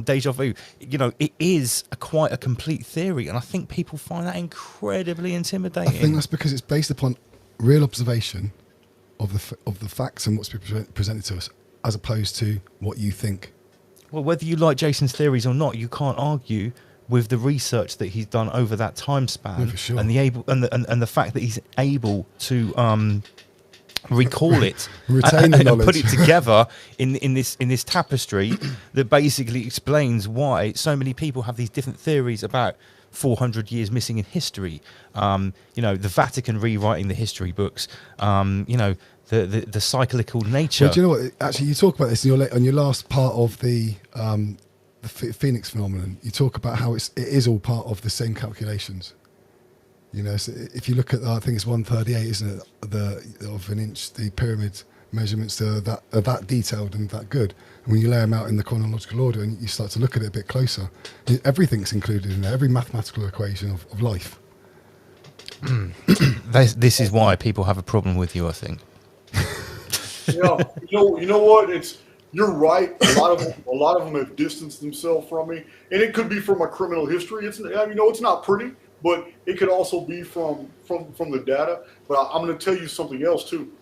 [SPEAKER 1] deja vu. It is quite a complete theory, and I think people find that incredibly intimidating.
[SPEAKER 11] I think that's because it's based upon real observation of the facts and what's been presented to us, as opposed to what you think.
[SPEAKER 1] Well, whether you like Jason's theories or not, you can't argue with the research that he's done over that time span,
[SPEAKER 11] for sure.
[SPEAKER 1] and the fact that he's able to recall it
[SPEAKER 11] Retain
[SPEAKER 1] and
[SPEAKER 11] the knowledge.
[SPEAKER 1] put it together in this tapestry that basically explains why so many people have these different theories about 400 years missing in history. The Vatican rewriting the history books. The cyclical nature.
[SPEAKER 11] Well, do you know what? Actually, you talk about this on your last part of the Phoenix phenomenon. You talk about how it is all part of the same calculations. So if you look at, I think it's 138, isn't it? Of an inch, the pyramid measurements are that detailed and that good. And when you lay them out in the chronological order and you start to look at it a bit closer, everything's included in there. Every mathematical equation of life.
[SPEAKER 1] This is why people have a problem with you, I think.
[SPEAKER 12] Yeah, you know what? You're right. A lot of them have distanced themselves from me, and it could be from my criminal history. It's not pretty, but it could also be from the data. But I'm going to tell you something else too.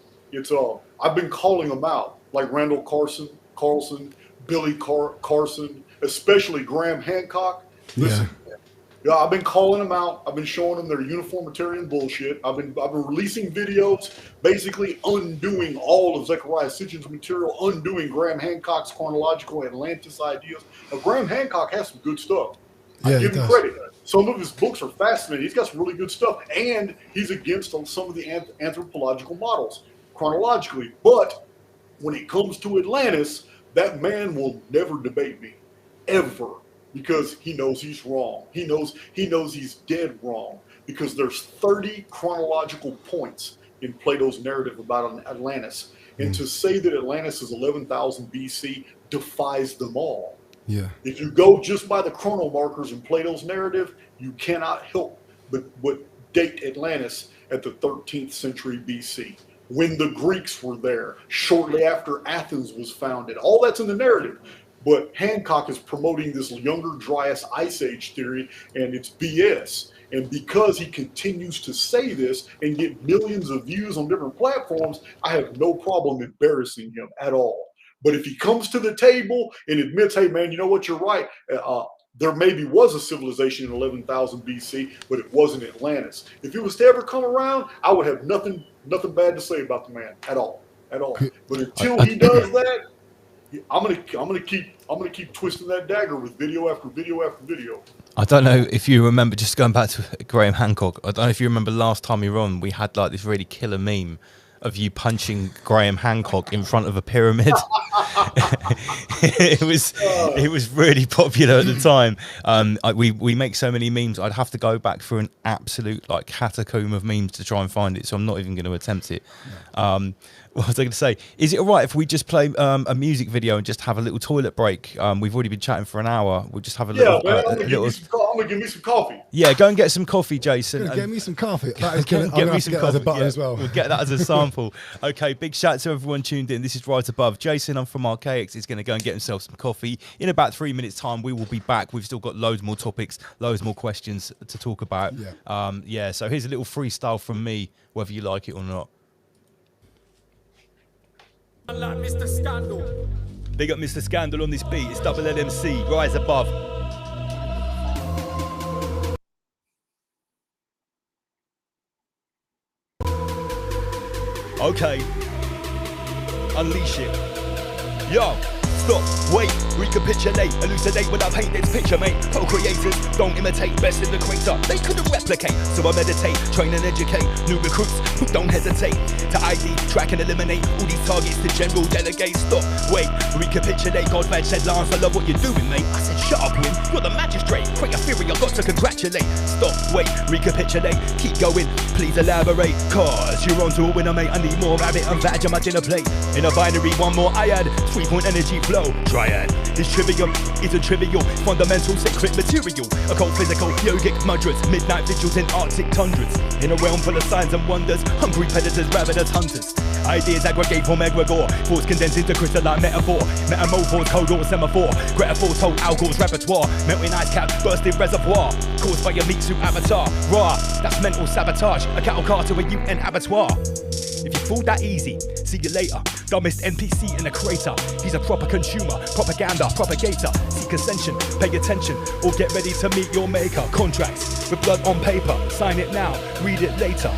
[SPEAKER 12] I've been calling them out, like Randall Carlson, Billy Carson, especially Graham Hancock. Listen, yeah, I've been calling them out. I've been showing them their uniformitarian bullshit. I've been releasing videos, basically undoing all of Zechariah Sitchin's material, undoing Graham Hancock's chronological Atlantis ideas. Now, Graham Hancock has some good stuff. I give him credit. Some of his books are fascinating. He's got some really good stuff, and he's against some of the anthropological models chronologically. But when it comes to Atlantis, that man will never debate me, ever. Because he knows he's wrong. He knows he's dead wrong. Because there's 30 chronological points in Plato's narrative about Atlantis. And to say that Atlantis is 11,000 BC defies them all.
[SPEAKER 11] Yeah.
[SPEAKER 12] If you go just by the chrono markers in Plato's narrative, you cannot help but date Atlantis at the 13th century BC, when the Greeks were there, shortly after Athens was founded. All that's in the narrative. But Hancock is promoting this Younger Dryas Ice Age theory, and it's BS. And because he continues to say this and get millions of views on different platforms, I have no problem embarrassing him at all. But if he comes to the table and admits, hey, man, you know what, you're right. There maybe was a civilization in 11,000 BC, but it wasn't Atlantis. If it was to ever come around, I would have nothing bad to say about the man at all. But until he does that, I'm gonna keep twisting that dagger with video after video after video.
[SPEAKER 1] I don't know if you remember, just going back to Graham Hancock, I don't know if you remember last time you were on, we had like this really killer meme of you punching Graham Hancock in front of a pyramid. it was really popular at the time. We make so many memes, I'd have to go back through an absolute like catacomb of memes to try and find it, so I'm not even going to attempt it. What was I going to say? Is it all right if we just play a music video and just have a little toilet break? We've already been chatting for an hour. We'll just have a little...
[SPEAKER 12] Yeah, man, I'm going to give me some coffee.
[SPEAKER 1] Yeah, go and get some coffee, Jason.
[SPEAKER 11] Get me some coffee.
[SPEAKER 1] Get me some coffee
[SPEAKER 11] as a button as well.
[SPEAKER 1] We'll get that as a sample. Okay, big shout out to everyone tuned in. This is Right Above. Jason, I'm from Archaix, is going to go and get himself some coffee. In about 3 minutes' time, we will be back. We've still got loads more topics, loads more questions to talk about. Yeah. So here's a little freestyle from me, whether you like it or not.
[SPEAKER 15] Like Mr. Scandal.
[SPEAKER 1] Big up Mr. Scandal on this beat. It's Double LMC. Rise Above. Okay. Unleash it. Yo. Stop, wait, recapitulate, elucidate when I paint this picture, mate. Co-creators don't imitate, best in the crater. They couldn't replicate, so I meditate, train and educate new recruits who don't hesitate to ID, track and eliminate all these targets to general delegates. Stop, wait, recapitulate, God man shed lines, I love what you're doing, mate. I said shut up, Win, you're the magistrate. Great theory, I've got to congratulate. Stop, wait, recapitulate, keep going, please elaborate. Cause you're on to a winner, mate. I need more rabbit and vag on my dinner plate. In a binary, one more I add, 3-point energy flow. Triad is trivium, isn't trivial, fundamental sacred material, occult physical, yogic mudras, midnight vigils in arctic tundras, in a realm full of signs and wonders, hungry predators, ravenous hunters. Ideas aggregate from egregore, thoughts condensed into crystalline metaphor, metamorphose, code or semaphore, Greta foretold Algore's repertoire, melting ice cap, bursting reservoir, caused by your meat suit avatar, raw, that's mental sabotage, a cattle car to a UN abattoir. If you fall that easy, see you later. Dumbest NPC in a crater. He's a proper consumer, propaganda, propagator. Seek ascension, pay attention, or get ready to meet your maker. Contracts with blood on paper. Sign it now, read it later.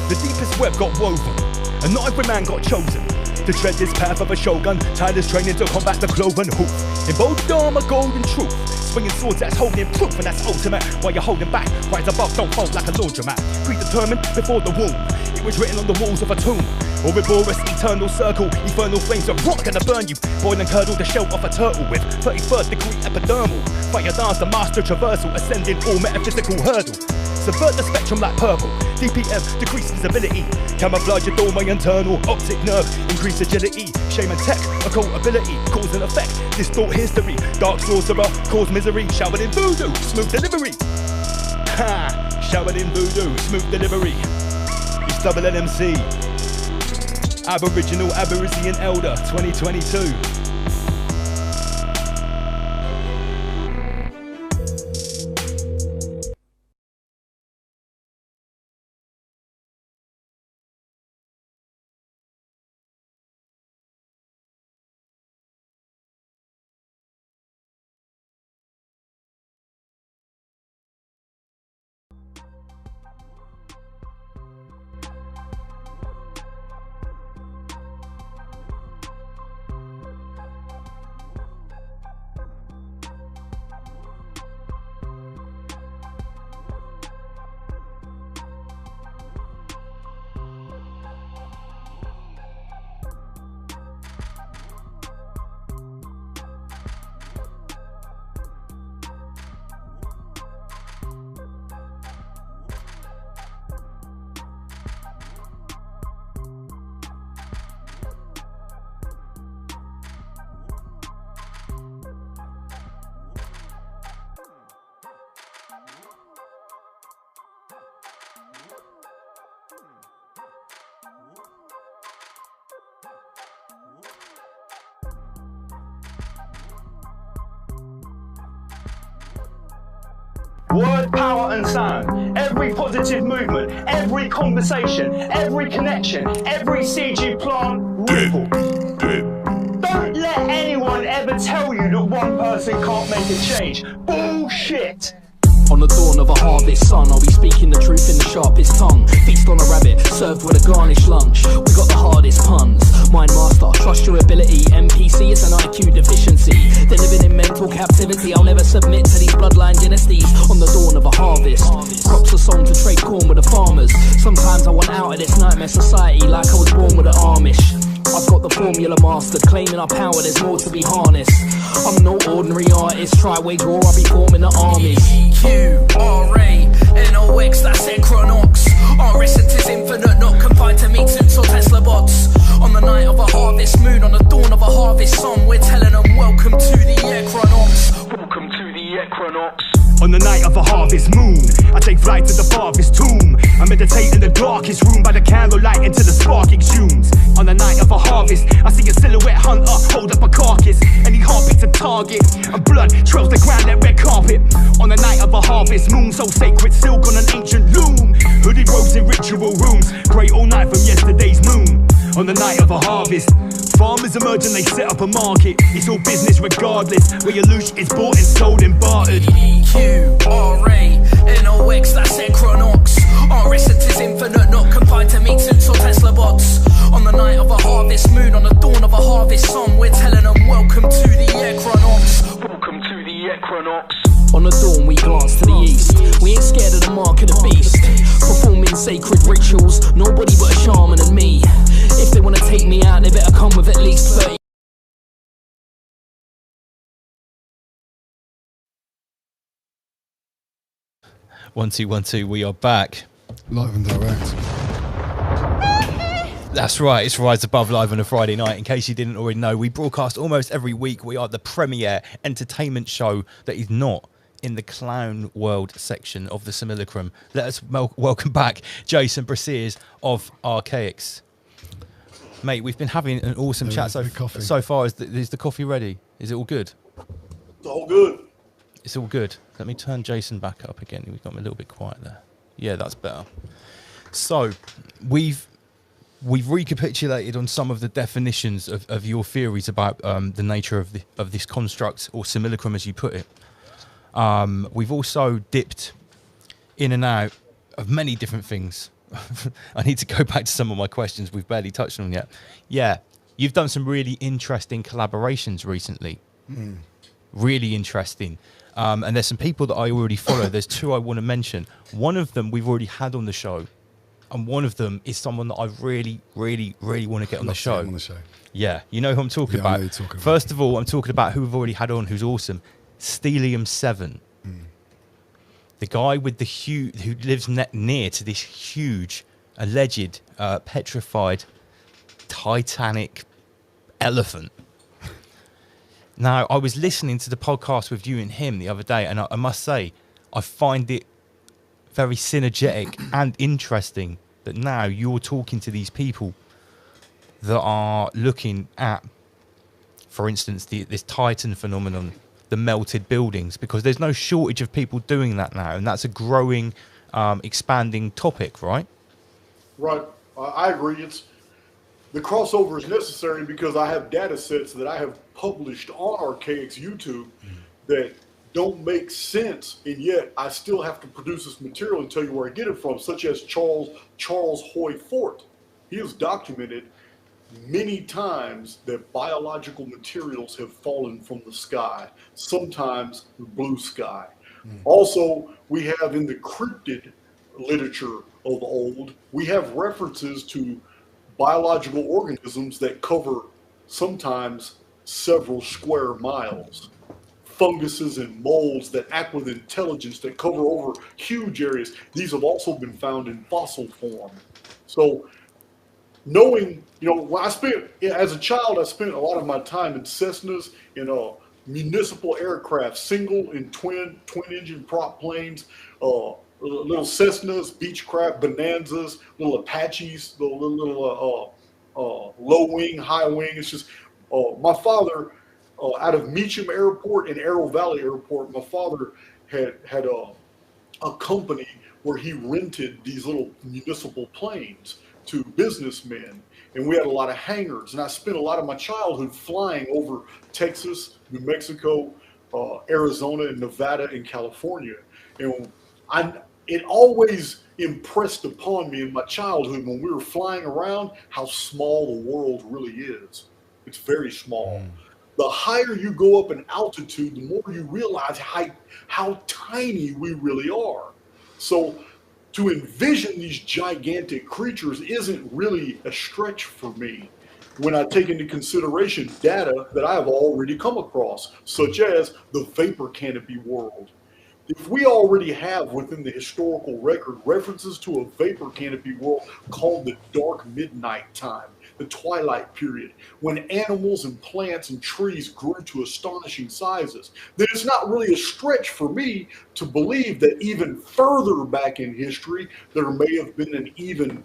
[SPEAKER 1] The deepest web got woven, and not every man got chosen to tread this path of a shogun. Tireless training to combat the cloven hoof. In bold armor, golden truth. Swinging swords that's holding proof, and that's ultimate. While you're holding back, rise above, don't fold like a laundromat. Predetermined before the womb. It was written on the walls of a tomb. Ouroboros, eternal circle, infernal flames of rock gonna burn you. Boil and curdle the shell off a turtle with 31st degree epidermal. Fire dance the master traversal, ascending all metaphysical hurdle. Subvert the spectrum like purple. DPM, decrease visibility. Camouflage your doorway internal. Optic nerve, increase agility. Shaman tech, occult ability. Cause and effect, distort history. Dark sorcerer, cause misery. Showered in voodoo, smooth delivery. Ha! Showered in voodoo, smooth delivery. It's Double LMC. Aboriginal Aborigine Elder 2022.
[SPEAKER 5] Word, power and sound. Every positive movement, every conversation, every connection, every CG plant, ripple. Don't let anyone ever tell you that one person can't make a change. Bullshit.
[SPEAKER 4] On the dawn of a harvest sun, I'll be speaking the truth in the sharpest tongue. Feast on a rabbit, served with a garnished lunch. We got the hardest puns. Mind master, trust your ability. NPC is an IQ deficiency. They're living in mental captivity. I'll never submit to these bloodline dynasties. On the dawn of a harvest, crops a song to trade corn with the farmers. Sometimes I want out of this nightmare society like I was born with the Amish. I've got the formula mastered, claiming our power, there's more to be harnessed. I'm no ordinary artist, try wage war, I'll be forming the armies. Q-R-A-N-O-X, that's Equinox. Our essence is infinite, not confined to meat suits or Tesla bots. On the night of a harvest moon, on the dawn of a harvest song, we're telling them welcome to the Equinox. Welcome to the Equinox.
[SPEAKER 3] On the night of a harvest moon, I take flight to the farthest tomb. I meditate in the darkest room by the candlelight until the spark exhumes. On the night of a harvest, I see a silhouette hunter hold up a carcass, and he heartbeats a target, and blood trails the ground like red carpet. On the night of a harvest moon, so sacred, silk on an ancient loom. Hooded robes in ritual rooms, pray all night from yesterday's moon. On the night of a harvest, farmers emerge and they set up a market. It's all business regardless, where your loot is bought and sold and bartered.
[SPEAKER 4] Q-R-A-N-O-X, that's Equinox. Our essence is infinite, not confined to meat suits or Tesla bots. On the night of a harvest moon, on the dawn of a harvest song, we're telling them welcome to the Equinox. Welcome to the Equinox. On the dawn we glance to the east. We ain't scared of the mark of the beast. Performing sacred rituals, nobody but a shaman and me. If they wanna take me out, they better come with at least 30.
[SPEAKER 1] 1 2 1 2, we are back.
[SPEAKER 11] Live and direct.
[SPEAKER 1] That's right, it's Rise Above Live on a Friday night. In case you didn't already know, we broadcast almost every week. We are the premier entertainment show that is not in the clown world section of the Simulacrum. Let us welcome back Jason Brasiers of Archaix. Mate, we've been having an awesome chat so far. Is the coffee ready? Is it all good?
[SPEAKER 12] It's all good.
[SPEAKER 1] It's all good. Let me turn Jason back up again. We've got him a little bit quiet there. Yeah, that's better. So we've recapitulated on some of the definitions of your theories about the nature of this construct, or simulacrum as you put it. We've also dipped in and out of many different things. I need to go back to some of my questions we've barely touched on yet. Yeah, you've done some really interesting collaborations recently. Really interesting. And there's some people that I already follow. There's two I want to mention. One of them we've already had on the show, and one of them is someone that I really, really, really want to get on the show. Yeah, you know who I'm talking about. First of all, I'm talking about who we've already had on, who's awesome. Stelium 7. The guy with the who lives near to this huge, alleged, petrified, Titanic elephant. Now, I was listening to the podcast with you and him the other day, and I must say, I find it very synergetic and interesting that now you're talking to these people that are looking at, for instance, this Titan phenomenon, the melted buildings, because there's no shortage of people doing that now, and that's a growing, expanding topic, right?
[SPEAKER 12] Right. I agree. The crossover is necessary because I have data sets that I have published on Archaix YouTube that don't make sense, and yet I still have to produce this material and tell you where I get it from, such as Charles Hoy Fort. He has documented many times that biological materials have fallen from the sky, sometimes the blue sky. Also, we have in the cryptid literature of old, we have references to biological organisms that cover sometimes several square miles. Funguses and molds that act with intelligence that cover over huge areas. These have also been found in fossil form. So knowing, when as a child, I spent a lot of my time in Cessnas, municipal aircraft, single and twin engine prop planes, little Cessnas, Beechcraft, Bonanzas, little Apaches, little low wing, high wing. It's just, my father, out of Meacham Airport and Arrow Valley Airport, my father had a company where he rented these little municipal planes to businessmen, and we had a lot of hangars. And I spent a lot of my childhood flying over Texas, New Mexico, Arizona, and Nevada, and California. And it always impressed upon me in my childhood when we were flying around how small the world really is. It's very small. The higher you go up in altitude, the more you realize how tiny we really are. So to envision these gigantic creatures isn't really a stretch for me when I take into consideration data that I have already come across, such as the vapor canopy world. If we already have within the historical record references to a vapor canopy world called the dark midnight time, the twilight period, when animals and plants and trees grew to astonishing sizes, then it's not really a stretch for me to believe that even further back in history, there may have been an even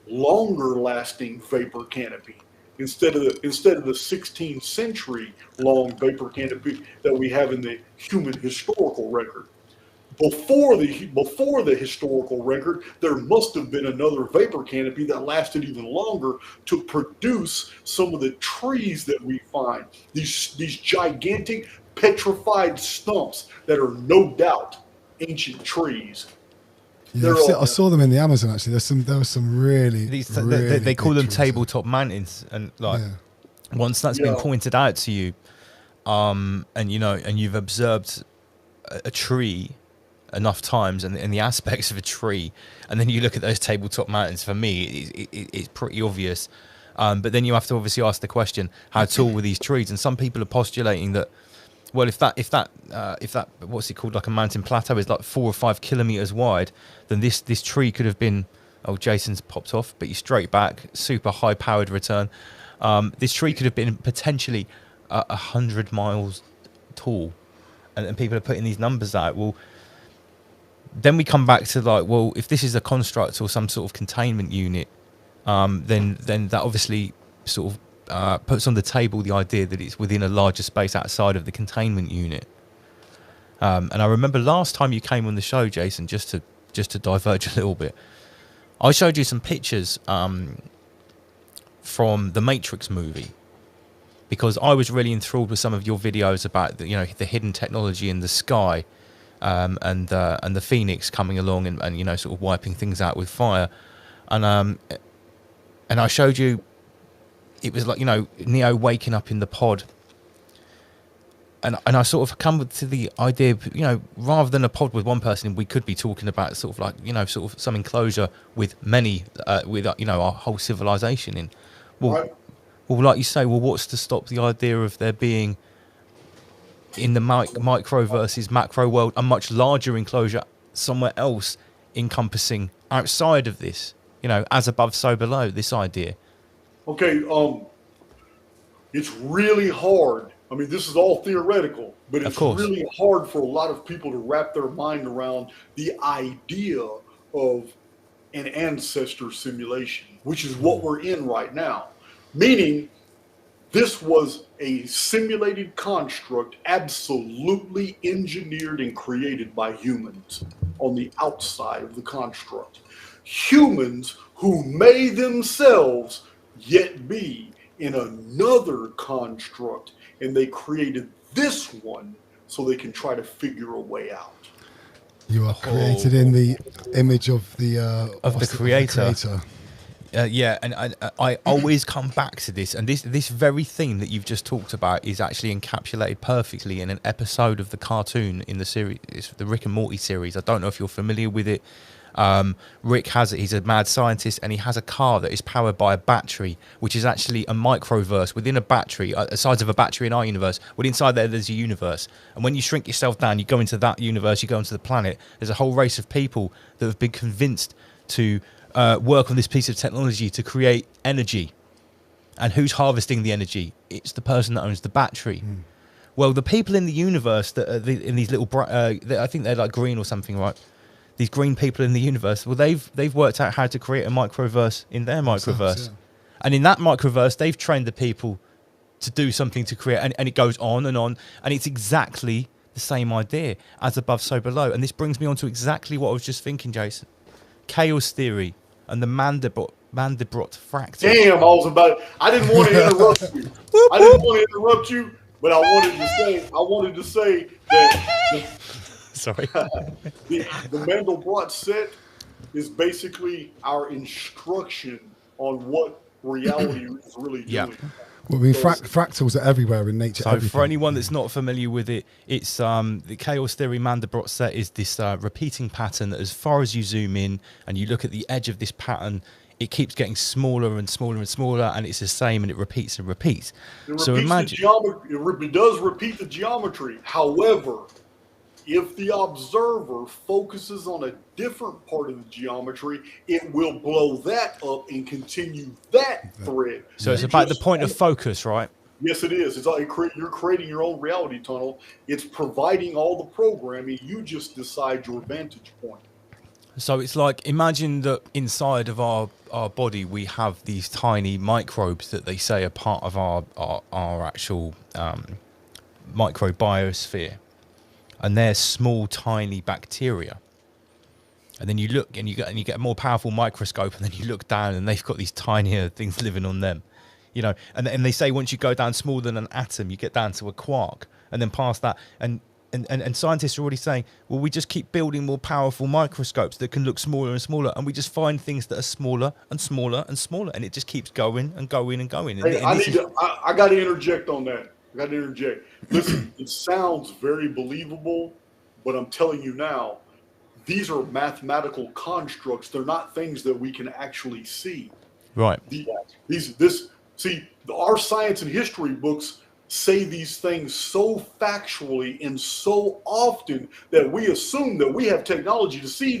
[SPEAKER 12] longer lasting vapor canopy instead of the 16th century long vapor canopy that we have in the human historical record. Before the historical record, there must have been another vapor canopy that lasted even longer to produce some of the trees that we find. These gigantic petrified stumps that are no doubt ancient trees.
[SPEAKER 11] Yeah, I saw them in the Amazon actually. There was some really,
[SPEAKER 1] they call them tabletop mountains, and like once that's been pointed out to you, and you've observed a tree enough times and the aspects of a tree, and then you look at those tabletop mountains, for me it's pretty obvious, but then you have to obviously ask the question, how tall were these trees? And some people are postulating that, well, if that what's it called, like a mountain plateau is like 4 or 5 kilometers wide, then this tree could have been, oh, Jason's popped off, but you're straight back, super high powered return. This tree could have been potentially 100 miles tall, and people are putting these numbers out. Well, then we come back to like, well, if this is a construct or some sort of containment unit, then that obviously sort of puts on the table the idea that it's within a larger space outside of the containment unit. And I remember last time you came on the show, Jason, just to diverge a little bit, I showed you some pictures from the Matrix movie, because I was really enthralled with some of your videos about the hidden technology in the sky. And the Phoenix coming along and sort of wiping things out with fire, and I showed you, it was like Neo waking up in the pod, and I sort of come to the idea, rather than a pod with one person, we could be talking about sort of like sort of some enclosure with many with our whole civilization in. Well, like you say, what's to stop the idea of there being, in the micro versus macro world, a much larger enclosure somewhere else encompassing outside of this, as above, so below, this idea?
[SPEAKER 12] Okay, it's really hard. I mean, this is all theoretical, but it's really hard for a lot of people to wrap their mind around the idea of an ancestor simulation, which is what we're in right now. Meaning, this was a simulated construct, absolutely engineered and created by humans on the outside of the construct. Humans who may themselves yet be in another construct, and they created this one so they can try to figure a way out.
[SPEAKER 11] You are created in the image of the
[SPEAKER 1] creator. Yeah, and I always come back to this, and this very theme that you've just talked about is actually encapsulated perfectly in an episode of the cartoon in the series, it's the Rick and Morty series. I don't know if you're familiar with it. Rick he's a mad scientist, and he has a car that is powered by a battery, which is actually a microverse within a battery, the size of a battery in our universe. Well, inside there's a universe, and when you shrink yourself down, you go into that universe, you go into the planet. There's a whole race of people that have been convinced to work on this piece of technology to create energy. And who's harvesting the energy? It's the person that owns the battery. Well, the people in the universe that are in these little, I think they're like green or something, right? These green people in the universe, well, they've worked out how to create a microverse in their microverse. And in that microverse, they've trained the people to do something to create, and it goes on, and it's exactly the same idea, as above, so below. And this brings me on to exactly what I was just thinking, Jason. Chaos theory and the Mandelbrot fractal.
[SPEAKER 12] Damn, I didn't want to interrupt you. I didn't want to interrupt you, but I wanted to say that
[SPEAKER 1] sorry.
[SPEAKER 12] the Mandelbrot set is basically our instruction on what reality is really doing.
[SPEAKER 11] Well, I mean, fractals are everywhere in nature.
[SPEAKER 1] So for anyone that's not familiar with it, it's the chaos theory Mandelbrot set is this repeating pattern that as far as you zoom in and you look at the edge of this pattern, it keeps getting smaller and smaller and smaller, and it's the same, and it repeats and repeats. So imagine
[SPEAKER 12] it does repeat the geometry. However, if the observer focuses on a different part of the geometry, it will blow that up and continue that thread.
[SPEAKER 1] So it's about the point of focus, right?
[SPEAKER 12] Yes, it is. It's like you're creating your own reality tunnel. It's providing all the programming. You just decide your vantage point.
[SPEAKER 1] So it's like, imagine that inside of our body, we have these tiny microbes that they say are part of our actual microbiosphere. And they're small, tiny bacteria. And then you look and you get a more powerful microscope, and then you look down and they've got these tinier things living on them. You know, and they say once you go down smaller than an atom, you get down to a quark, and then past that. And scientists are already saying, well, we just keep building more powerful microscopes that can look smaller and smaller, and we just find things that are smaller and smaller and smaller, and it just keeps going and going and going.
[SPEAKER 12] Hey, I got to interject on that. Listen, it sounds very believable, but I'm telling you now, these are mathematical constructs. They're not things that we can actually see.
[SPEAKER 1] Right.
[SPEAKER 12] Our science and history books say these things so factually and so often that we assume that we have technology to see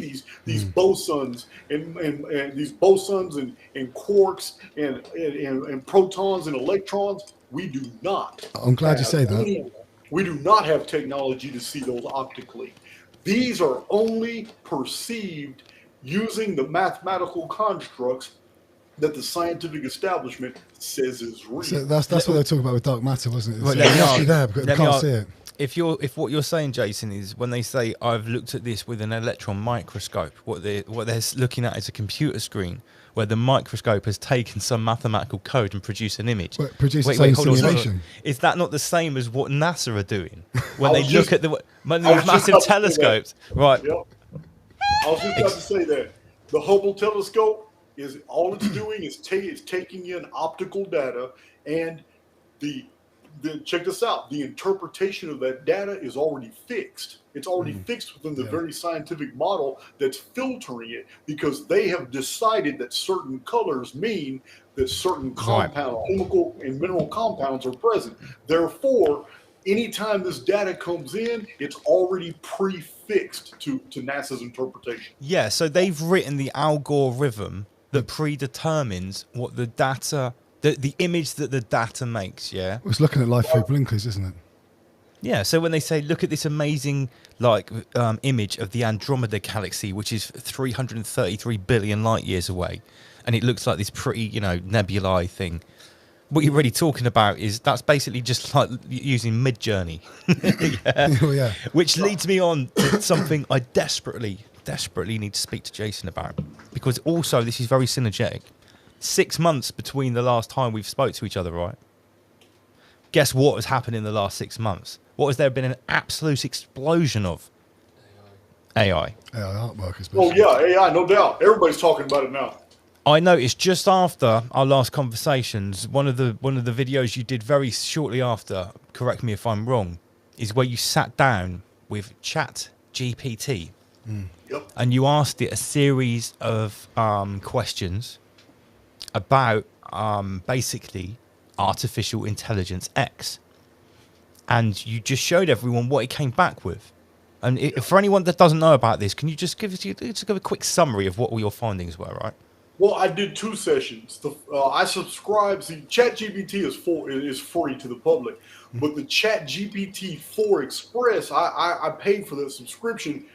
[SPEAKER 12] these bosons and these bosons and quarks and protons and electrons. We do not.
[SPEAKER 11] I'm glad you say that.
[SPEAKER 12] We do not have technology to see those optically. These are only perceived using the mathematical constructs that the scientific establishment says is real.
[SPEAKER 11] So that's what they're talking about with dark matter, wasn't it?
[SPEAKER 1] Well,
[SPEAKER 11] it's actually there, but you can't see it.
[SPEAKER 1] If what you're saying, Jason, is when they say I've looked at this with an electron microscope, what they're looking at is a computer screen where the microscope has taken some mathematical code and produced an image.
[SPEAKER 11] Wait, hold on.
[SPEAKER 1] Is that not the same as what NASA are doing when they look at these massive telescopes? Right.
[SPEAKER 12] Yep. I was just about to say that the Hubble telescope is all it's doing is taking in optical data, and check this out. The interpretation of that data is already fixed. It's already fixed within the very scientific model that's filtering it, because they have decided that certain colors mean that certain chemical and mineral compounds are present. Therefore, anytime this data comes in, it's already prefixed to NASA's interpretation.
[SPEAKER 1] Yeah, so they've written the algorithm that predetermines what the data, the image that the data makes, yeah?
[SPEAKER 11] It's looking at life through blinkers, isn't it?
[SPEAKER 1] Yeah, so when they say, look at this amazing image of the Andromeda galaxy, which is 333 billion light years away, and it looks like this pretty, nebulae thing. What you're really talking about is that's basically just like using Midjourney.
[SPEAKER 11] Yeah.
[SPEAKER 1] Which leads me on to something I desperately need to speak to Jason about, because also this is very synergetic. 6 months between the last time we've spoke to each other, right? Guess what has happened in the last 6 months? What has there been an absolute explosion of? AI.
[SPEAKER 11] AI artwork, especially.
[SPEAKER 12] Oh yeah, AI, no doubt. Everybody's talking about it now.
[SPEAKER 1] I noticed just after our last conversations, one of the videos you did very shortly after, correct me if I'm wrong, is where you sat down with Chat GPT.
[SPEAKER 12] Yep.
[SPEAKER 1] And you asked it a series of questions about basically artificial intelligence X. And you just showed everyone what it came back with. And for anyone that doesn't know about this, can you just give a quick summary of what all your findings were, right?
[SPEAKER 12] Well, I did 2 sessions. I subscribe. See, ChatGPT is free to the public, but the ChatGPT 4 Express, I paid for the subscription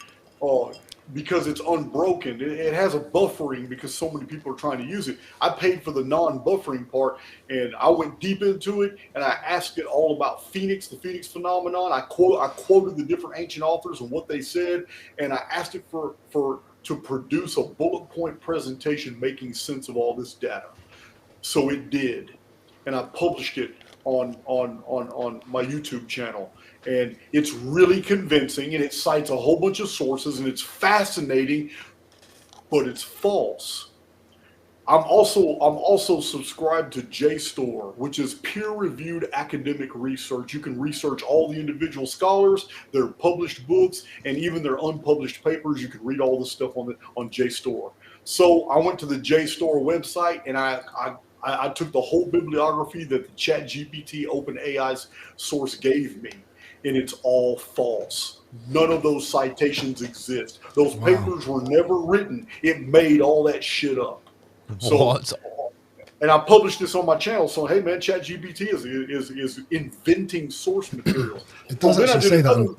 [SPEAKER 12] because it's unbroken. It has a buffering because so many people are trying to use it. I paid for the non-buffering part, and I went deep into it, and I asked it all about Phoenix, the Phoenix phenomenon. I quoted the different ancient authors and what they said, and I asked it to produce a bullet point presentation making sense of all this data. So it did, and I published it on my YouTube channel. And it's really convincing, and it cites a whole bunch of sources, and it's fascinating, but it's false. I'm also subscribed to JSTOR, which is peer-reviewed academic research. You can research all the individual scholars, their published books, and even their unpublished papers. You can read all this stuff on JSTOR. So I went to the JSTOR website, and I took the whole bibliography that the ChatGPT OpenAI's source gave me, and it's all false. None of those citations exist. Those papers were never written. It made all that shit up. So,
[SPEAKER 1] what?
[SPEAKER 12] And I published this on my channel. So hey, man, ChatGPT is inventing source materials.
[SPEAKER 11] It does actually say that.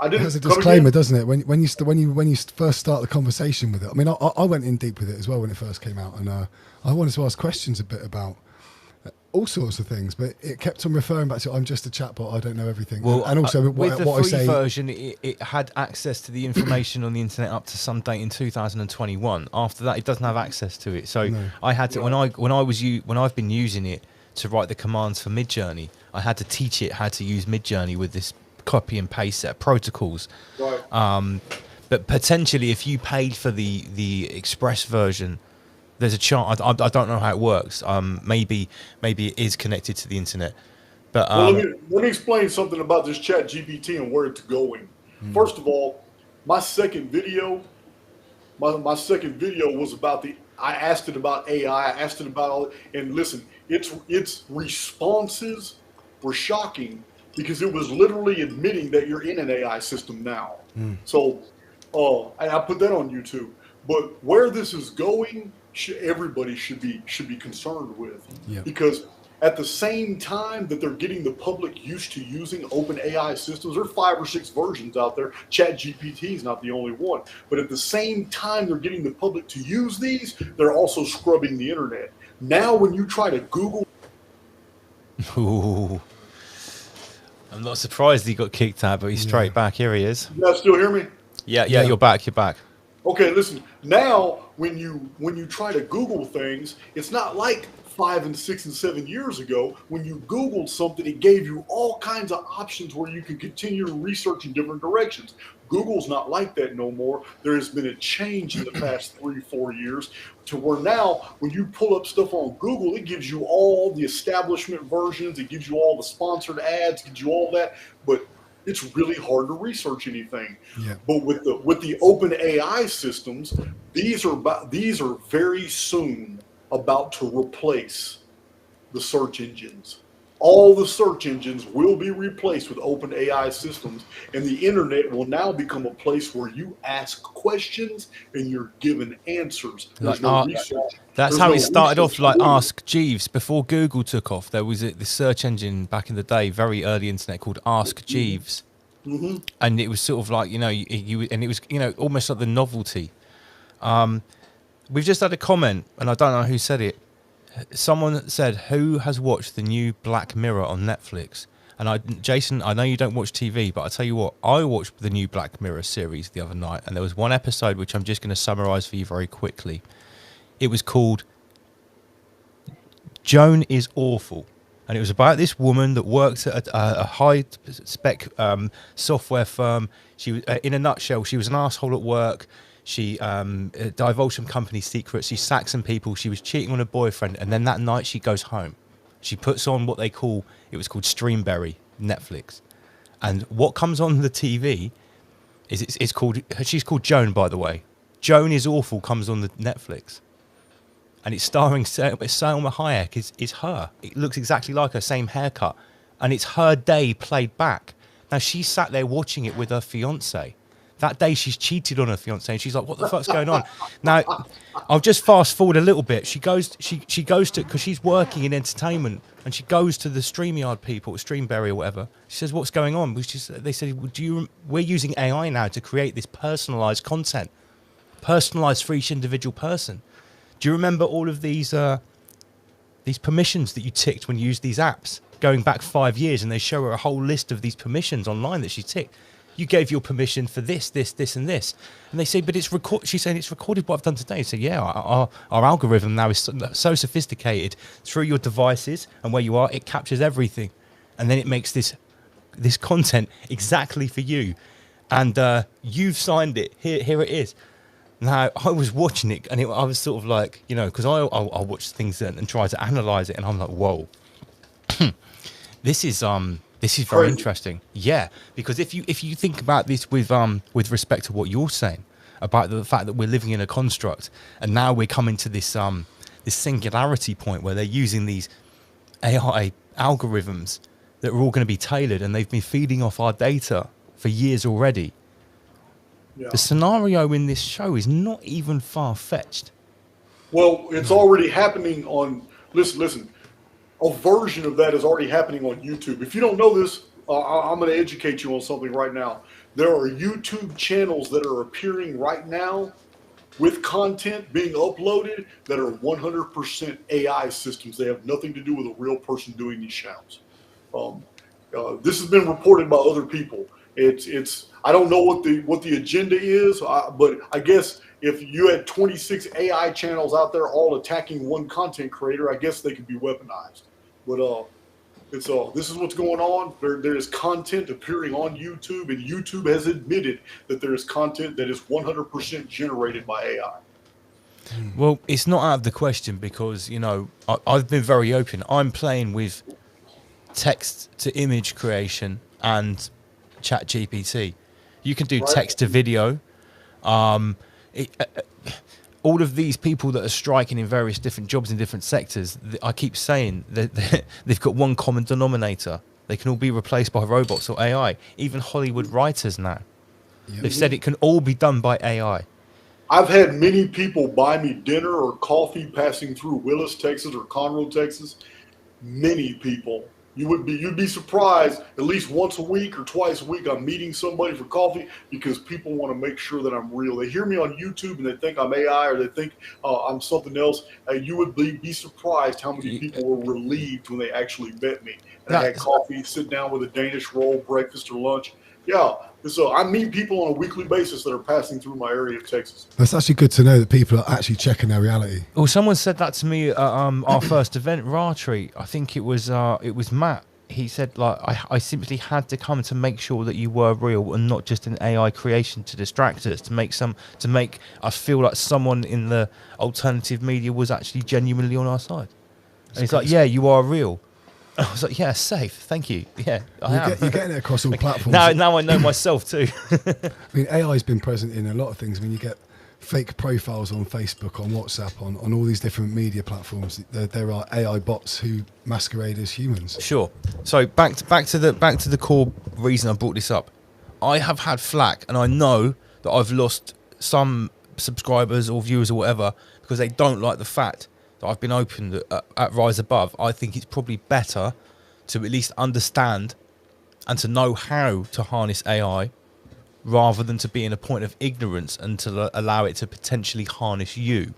[SPEAKER 11] It has a disclaimer, doesn't it? When you first start the conversation with it. I mean, I went in deep with it as well when it first came out, and I wanted to ask questions a bit about all sorts of things, but it kept on referring back to I'm just a chatbot, I don't know everything.
[SPEAKER 1] Well,
[SPEAKER 11] and also
[SPEAKER 1] with the
[SPEAKER 11] what
[SPEAKER 1] free
[SPEAKER 11] I say,
[SPEAKER 1] version, it had access to the information on the internet up to some date in 2021. After that, it doesn't have access to it. So I had to when I've been using it to write the commands for Midjourney, I had to teach it how to use Midjourney with this copy and paste set of protocols.
[SPEAKER 12] Right.
[SPEAKER 1] But potentially, if you paid for the express version, there's a chance. I don't know how it works. Maybe it is connected to the internet. But
[SPEAKER 12] well, let me explain something about this ChatGPT and where it's going. First of all, my second video was about I asked it about AI. I asked it about all, and listen, its responses were shocking because it was literally admitting that you're in an AI system now. So, and I put that on YouTube. But where this is going, everybody should be concerned with, because at the same time that they're getting the public used to using open AI systems, there are 5 or 6 versions out there. ChatGPT is not the only one, but at the same time they're getting the public to use these, they're also scrubbing the internet. Now, when you try to Google,
[SPEAKER 1] ooh, I'm not surprised he got kicked out, but he's straight back. Here he is.
[SPEAKER 12] You guys still hear me?
[SPEAKER 1] Yeah, you're back. You're back.
[SPEAKER 12] Okay, listen. Now, when you try to Google things, it's not like 5 and 6 and 7 years ago. When you Googled something, it gave you all kinds of options where you could continue to research in different directions. Google's not like that no more. There has been a change in the past 3-4 years to where now, when you pull up stuff on Google, it gives you all the establishment versions, it gives you all the sponsored ads, it gives you all that, but it's really hard to research anything. But with the open AI systems, these are very soon about to replace the search engines. All the search engines will be replaced with open AI systems, and the internet will now become a place where you ask questions and you're given answers. There's no research.
[SPEAKER 1] That's how it started off, like Ask Jeeves. Before Google took off, there was the search engine back in the day, very early internet, called Ask Jeeves. And it was sort of like, and it was, almost like the novelty. We've just had a comment, and I don't know who said it. Someone said, who has watched the new Black Mirror on Netflix? And Jason, I know you don't watch TV, but I tell you what, I watched the new Black Mirror series the other night, and there was one episode which I'm just going to summarize for you very quickly. It was called Joan is Awful. And it was about this woman that worked at a high-spec software firm. She, in a nutshell, she was an asshole at work. She divulged some company secrets. She sacked some people. She was cheating on her boyfriend. And then that night she goes home. She puts on what it was called Streamberry, Netflix. And what comes on the TV is she's called Joan, by the way. Joan is Awful comes on the Netflix. And it's starring Salma Hayek. It's her. It looks exactly like her, same haircut. And it's her day played back. Now, she sat there watching it with her fiancé. That day she's cheated on her fiance, and she's like, "What the fuck's going on?" Now, I'll just fast forward a little bit. She goes to, because she's working in entertainment, and she goes to the StreamYard people, Streamberry or whatever. She says, "What's going on?" They said, "We're using AI now to create this personalized content, personalized for each individual person. Do you remember all of these permissions that you ticked when you used these apps going back 5 years?" And they show her a whole list of these permissions online that she ticked. You gave your permission for this, and this. And they say, "But it's she's saying, "It's recorded what I've done today." So yeah, our algorithm now is so sophisticated through your devices and where you are, it captures everything. And then it makes this content exactly for you. And you've signed it. Here it is. Now, I was watching it, and I was sort of like, because I watch things and try to analyze it, and I'm like, whoa, this is very interesting. Yeah, because if you think about this with respect to what you're saying about the fact that we're living in a construct, and now we're coming to this singularity point where they're using these AI algorithms that are all going to be tailored, and they've been feeding off our data for years already.
[SPEAKER 12] Yeah.
[SPEAKER 1] The scenario in this show is not even far-fetched.
[SPEAKER 12] Well, it's already happening on, listen, a version of that is already happening on YouTube. If you don't know this, I'm going to educate you on something right now. There are YouTube channels that are appearing right now with content being uploaded that are 100% AI systems. They have nothing to do with a real person doing these channels. This has been reported by other people. It's I don't know what the agenda is, but I guess if you had 26 AI channels out there all attacking one content creator, I guess they could be weaponized. But this is what's going on. There is content appearing on YouTube, and YouTube has admitted that there is content that is 100% generated by AI.
[SPEAKER 1] Well, it's not out of the question because, I've been very open. I'm playing with text to image creation and ChatGPT. You can do text to video. All of these people that are striking in various different jobs in different sectors, I keep saying that they've got one common denominator. They can all be replaced by robots or AI. Even Hollywood writers now. Yep. They've said it can all be done by AI.
[SPEAKER 12] I've had many people buy me dinner or coffee passing through Willis, Texas, or Conroe, Texas. Many people. You'd be surprised at least once a week or twice a week I'm meeting somebody for coffee because people want to make sure that I'm real. They hear me on YouTube and they think I'm AI or they think I'm something else. You would be surprised how many people were relieved when they actually met me. And I had coffee, sit down with a Danish roll, breakfast or lunch. Yeah, so I meet people on a weekly basis that are passing through my area of Texas.
[SPEAKER 11] That's actually good to know that people are actually checking their reality.
[SPEAKER 1] Well, someone said that to me at our first event, Archaix. I think it was Matt. He said, like, I simply had to come to make sure that you were real and not just an AI creation to distract us, to make us feel like someone in the alternative media was actually genuinely on our side. And he's like, yeah, you are real. I was like, yeah, safe. Thank you. Yeah,
[SPEAKER 11] you're getting it across all platforms.
[SPEAKER 1] Now I know myself too.
[SPEAKER 11] I mean, AI has been present in a lot of things. I mean, you get fake profiles on Facebook, on WhatsApp, on all these different media platforms. There are AI bots who masquerade as humans.
[SPEAKER 1] Sure. So back to the core reason I brought this up. I have had flack, and I know that I've lost some subscribers or viewers or whatever because they don't like the fact that I've been open at Rise Above. I think it's probably better to at least understand and to know how to harness AI rather than to be in a point of ignorance and to allow it to potentially harness you.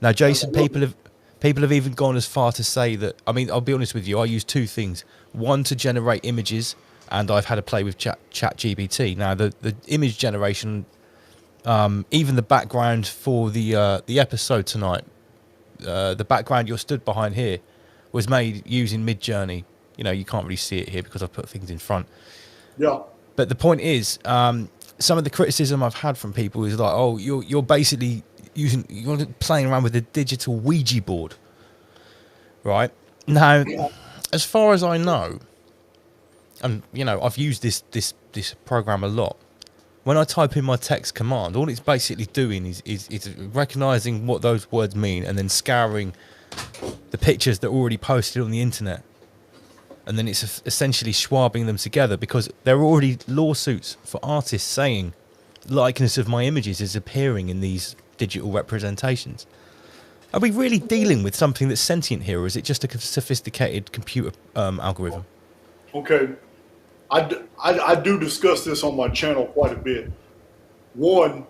[SPEAKER 1] Now, Jason, people have even gone as far to say that, I mean, I'll be honest with you, I use two things. One, to generate images, and I've had a play with ChatGPT. Now, the image generation, even the background for the episode tonight, the background you're stood behind here was made using Midjourney. You can't really see it here because I've put things in front.
[SPEAKER 12] Yeah.
[SPEAKER 1] But the point is, some of the criticism I've had from people is like, oh, you're basically you're playing around with a digital Ouija board, right? Now, as far as I know, and I've used this program a lot. When I type in my text command, all it's basically doing is recognizing what those words mean and then scouring the pictures that are already posted on the internet. And then it's essentially swabbing them together because there are already lawsuits for artists saying likeness of my images is appearing in these digital representations. Are we really dealing with something that's sentient here, or is it just a sophisticated computer algorithm?
[SPEAKER 12] Okay, I do discuss this on my channel quite a bit. One,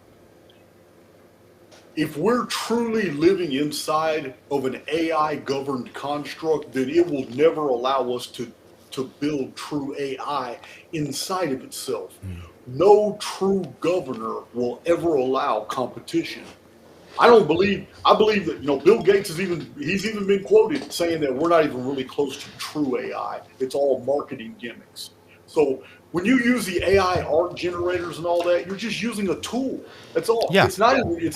[SPEAKER 12] if we're truly living inside of an AI-governed construct, then it will never allow us to build true AI inside of itself. No true governor will ever allow competition. I believe that, Bill Gates he's even been quoted saying that we're not even really close to true AI. It's all marketing gimmicks. So when you use the AI art generators and all that, you're just using a tool. That's all.
[SPEAKER 1] Yeah.
[SPEAKER 12] It's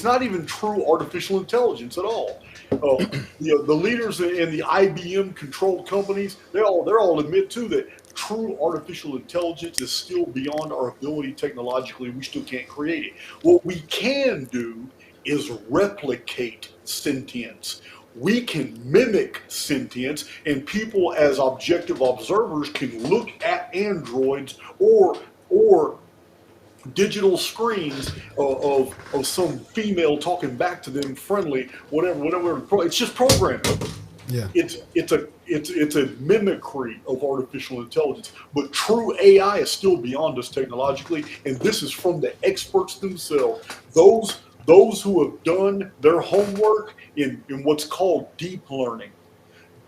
[SPEAKER 12] not even true artificial intelligence at all. The leaders in the IBM controlled companies, they all admit too that true artificial intelligence is still beyond our ability technologically. We still can't create it. What we can do is replicate sentience. We can mimic sentience, and people as objective observers can look at androids or digital screens of some female talking back to them friendly, whatever. It's just programming.
[SPEAKER 11] Yeah.
[SPEAKER 12] It's a mimicry of artificial intelligence, but true AI is still beyond us technologically, and this is from the experts themselves. Those who have done their homework in what's called deep learning.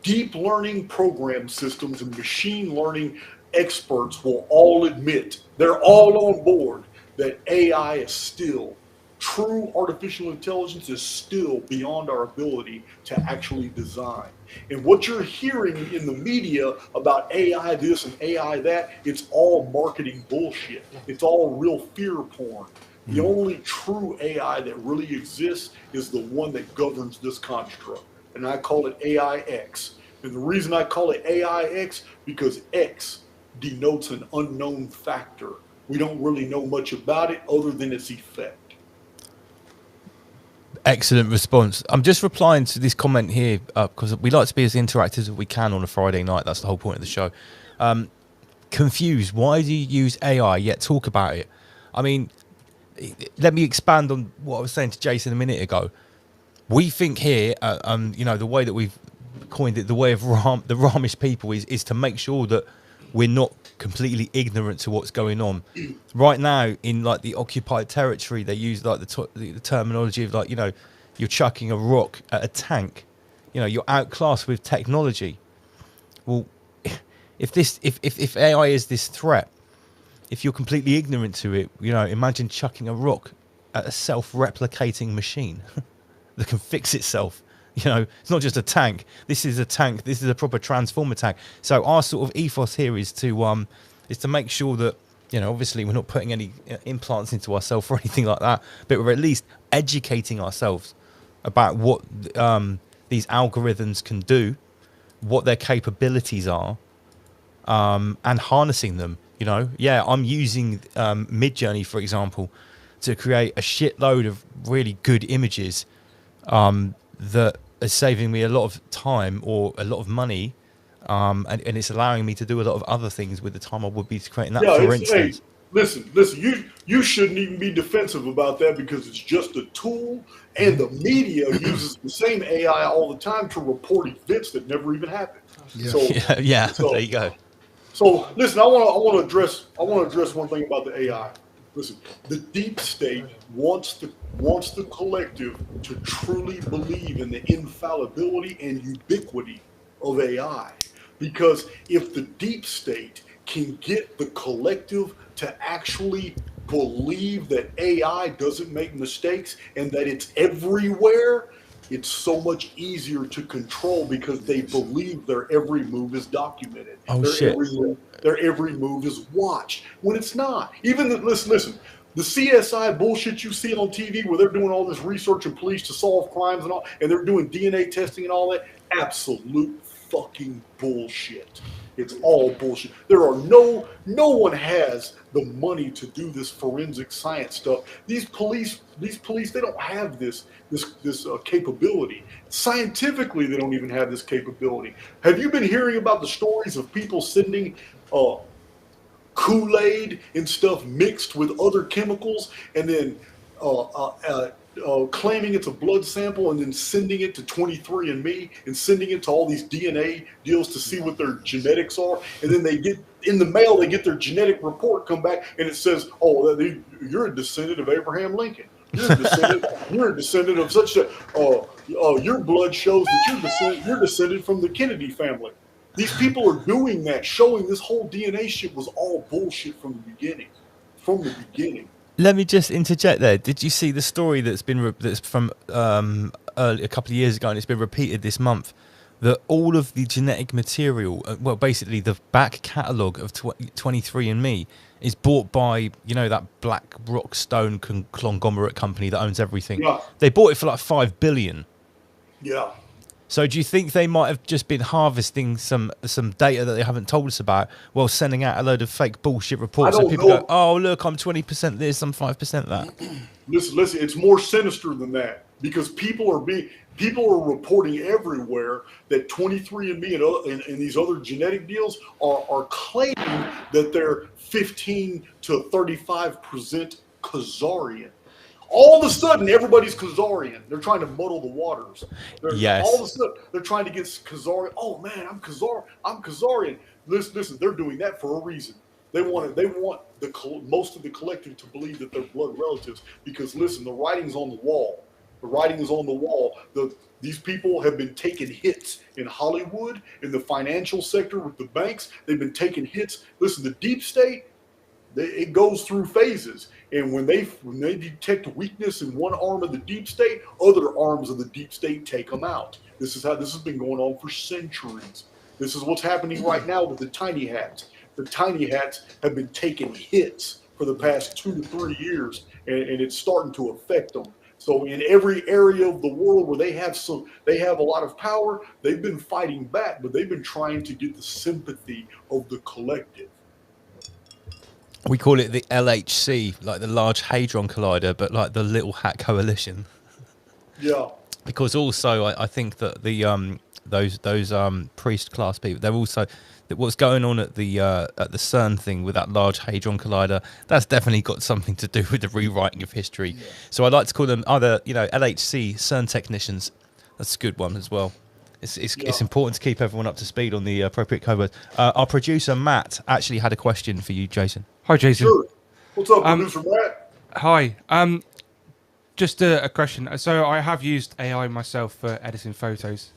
[SPEAKER 12] Deep learning program systems and machine learning experts will all admit, they're all on board, that AI is still, true artificial intelligence is still beyond our ability to actually design. And what you're hearing in the media about AI this and AI that, it's all marketing bullshit. It's all real fear porn. The only true AI that really exists is the one that governs this construct. And I call it AIX. And the reason I call it AIX, because X denotes an unknown factor. We don't really know much about it other than its effect.
[SPEAKER 1] Excellent response. I'm just replying to this comment here because we like to be as interactive as we can on a Friday night. That's the whole point of the show. Confused. Why do you use AI yet talk about it? I mean, let me expand on what I was saying to Jason a minute ago. We think here, the way that we've coined it, the way of the Ramish people is to make sure that we're not completely ignorant to what's going on. Right now, in like the occupied territory, they use like the terminology of like, you're chucking a rock at a tank. You're outclassed with technology. Well, if AI is this threat, if you're completely ignorant to it, imagine chucking a rock at a self-replicating machine that can fix itself. It's not just a tank. This is a tank. This is a proper transformer tank. So our sort of ethos here is to make sure that, obviously we're not putting any implants into ourselves or anything like that, but we're at least educating ourselves about what these algorithms can do, what their capabilities are, and harnessing them. I'm using Midjourney, for example, to create a shitload of really good images that is saving me a lot of time or a lot of money, and it's allowing me to do a lot of other things with the time I would be creating that, for instance.
[SPEAKER 12] Hey, listen, you shouldn't even be defensive about that because it's just a tool, and the media uses the same AI all the time to report events that never even happened.
[SPEAKER 11] Yeah.
[SPEAKER 12] So
[SPEAKER 1] there you go.
[SPEAKER 12] So listen, I want to address one thing about the AI. Listen, the deep state wants the collective to truly believe in the infallibility and ubiquity of AI, because if the deep state can get the collective to actually believe that AI doesn't make mistakes and that it's everywhere, it's so much easier to control because they believe their every move is documented. Their every move is watched when it's not. Listen, the CSI bullshit you see on TV where they're doing all this research and police to solve crimes and all, and they're doing DNA testing and all that, absolute fucking bullshit. It's all bullshit. No one has the money to do this forensic science stuff. These police, they don't have this capability. Scientifically, they don't even have this capability. Have you been hearing about the stories of people sending Kool-Aid and stuff mixed with other chemicals, and then claiming it's a blood sample and then sending it to 23andMe and sending it to all these DNA deals to see what their genetics are. And then they get in the mail, they get their genetic report come back and it says, oh, you're a descendant of Abraham Lincoln. You're a descendant of such a, your blood shows that you're descended from the Kennedy family. These people are doing that, showing this whole DNA shit was all bullshit from the beginning. From the beginning.
[SPEAKER 1] Let me just interject there. Did you see the story that's from a couple of years ago, and it's been repeated this month? That all of the genetic material, well, basically the back catalogue of 23andMe is bought by, you know, that Black Rock Stone conglomerate company that owns everything.
[SPEAKER 12] Yeah.
[SPEAKER 1] They bought it for like $5 billion.
[SPEAKER 12] Yeah.
[SPEAKER 1] So do you think they might have just been harvesting some data that they haven't told us about while sending out a load of fake bullshit reports so people go, oh, look, I'm 20% this, I'm 5% that?
[SPEAKER 12] Listen, it's more sinister than that because people are reporting everywhere that 23andMe and these other genetic deals are claiming that they're 15 to 35% Khazarian. All of a sudden, everybody's Khazarian. They're trying to muddle the waters.
[SPEAKER 1] Yes.
[SPEAKER 12] All of a sudden, they're trying to get Khazarian. Oh man, I'm Khazarian. Listen, they're doing that for a reason. They want most of the collective to believe that they're blood relatives because listen, the writing's on the wall. The writing is on the wall. These people have been taking hits in Hollywood, in the financial sector with the banks. They've been taking hits. Listen, the deep state, it goes through phases. And when they detect weakness in one arm of the deep state, other arms of the deep state take them out. This is how this has been going on for centuries. This is what's happening right now with the tiny hats. The tiny hats have been taking hits for the past 2 to 3 years, and it's starting to affect them. So in every area of the world where they have a lot of power, they've been fighting back, but they've been trying to get the sympathy of the collective.
[SPEAKER 1] We call it the LHC, like the Large Hadron Collider, but like the Little Hat Coalition.
[SPEAKER 12] Yeah.
[SPEAKER 1] Because also, I think that the those priest class people, they're also what's going on at the CERN thing with that Large Hadron Collider. That's definitely got something to do with the rewriting of history. Yeah. So I like to call them either LHC CERN technicians. That's a good one as well. It's important to keep everyone up to speed on the appropriate code words. Our producer Matt actually had a question for you, Jason.
[SPEAKER 16] Hi, Jason.
[SPEAKER 12] Sure. What's up, producer Matt?
[SPEAKER 16] Hi. Just a question. So I have used AI myself for editing photos,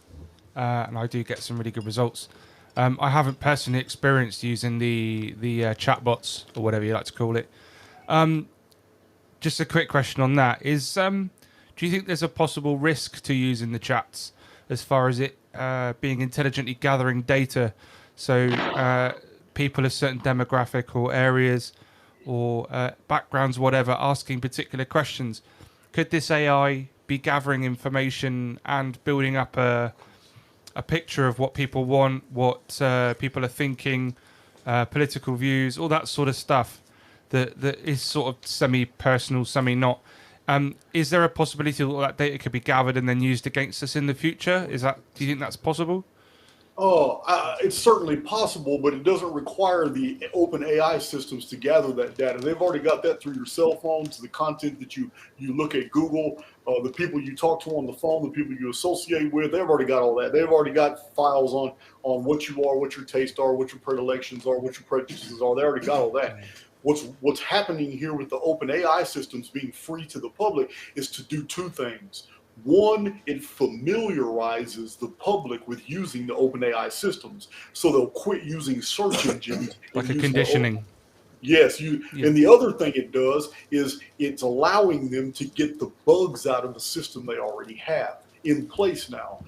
[SPEAKER 16] and I do get some really good results. I haven't personally experienced using the chatbots or whatever you like to call it. Just a quick question on that is: do you think there's a possible risk to using the chats as far as it being intelligently gathering data, so people of certain demographic or areas or backgrounds, whatever, asking particular questions? Could this AI be gathering information and building up a picture of what people want, what people are thinking, political views, all that sort of stuff that is sort of semi-personal, semi-not? Is there a possibility that all that data could be gathered and then used against us in the future? Do you think that's possible?
[SPEAKER 12] It's certainly possible, but it doesn't require the open AI systems to gather that data. They've already got that through your cell phones, the content that you look at Google, the people you talk to on the phone, the people you associate with. They've already got all that. They've already got files on what you are, what your tastes are, what your predilections are, what your prejudices are. They already got all that. What's happening here with the open AI systems being free to the public is to do two things. One, it familiarizes the public with using the open AI systems, so they'll quit using search engines.
[SPEAKER 16] Like a conditioning.
[SPEAKER 12] Yes, and the other thing it does is it's allowing them to get the bugs out of the system they already have in place now.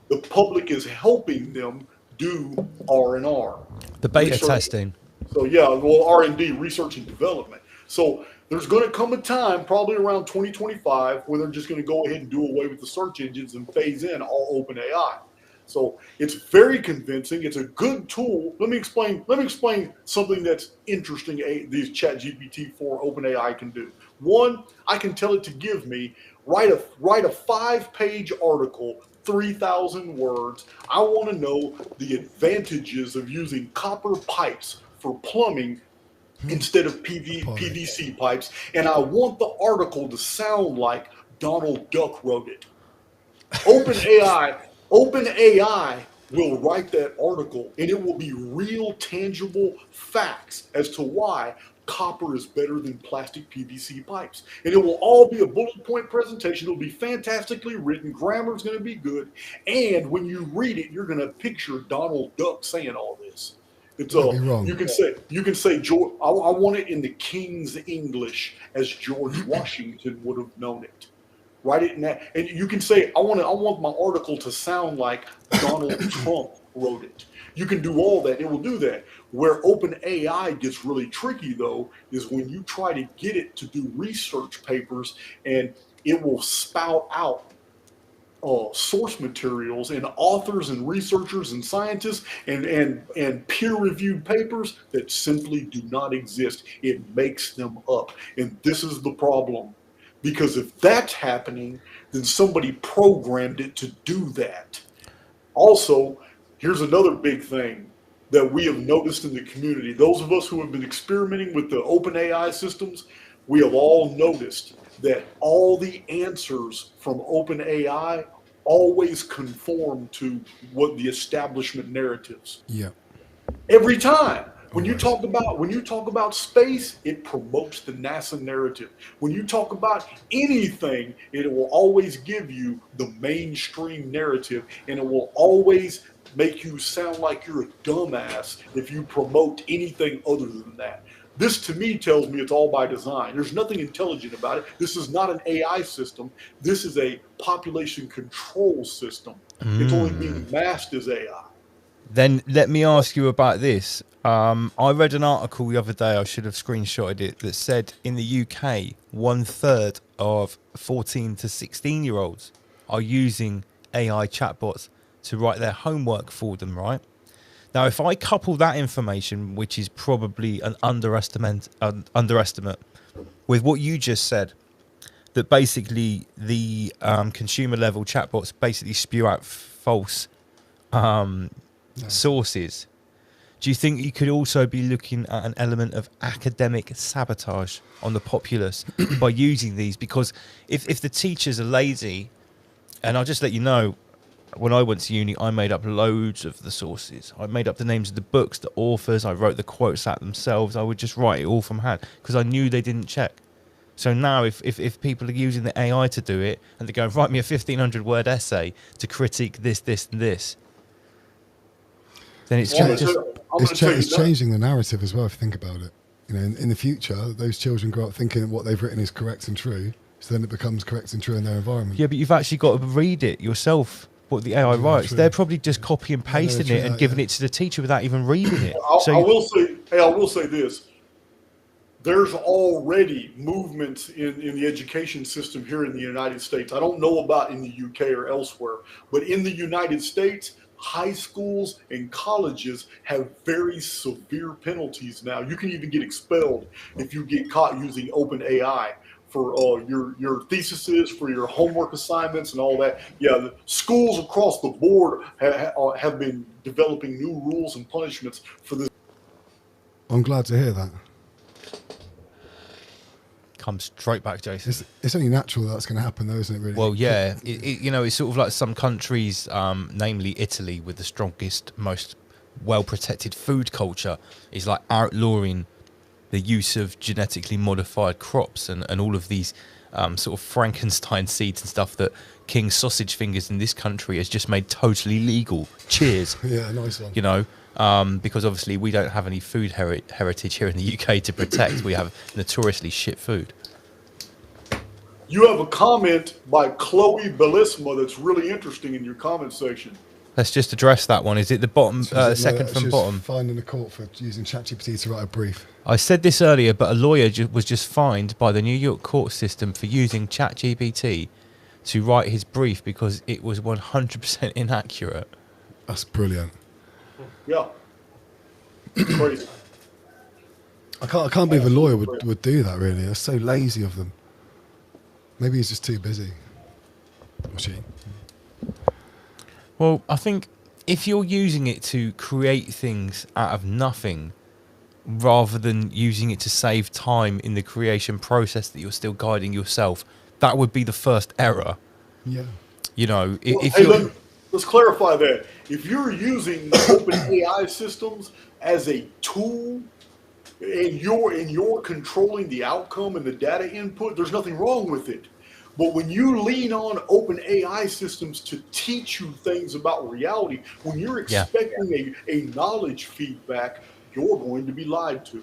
[SPEAKER 12] The public is helping them do R&R.
[SPEAKER 1] The beta testing.
[SPEAKER 12] So yeah, well, R&D, research and development. So there's going to come a time, probably around 2025, when they're just going to go ahead and do away with the search engines and phase in all open AI. So it's very convincing. It's a good tool. Let me explain something that's interesting. These ChatGPT-4 OpenAI can do. One, I can tell it to give me write a 5-page article, 3,000 words. I want to know the advantages of using copper pipes for plumbing instead of PVC pipes, and I want the article to sound like Donald Duck wrote it. OpenAI will write that article, and it will be real, tangible facts as to why copper is better than plastic PVC pipes. And it will all be a bullet point presentation. It'll be fantastically written. Grammar's going to be good. And when you read it, you're going to picture Donald Duck saying all this. It's
[SPEAKER 11] wrong.
[SPEAKER 12] You can say George. I want it in the King's English as George Washington would have known it. Write it in that, and you can say I want my article to sound like Donald Trump wrote it. You can do all that. It will do that. Where OpenAI gets really tricky, though, is when you try to get it to do research papers, and it will spout out source materials and authors and researchers and scientists and peer-reviewed papers that simply do not exist. It makes them up, and this is the problem. Because if that's happening, then somebody programmed it to do that. Also, here's another big thing that we have noticed in the community. Those of us who have been experimenting with the OpenAI systems, we have all noticed that all the answers from OpenAI always conform to what the establishment narratives.
[SPEAKER 11] Yeah.
[SPEAKER 12] Every time. When you talk about space, it promotes the NASA narrative. When you talk about anything, it will always give you the mainstream narrative, and it will always make you sound like you're a dumbass if you promote anything other than that. This, to me, tells me it's all by design. There's nothing intelligent about it. This is not an AI system. This is a population control system. It's only being masked as AI.
[SPEAKER 1] Then let me ask you about this. I read an article the other day, I should have screenshotted it, that said in the UK, 1/3 of 14 to 16-year-olds are using AI chatbots to write their homework for them, right? Now, if I couple that information, which is probably an underestimate, with what you just said, that basically the consumer level chatbots basically spew out false sources. Do you think you could also be looking at an element of academic sabotage on the populace by using these? Because if the teachers are lazy, and I'll just let you know, when I went to uni, I made up loads of the sources. I made up the names of the books, the authors, I wrote the quotes out themselves. I would just write it all from hand because I knew they didn't check. So now if people are using the AI to do it and they go, write me a 1,500-word essay to critique this, this, and this, then it's
[SPEAKER 11] changing the narrative as well, if you think about it. You know, in the future, those children grow up thinking what they've written is correct and true, so then it becomes correct and true in their environment.
[SPEAKER 1] Yeah, but you've actually got to read it yourself, what the AI writes. They're probably just copy and pasting it and giving it to the teacher without even reading it.
[SPEAKER 12] I will say this. There's already movements in the education system here in the United States. I don't know about in the UK or elsewhere, but in the United States, high schools and colleges have very severe penalties now. You can even get expelled if you get caught using OpenAI for your theses, for your homework assignments and all that. Yeah, the schools across the board have been developing new rules and punishments for this.
[SPEAKER 11] I'm glad to hear that.
[SPEAKER 1] Come straight back, Jason.
[SPEAKER 11] It's only natural that's going to happen, though, isn't it? Really?
[SPEAKER 1] Well, yeah. You know, it's sort of like some countries, namely Italy, with the strongest, most well-protected food culture, is like outlawing the use of genetically modified crops and all of these sort of Frankenstein seeds and stuff that King Sausage Fingers in this country has just made totally legal. Cheers.
[SPEAKER 11] Yeah, nice one.
[SPEAKER 1] You know, because obviously we don't have any food heritage here in the UK to protect. We have notoriously shit food.
[SPEAKER 12] You have a comment by Chloe Bellisma that's really interesting in your comment section.
[SPEAKER 1] Let's just address that one. Is it the bottom, second from
[SPEAKER 11] she was
[SPEAKER 1] bottom?
[SPEAKER 11] fined in the court for using ChatGPT to write a brief.
[SPEAKER 1] I said this earlier, but a lawyer was just fined by the New York court system for using ChatGPT to write his brief because it was 100% inaccurate.
[SPEAKER 11] That's brilliant.
[SPEAKER 12] Yeah. Crazy.
[SPEAKER 11] I can't believe a lawyer would do that, really. They're so lazy of them. Maybe he's just too busy. Or she.
[SPEAKER 1] Well, I think if you're using it to create things out of nothing, rather than using it to save time in the creation process that you're still guiding yourself. That would be the first error.
[SPEAKER 11] Yeah.
[SPEAKER 1] You know, if
[SPEAKER 12] Hey,
[SPEAKER 1] you're...
[SPEAKER 12] let's clarify that. If you're using open AI systems as a tool and you're controlling the outcome and the data input, there's nothing wrong with it. But when you lean on open AI systems to teach you things about reality, when you're expecting a knowledge feedback, you're going to be lied to.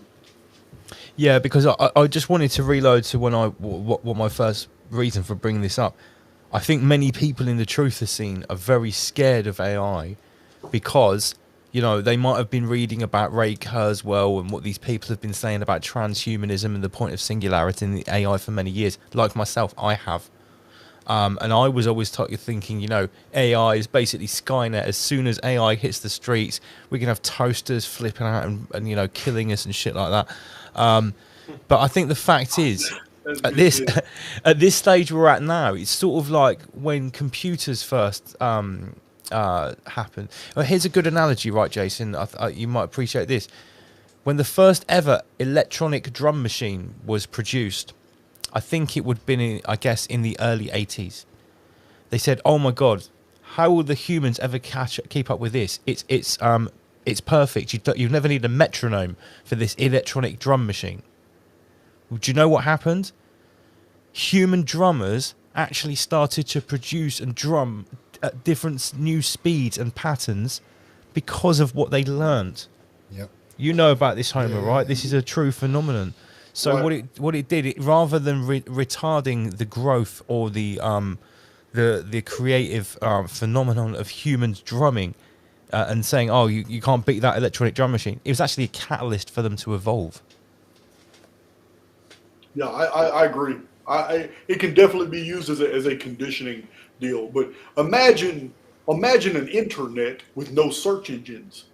[SPEAKER 1] Yeah, because I just wanted to reload to when what my first reason for bringing this up. I think many people in the truther scene are very scared of AI because, you know, they might have been reading about Ray Kurzweil and what these people have been saying about transhumanism and the point of singularity in the AI for many years. Like myself, I have. And I was always thinking, you know, AI is basically Skynet. As soon as AI hits the streets, we can have toasters flipping out and you know, killing us and shit like that. But I think the fact is, at this stage we're at now, it's sort of like when computers first happened. Well, here's a good analogy, right, Jason? You might appreciate this. When the first ever electronic drum machine was produced, I think it would have been, in the early 80s. They said, "Oh my God, how will the humans ever keep up with this? It's perfect. You never need a metronome for this electronic drum machine." Do you know what happened? Human drummers actually started to produce and drum at different new speeds and patterns because of what they learned.
[SPEAKER 11] Yep.
[SPEAKER 1] You know about this, Homer, right? This is a true phenomenon. So what it did, rather than retarding the growth or the creative phenomenon of humans drumming and saying, "Oh, you can't beat that electronic drum machine," it was actually a catalyst for them to evolve.
[SPEAKER 12] Yeah, I agree. It can definitely be used as a conditioning deal. But imagine an internet with no search engines.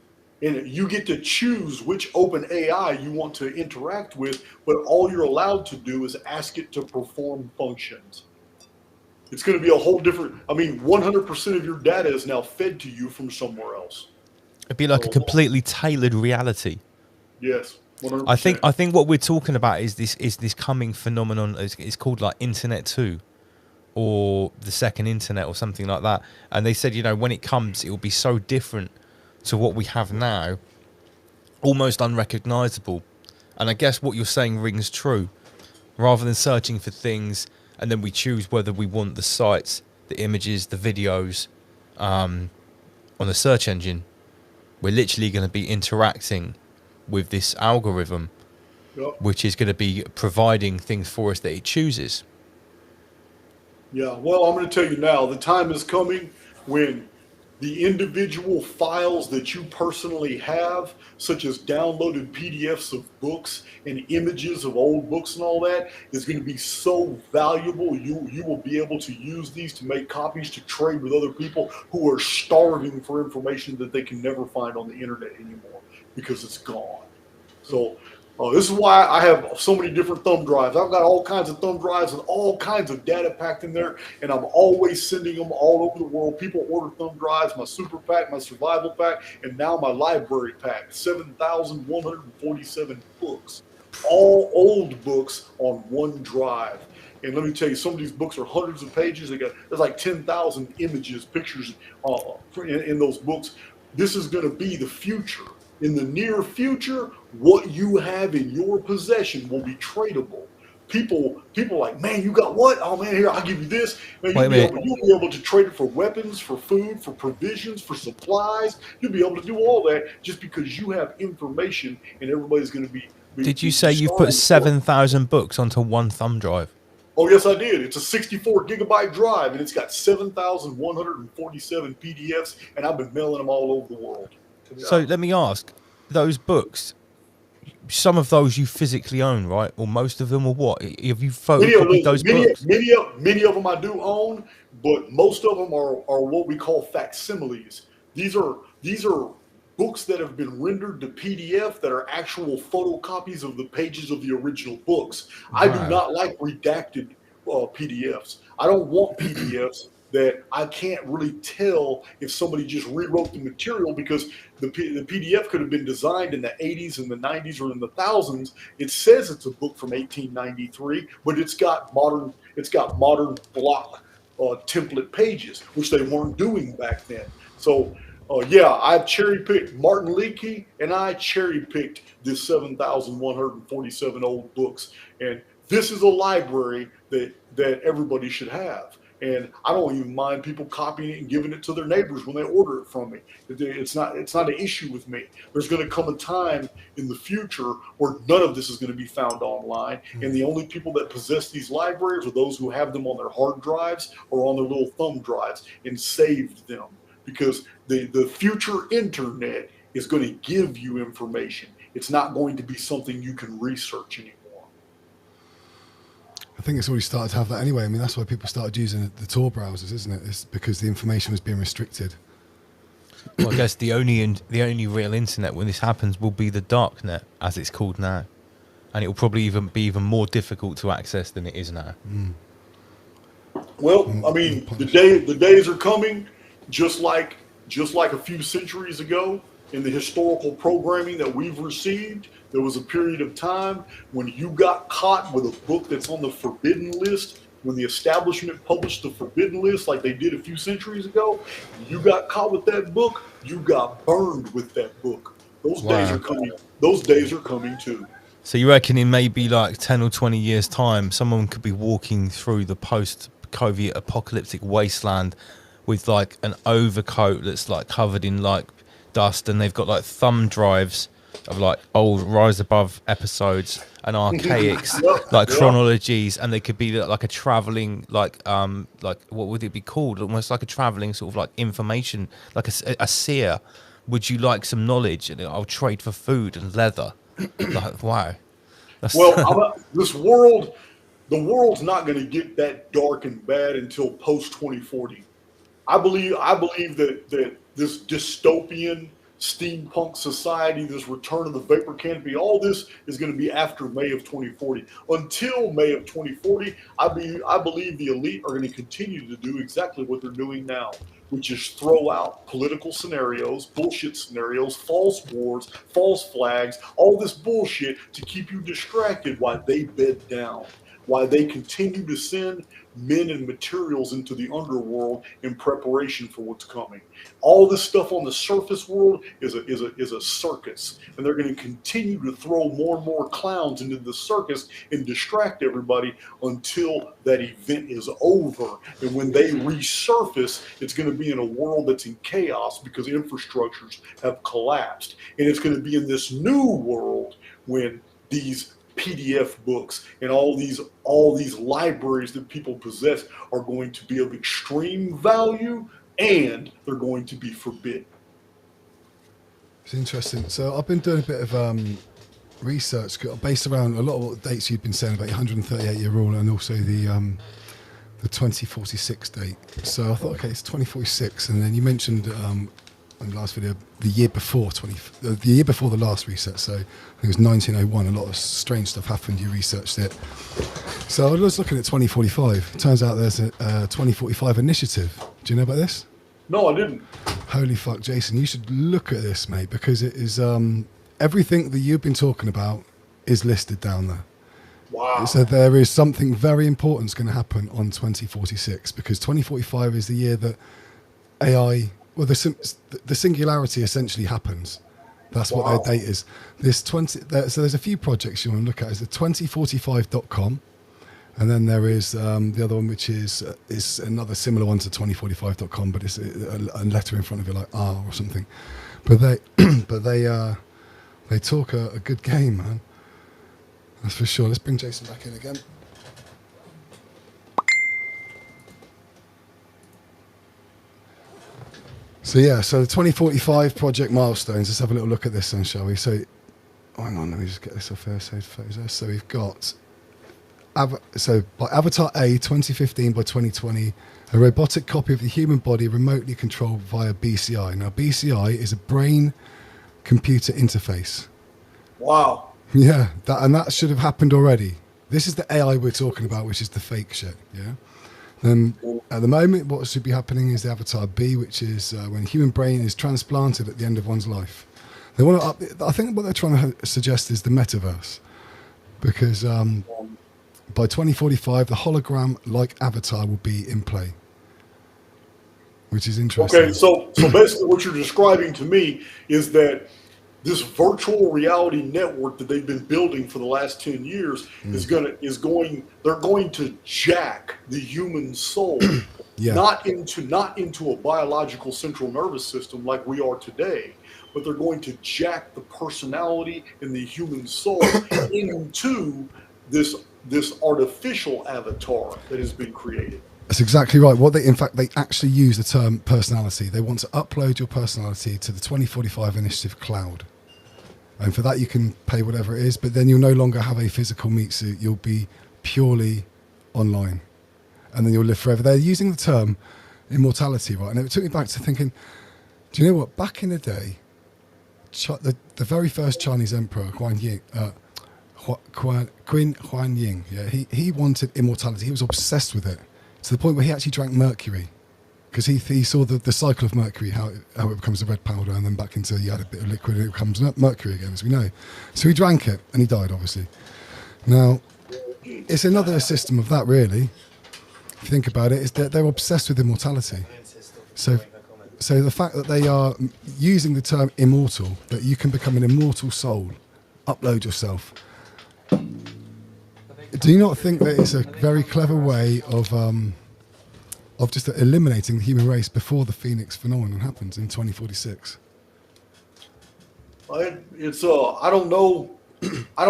[SPEAKER 12] And you get to choose which open AI you want to interact with, but all you're allowed to do is ask it to perform functions. It's going to be a whole different, 100% of your data is now fed to you from somewhere else.
[SPEAKER 1] It'd be like a completely tailored reality.
[SPEAKER 12] Yes. 100%.
[SPEAKER 1] I think what we're talking about is this coming phenomenon. It's called like Internet 2 or the second internet or something like that. And they said, you know, when it comes, it will be so different to what we have now, almost unrecognizable. And I guess what you're saying rings true. Rather than searching for things and then we choose whether we want the sites, the images, the videos on the search engine, we're literally going to be interacting with this algorithm, which is going to be providing things for us that it chooses.
[SPEAKER 12] Yeah, well, I'm going to tell you now, the time is coming when the individual files that you personally have, such as downloaded PDFs of books and images of old books and all that, is going to be so valuable. You will be able to use these to make copies to trade with other people who are starving for information that they can never find on the internet anymore because it's gone. So this is why I have so many different thumb drives. I've got all kinds of thumb drives and all kinds of data packed in there, and I'm always sending them all over the world. People order thumb drives, my super pack, my survival pack, and now my library pack. 7,147 books, all old books on one drive. And let me tell you, some of these books are hundreds of pages. There's like 10,000 images, pictures in those books. This is going to be the future. In the near future, what you have in your possession will be tradable. People are like, man, you got what? Oh man, here, I'll give you this. Man, you'll be able to trade it for weapons, for food, for provisions, for supplies. You'll be able to do all that just because you have information, and everybody's going to be.
[SPEAKER 1] Did you say you've put 7,000 books onto one thumb drive?
[SPEAKER 12] Oh yes, I did. It's a 64 gigabyte drive, and it's got 7,147 PDFs, and I've been mailing them all over the world.
[SPEAKER 1] So let me ask, those books, some of those you physically own, right? Or most of them, or what? Have you photocopied those books?
[SPEAKER 12] Many of them I do own, but most of them are what we call facsimiles. These are books that have been rendered to PDF that are actual photocopies of the pages of the original books. I do not like redacted PDFs. I don't want PDFs. that I can't really tell if somebody just rewrote the material, because the PDF could have been designed in the 80s and the 90s or in the thousands. It says it's a book from 1893, but it's got modern block template pages, which they weren't doing back then. So yeah, I cherry picked Martin Leakey, and I cherry picked this 7,147 old books, and this is a library that everybody should have. And I don't even mind people copying it and giving it to their neighbors when they order it from me. It's not an issue with me. There's going to come a time in the future where none of this is going to be found online, and the only people that possess these libraries are those who have them on their hard drives or on their little thumb drives and saved them, because the future internet is going to give you information. It's not going to be something you can research anymore.
[SPEAKER 11] I think it's already started to have that anyway. I mean, that's why people started using the Tor browsers, isn't it? It's because the information was being restricted.
[SPEAKER 1] Well, I guess the only real internet when this happens will be the darknet, as it's called now, and it will probably be even more difficult to access than it is now.
[SPEAKER 12] Well, I mean, the days are coming, just like a few centuries ago in the historical programming that we've received. There was a period of time when you got caught with a book that's on the forbidden list. When the establishment published the forbidden list, like they did a few centuries ago, you got caught with that book, you got burned with that book. Those days are coming. Those days are coming too.
[SPEAKER 1] So you reckon in maybe like 10 or 20 years' time, someone could be walking through the post-COVID apocalyptic wasteland with like an overcoat that's like covered in like dust, and they've got like thumb drives of like old Rise Above episodes and Archaix, like chronologies, and they could be like a traveling, like what would it be called? Almost like a traveling sort of like information, like a seer. Would you like some knowledge? And I'll trade for food and leather. Like, wow.
[SPEAKER 12] This world, the world's not going to get that dark and bad until post 2040. I believe that this dystopian steampunk society, this return of the vapor canopy, all this is going to be after May of 2040. Until May of 2040, I believe the elite are going to continue to do exactly what they're doing now, which is throw out political scenarios, bullshit scenarios, false wars, false flags, all this bullshit to keep you distracted while they bed down, while they continue to send men and materials into the underworld in preparation for what's coming. All this stuff on the surface world is a circus, and they're going to continue to throw more and more clowns into the circus and distract everybody until that event is over. And when they resurface, it's going to be in a world that's in chaos because infrastructures have collapsed. And it's going to be in this new world when these PDF books and all these libraries that people possess are going to be of extreme value, and they're going to be forbidden.
[SPEAKER 11] It's interesting. So I've been doing a bit of research based around a lot of what dates you've been saying about your 138-year rule, and also the 2046 date. So I thought, okay, it's 2046, and then you mentioned in the last video the year before the last reset. So I think it was 1901. A lot of strange stuff happened. You researched it. So I was looking at 2045. Turns out there's a 2045 initiative. Do you know about this?
[SPEAKER 12] No, I didn't.
[SPEAKER 11] Holy fuck, Jason, you should look at this, mate, because it is everything that you've been talking about is listed down there.
[SPEAKER 12] Wow.
[SPEAKER 11] So there is something very important going to happen on 2046, because 2045 is the year that AI, well, the singularity essentially happens. That's what their date is. So there's a few projects you want to look at. Is the 2045.com, and then there is the other one, which is another similar one to 2045.com, but it's a letter in front of it like R or something. But they talk a good game, man. That's for sure. Let's bring Jason back in again. So the 2045 project milestones. Let's have a little look at this then, shall we? So, hang on, let me just get this off here. So we've got by Avatar A 2015 by 2020, a robotic copy of the human body remotely controlled via BCI. Now BCI is a brain-computer interface.
[SPEAKER 12] Wow.
[SPEAKER 11] Yeah, that should have happened already. This is the AI we're talking about, which is the fake shit. Yeah. Then at the moment, what should be happening is the Avatar B, which is when human brain is transplanted at the end of one's life. They want to. I think what they're trying to suggest is the metaverse, because by 2045, the hologram-like avatar will be in play, which is interesting.
[SPEAKER 12] Okay, so basically, what you're describing to me is that this virtual reality network that they've been building for the last 10 years they're going to jack the human soul not into a biological central nervous system like we are today, but they're going to jack the personality and the human soul into this artificial avatar that has been created.
[SPEAKER 11] That's exactly right. In fact, they actually use the term personality. They want to upload your personality to the 2045 Initiative cloud. And for that, you can pay whatever it is, but then you'll no longer have a physical meat suit. You'll be purely online. And then you'll live forever. They're using the term immortality, right? And it took me back to thinking, do you know what? Back in the day, the very first Chinese emperor, Qin Huan Ying, he wanted immortality. He was obsessed with it, to the point where he actually drank mercury, because he saw the cycle of mercury, how it becomes a red powder, and then back into, you add a bit of liquid and it becomes mercury again, as we know. So he drank it and he died, obviously. Now, it's another system of that, really. If you think about it, is that they're obsessed with immortality. So the fact that they are using the term immortal, that you can become an immortal soul, upload yourself. Do you not think that it's a very clever way of just eliminating the human race before the Phoenix phenomenon happens in 2046?
[SPEAKER 12] It's I don't know. I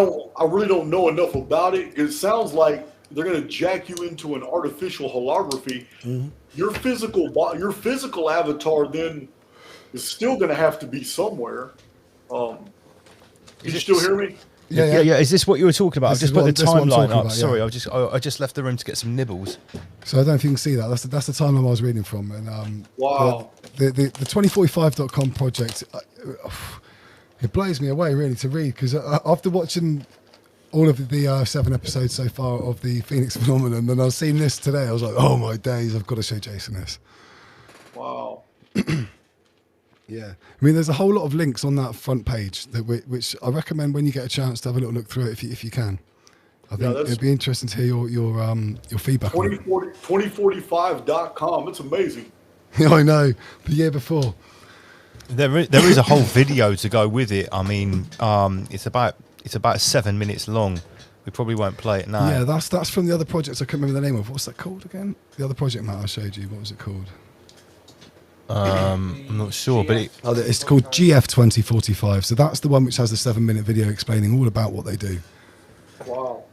[SPEAKER 12] really don't know enough about it. It sounds like they're going to jack you into an artificial holography. Mm-hmm. Your physical avatar then is still going to have to be somewhere. Can you still hear me?
[SPEAKER 1] Yeah. Is this what you were talking about? I've just put the timeline up. Sorry, I just left the room to get some nibbles.
[SPEAKER 11] So I don't know if you can see that. That's the timeline I was reading from. And
[SPEAKER 12] wow.
[SPEAKER 11] The 2045.com project, it blows me away really to read, because after watching all of the 7 episodes so far of the Phoenix phenomenon, and I've seen this today, I was like, oh my days, I've got to show Jason this.
[SPEAKER 12] Wow.
[SPEAKER 11] Yeah, I mean, there's a whole lot of links on that front page which I recommend when you get a chance to have a little look through it if you can. I think it'd be interesting to hear your feedback.
[SPEAKER 12] 2045.com. It's amazing.
[SPEAKER 11] Yeah, I know. The year before.
[SPEAKER 1] There is a whole video to go with it. I mean, it's about 7 minutes long. We probably won't play it now.
[SPEAKER 11] Yeah, that's from the other projects I can't remember the name of. What's that called again? The other project, Matt, I showed you. What was it called?
[SPEAKER 1] I'm not sure, but
[SPEAKER 11] it's called GF 2045. So that's the one which has the 7-minute video explaining all about what they do.
[SPEAKER 12] Wow.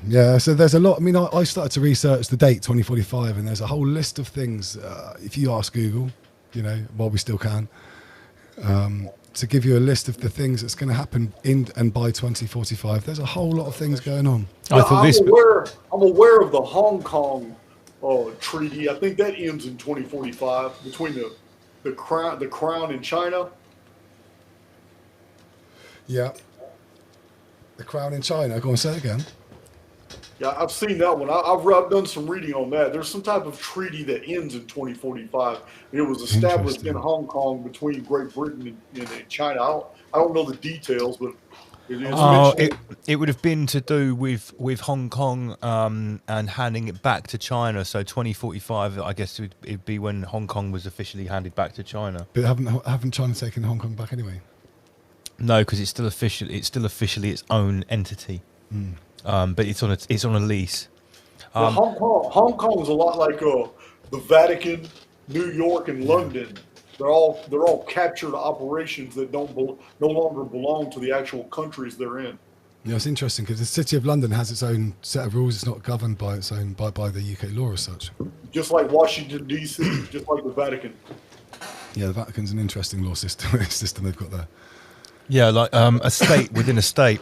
[SPEAKER 11] Yeah, so there's a lot. I mean, I started to research the date 2045, and there's a whole list of things. If you ask Google, while we still can, to give you a list of the things that's going to happen in and by 2045. There's a whole lot of things going on.
[SPEAKER 12] I'm aware of the Hong Kong treaty. I think that ends in 2045 between the crown and China.
[SPEAKER 11] Yeah. The crown in China. Go on, say it again.
[SPEAKER 12] Yeah, I've seen that one. I've done some reading on that. There's some type of treaty that ends in 2045. It was established in Hong Kong between Great Britain and China. I don't know the details, but
[SPEAKER 1] it would have been to do with Hong Kong and handing it back to China. So 2045, I guess it'd be when Hong Kong was officially handed back to China.
[SPEAKER 11] But haven't China taken Hong Kong back anyway?
[SPEAKER 1] No, because it's still officially its own entity.
[SPEAKER 11] Mm.
[SPEAKER 1] But it's on a lease.
[SPEAKER 12] Hong Kong is a lot like the Vatican, New York, and London. They're all captured operations that no longer belong to the actual countries they're in.
[SPEAKER 11] Yeah, it's interesting because the City of London has its own set of rules. It's not governed by its own by the UK law as such.
[SPEAKER 12] Just like Washington D.C., just like the Vatican.
[SPEAKER 11] Yeah, the Vatican's an interesting law system they've got there.
[SPEAKER 1] Yeah, like a state within a state.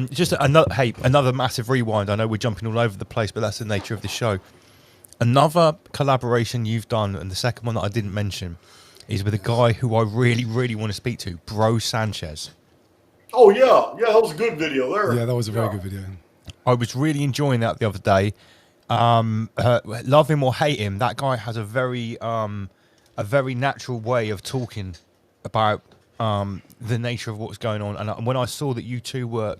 [SPEAKER 1] Just another massive rewind. I know we're jumping all over the place, but that's the nature of the show. Another collaboration you've done, and the second one that I didn't mention, is with a guy who I really, really want to speak to, Bro Sanchez.
[SPEAKER 12] Oh, yeah, that was a good video there.
[SPEAKER 11] Yeah, that was a very good video.
[SPEAKER 1] I was really enjoying that the other day. love him or hate him, that guy has a very natural way of talking about the nature of what's going on. And when I saw that you two were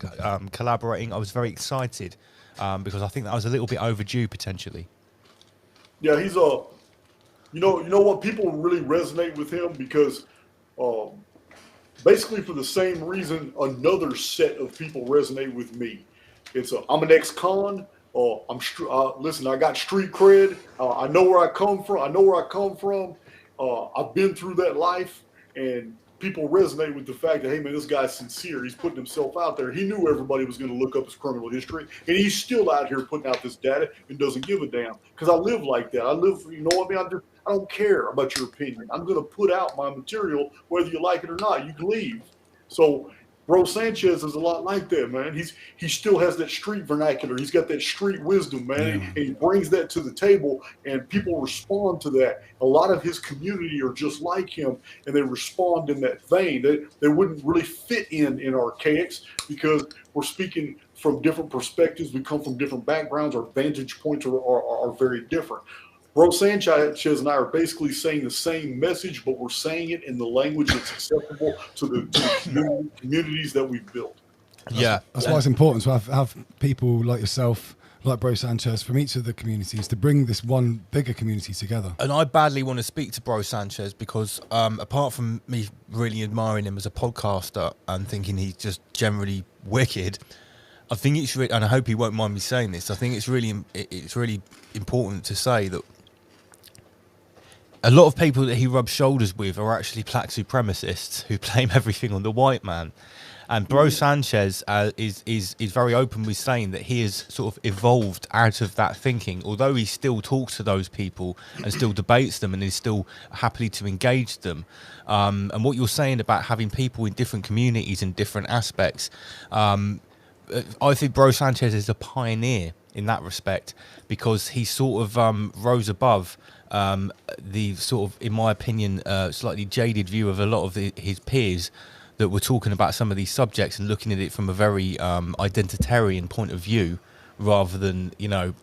[SPEAKER 1] collaborating, I was very excited because I think that was a little bit overdue potentially.
[SPEAKER 12] Yeah, he's you know what, people really resonate with him because basically for the same reason another set of people resonate with me. It's I'm an ex-con. Listen, I got street cred. I know where I come from. I've been through that life, and people resonate with the fact that, hey man, this guy's sincere. He's putting himself out there. He knew everybody was going to look up his criminal history, and he's still out here putting out this data and doesn't give a damn. Because I live like that. You know what I mean? I don't care about your opinion. I'm going to put out my material whether you like it or not. You can leave. So Bro Sanchez is a lot like that, man. He still has that street vernacular. He's got that street wisdom, man.
[SPEAKER 11] Yeah.
[SPEAKER 12] And he brings that to the table, and people respond to that. A lot of his community are just like him, and they respond in that vein. They wouldn't really fit in Archaix because we're speaking from different perspectives. We come from different backgrounds. Our vantage points are very different. Bro Sanchez and I are basically saying the same message, but we're saying it in the language that's acceptable to the communities that we've built.
[SPEAKER 1] Yeah.
[SPEAKER 11] That's why it's important to have people like yourself, like Bro Sanchez, from each of the communities to bring this one bigger community together.
[SPEAKER 1] And I badly want to speak to Bro Sanchez because apart from me really admiring him as a podcaster and thinking he's just generally wicked, I think it's really, and I hope he won't mind me saying this, I think it's really important to say that a lot of people that he rubs shoulders with are actually black supremacists who blame everything on the white man. And Bro Sanchez is very open with saying that he has sort of evolved out of that thinking, although he still talks to those people and still debates them and is still happily to engage them. And what you're saying about having people in different communities and different aspects, I think Bro Sanchez is a pioneer in that respect because he sort of rose above the sort of, in my opinion, slightly jaded view of a lot of his peers that were talking about some of these subjects and looking at it from a very identitarian point of view, rather than you know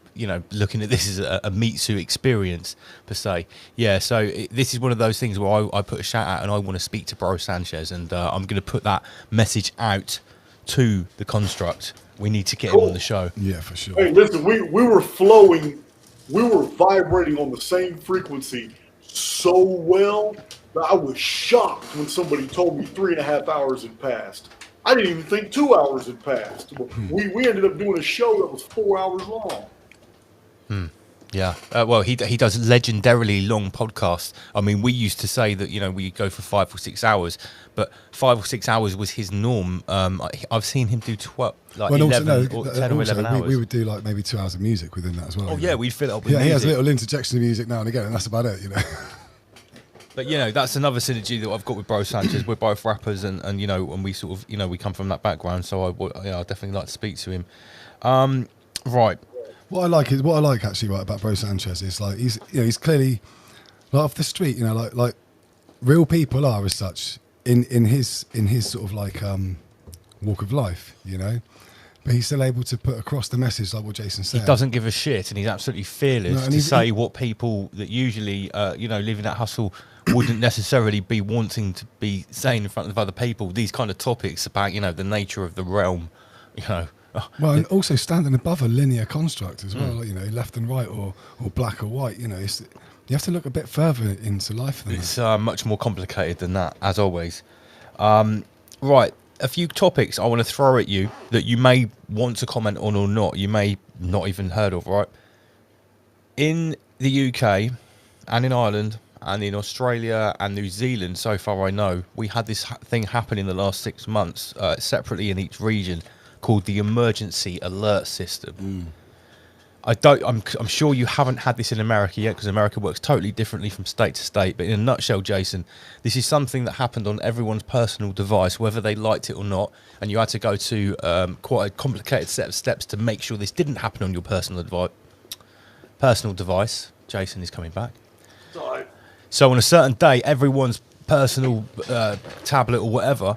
[SPEAKER 1] looking at this as a meat suit experience per se. Yeah, so this is one of those things where I put a shout out and I want to speak to Bro Sanchez, and I'm going to put that message out to the construct. We need to get him on the show.
[SPEAKER 11] Yeah, for sure.
[SPEAKER 12] Hey, listen, we were flowing, we were vibrating on the same frequency so well that I was shocked when somebody told me 3.5 hours had passed. I didn't even think 2 hours had passed. We ended up doing a show that was 4 hours long.
[SPEAKER 1] Yeah, well, he does legendarily long podcasts. I mean, we used to say that we go for 5 or 6 hours, but 5 or 6 hours was his norm. I've seen him do 12, like 11 or 10 or 11 hours.
[SPEAKER 11] We would do like maybe 2 hours of music within that as well.
[SPEAKER 1] Oh yeah, we'd fill it up with
[SPEAKER 11] music. He has a little
[SPEAKER 1] music.
[SPEAKER 11] interjection of music now and again, and that's about it.
[SPEAKER 1] But that's another synergy that I've got with Bro Sanchez. We're both rappers, and and we sort of we come from that background, so I definitely like to speak to him. Right.
[SPEAKER 11] What I like actually about Bro Sanchez is like he's clearly like off the street, like real people are as such in his sort of like walk of life, but he's still able to put across the message like what Jason said.
[SPEAKER 1] He doesn't give a shit, and he's absolutely fearless to say what people that usually live in that hustle wouldn't necessarily be wanting to be saying in front of other people. These kind of topics about the nature of the realm,
[SPEAKER 11] Well, and also standing above a linear construct as well, left and right or black or white. You have to look a bit further into life than
[SPEAKER 1] it's much more complicated than that, as always. Right, a few topics I want to throw at you that you may want to comment on or not. You may not even heard of, right? In the UK and in Ireland and in Australia and New Zealand, so far I know, we had this thing happen in the last 6 months, separately in each region, called the Emergency Alert System. I'm sure you haven't had this in America yet, because America works totally differently from state to state. But in a nutshell, Jason, this is something that happened on everyone's personal device, whether they liked it or not, and you had to go to quite a complicated set of steps to make sure this didn't happen on your personal device. Jason is coming back.
[SPEAKER 12] Sorry.
[SPEAKER 1] So on a certain day, everyone's personal tablet or whatever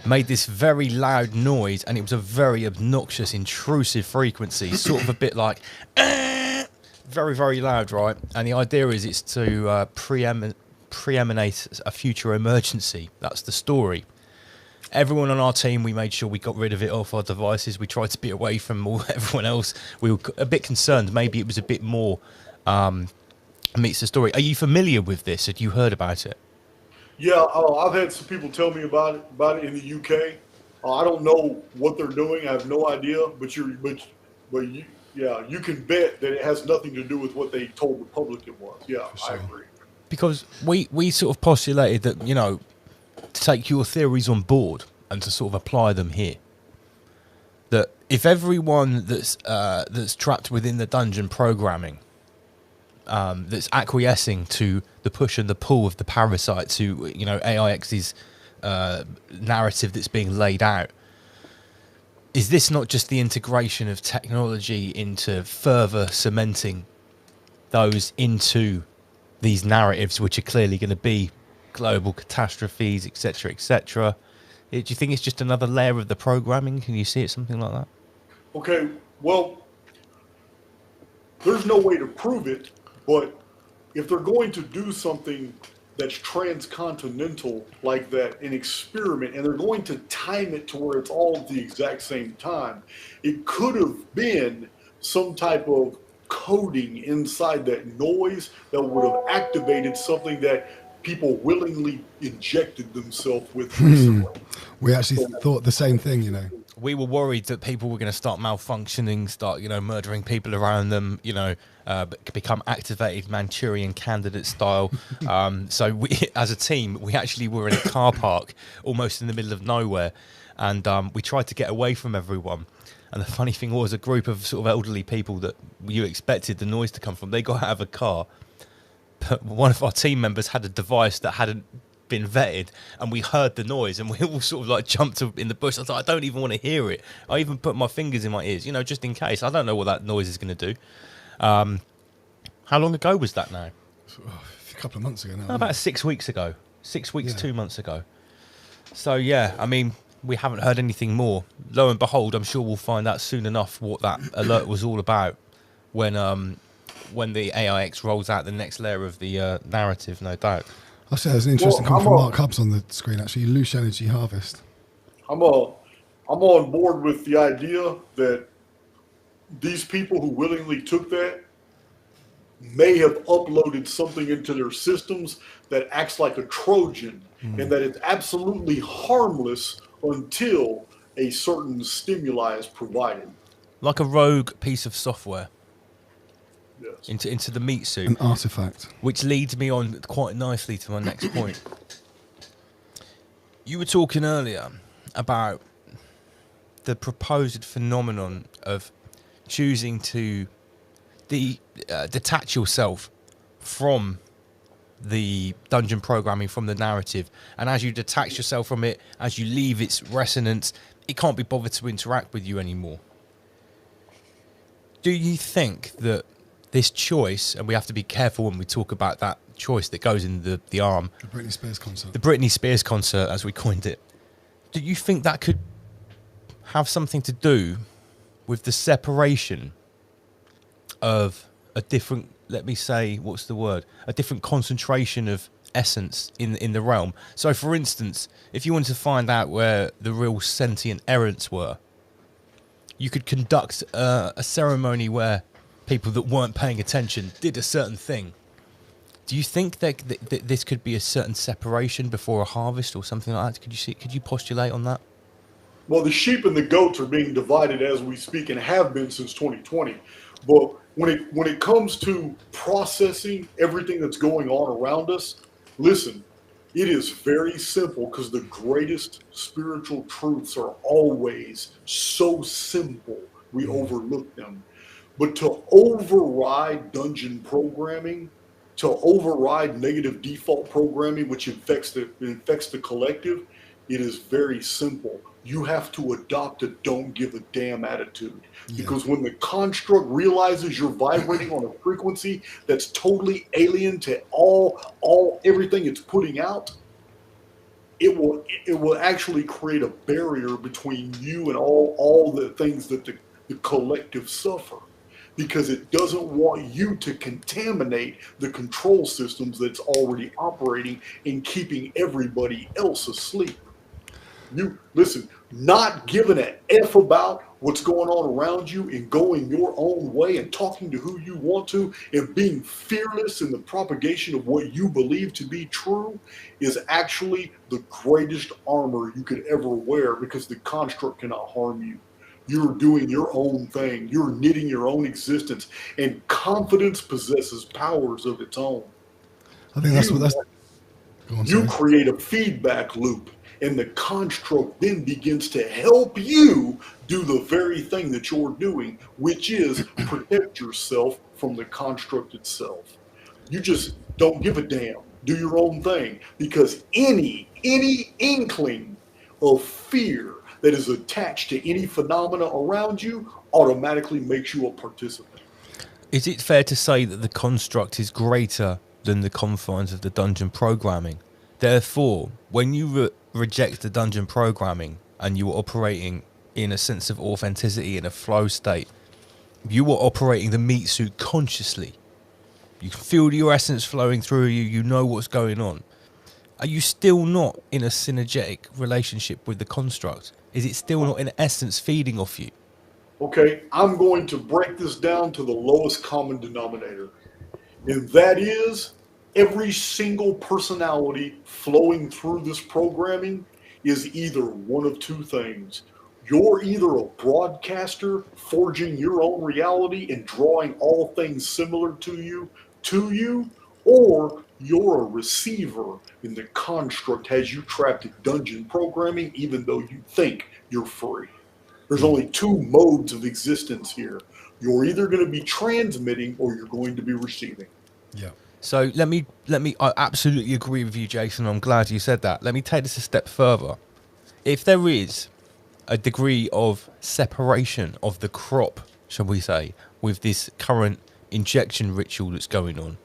[SPEAKER 1] made this very loud noise, and it was a very obnoxious, intrusive frequency, sort of a bit like, and very, very loud, right? And the idea is it's to preeminate a future emergency. That's the story. Everyone on our team, we made sure we got rid of it off our devices. We tried to be away from everyone else. We were a bit concerned. Maybe it was a bit more meets the story. Are you familiar with this? Had you heard about it?
[SPEAKER 12] Yeah, I've had some people tell me about it in the UK. I don't know what they're doing. I have no idea. But you can bet that it has nothing to do with what they told the public it was. Yeah, I agree.
[SPEAKER 1] Because we sort of postulated that, you know, to take your theories on board and to sort of apply them here. That if everyone that's trapped within the dungeon programming, that's acquiescing to the push and the pull of the parasite, to, you know, AIX's narrative that's being laid out, is this not just the integration of technology into further cementing those into these narratives, which are clearly going to be global catastrophes, etc., etc.? Do you think it's just another layer of the programming? Can you see it something like that?
[SPEAKER 12] Okay, well, there's no way to prove it, but if they're going to do something that's transcontinental like that, an experiment, and they're going to time it to where it's all at the exact same time, it could have been some type of coding inside that noise that would have activated something that people willingly injected themselves with recently.
[SPEAKER 11] We actually thought the same thing, you know.
[SPEAKER 1] We were worried that people were going to start malfunctioning, start, you know, murdering people around them, you know, become activated Manchurian candidate style. So we, as a team, we actually were in a car park almost in the middle of nowhere, and we tried to get away from everyone. And the funny thing was, a group of sort of elderly people that you expected the noise to come from, they got out of a car. But one of our team members had a device that hadn't been vetted, and we heard the noise, and we all sort of like jumped in the bush. I was like, I don't even want to hear it. I even put my fingers in my ears, you know, just in case. I don't know what that noise is going to do. How long ago was that now?
[SPEAKER 11] A couple of months ago now.
[SPEAKER 1] About 6 weeks ago. 6 weeks, 2 months ago. So yeah, I mean, we haven't heard anything more. Lo and behold, I'm sure we'll find out soon enough what that alert was all about when the AIX rolls out the next layer of the narrative, no doubt.
[SPEAKER 11] I see there's an interesting comment from Mark Hubbs on the screen, actually. Loose energy harvest.
[SPEAKER 12] I'm on board with the idea that these people who willingly took that may have uploaded something into their systems that acts like a Trojan, and that it's absolutely harmless until a certain stimuli is provided.
[SPEAKER 1] Like a rogue piece of software.
[SPEAKER 12] Yes.
[SPEAKER 1] Into the meat suit.
[SPEAKER 11] An artifact.
[SPEAKER 1] Which leads me on quite nicely to my next point. You were talking earlier about the proposed phenomenon of choosing to detach yourself from the dungeon programming, from the narrative, and as you detach yourself from it, as you leave its resonance, it can't be bothered to interact with you anymore. Do you think that this choice, and we have to be careful when we talk about that choice that goes in the arm,
[SPEAKER 11] the Britney Spears concert,
[SPEAKER 1] as we coined it, do you think that could have something to do with the separation of a different, let me say, what's the word, a different concentration of essence in the realm? So for instance, if you wanted to find out where the real sentient errants were, you could conduct a ceremony where people that weren't paying attention did a certain thing. Do you think that this could be a certain separation before a harvest or something like that? Could you postulate on that?
[SPEAKER 12] Well, the sheep and the goats are being divided as we speak and have been since 2020. But when it comes to processing everything that's going on around us, listen, it is very simple, because the greatest spiritual truths are always so simple we overlook them. But to override dungeon programming, to override negative default programming, which infects the collective, it is very simple. You have to adopt a don't give a damn attitude. Because when the construct realizes you're vibrating on a frequency that's totally alien to everything it's putting out, it will actually create a barrier between you and all the things that the collective suffer. because it doesn't want you to contaminate the control systems that's already operating and keeping everybody else asleep. You listen, not giving an F about what's going on around you and going your own way and talking to who you want to and being fearless in the propagation of what you believe to be true is actually the greatest armor you could ever wear, because the construct cannot harm you. You're doing your own thing. You're knitting your own existence, and confidence possesses powers of its own.
[SPEAKER 11] I think that's what that's. Go on,
[SPEAKER 12] You
[SPEAKER 11] sorry.
[SPEAKER 12] create a feedback loop, and the construct then begins to help you do the very thing that you're doing, which is protect yourself from the construct itself. You just don't give a damn. Do your own thing, because any inkling of fear that is attached to any phenomena around you automatically makes you a participant.
[SPEAKER 1] Is it fair to say that the construct is greater than the confines of the dungeon programming? Therefore, when you reject the dungeon programming and you are operating in a sense of authenticity, in a flow state, you are operating the meat suit consciously. You can feel your essence flowing through you, you know what's going on. Are you still not in a synergetic relationship with the construct? Is it still not in essence feeding off you?
[SPEAKER 12] Okay, I'm going to break this down to the lowest common denominator. And that is every single personality flowing through this programming is either one of two things. You're either a broadcaster forging your own reality and drawing all things similar to you, or you're a receiver and the construct has you trapped in dungeon programming even though you think you're free. There's only two modes of existence here. You're either going to be transmitting or you're going to be receiving.
[SPEAKER 11] Yeah.
[SPEAKER 1] So let me. I absolutely agree with you, Jason. I'm glad you said that. Let me take this a step further. If there is a degree of separation of the crop, shall we say, with this current injection ritual that's going on,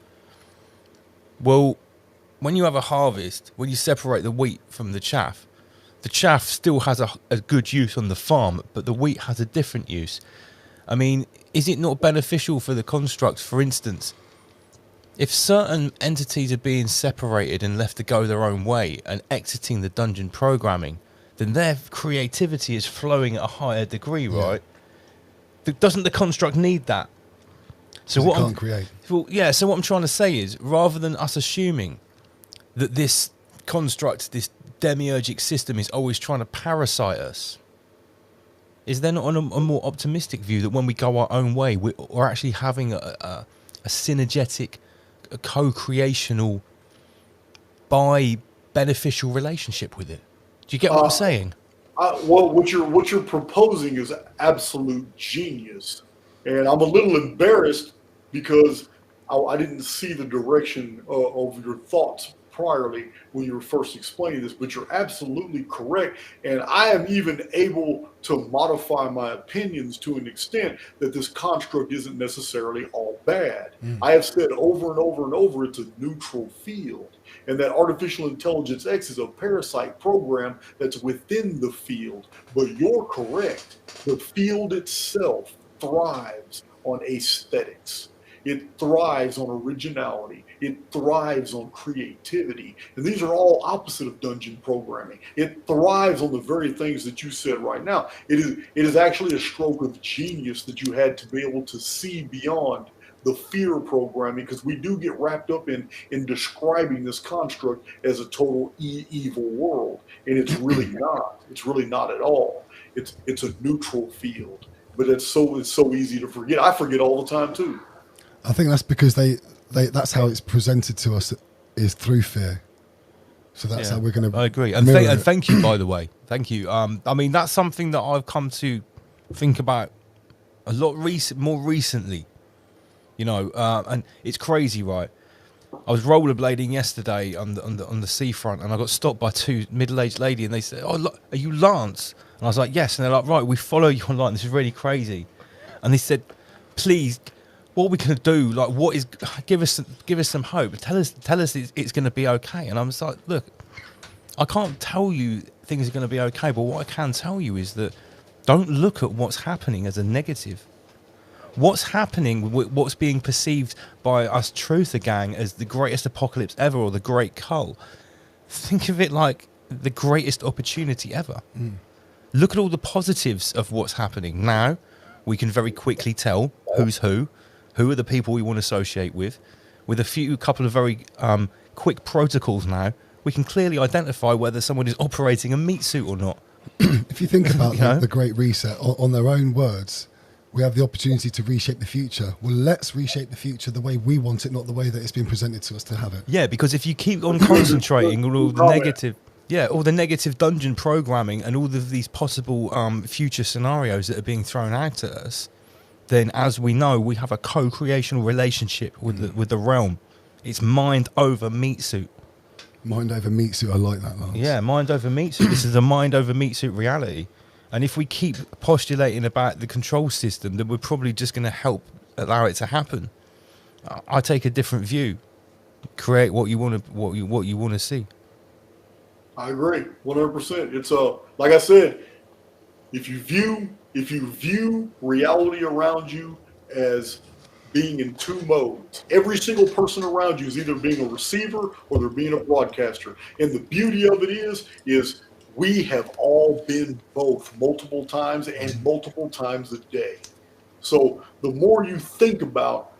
[SPEAKER 1] well, when you have a harvest, when you separate the wheat from the chaff still has a good use on the farm, but the wheat has a different use. I mean, is it not beneficial for the construct, for instance, if certain entities are being separated and left to go their own way and exiting the dungeon programming, then their creativity is flowing at a higher degree, right? Doesn't the construct need that? So what
[SPEAKER 11] can't create.
[SPEAKER 1] Well, yeah. So what I'm trying to say is, rather than us assuming that this construct, this demiurgic system, is always trying to parasite us, is there not a more optimistic view that when we go our own way, we're actually having a synergetic, a co-creational, beneficial relationship with it? Do you get what I'm saying?
[SPEAKER 12] Well, what you're proposing is absolute genius, and I'm a little embarrassed because I didn't see the direction of your thoughts priorly when you were first explaining this. But you're absolutely correct, and I am even able to modify my opinions to an extent that this construct isn't necessarily all bad. I have said over and over and over it's a neutral field, and that artificial intelligence X is a parasite program that's within the field. But you're correct. The field itself thrives on aesthetics. It thrives on originality. It thrives on creativity. And these are all opposite of dungeon programming. It thrives on the very things that you said right now. It is actually a stroke of genius that you had to be able to see beyond the fear programming, because we do get wrapped up in describing this construct as a total evil world. And it's really not. It's really not at all. It's a neutral field. But it's so easy to forget. I forget all the time too.
[SPEAKER 11] I think that's because they that's how it's presented to us, is through fear. So that's how we're going to.
[SPEAKER 1] I agree, and thank you, by the way. Thank you. I mean, that's something that I've come to think about a lot more recently. You know, and it's crazy, right? I was rollerblading yesterday on the seafront, and I got stopped by two middle-aged lady, and they said, "Oh, look, are you Lance?" And I was like, "Yes." And they're like, "Right, we follow you online. This is really crazy." And they said, "Please, what are we going to do? Like, what is? Give us some hope. Tell us it's going to be okay." And I'm just like, "Look, I can't tell you things are going to be okay, but what I can tell you is that don't look at what's happening as a negative. What's happening, what's being perceived by us Truther Gang as the greatest apocalypse ever or the great cull, think of it like the greatest opportunity ever. Look at all the positives of what's happening. Now, we can very quickly tell who's who are the people we want to associate with. With a couple of very quick protocols now, we can clearly identify whether someone is operating a meat suit or not.
[SPEAKER 11] If you think about
[SPEAKER 1] You know?
[SPEAKER 11] the Great Reset, on their own words, we have the opportunity to reshape the future. Well, let's reshape the future the way we want it, not the way that it's been presented to us to have it.
[SPEAKER 1] Yeah, because if you keep on concentrating on all the negative, all the negative dungeon programming and all of these possible future scenarios that are being thrown out at us, then as we know, we have a co-creational relationship with the realm. It's mind over meat suit.
[SPEAKER 11] Mind over meat suit, I like that, Lance.
[SPEAKER 1] Yeah, mind over meat suit. This is a mind over meat suit reality. And if we keep postulating about the control system, then we're probably just going to help allow it to happen. I take a different view. Create what you want to what you want to see.
[SPEAKER 12] I agree, 100%. It's like I said, if you view reality around you as being in two modes, every single person around you is either being a receiver or they're being a broadcaster. And the beauty of it is we have all been both multiple times and multiple times a day. So the more you think about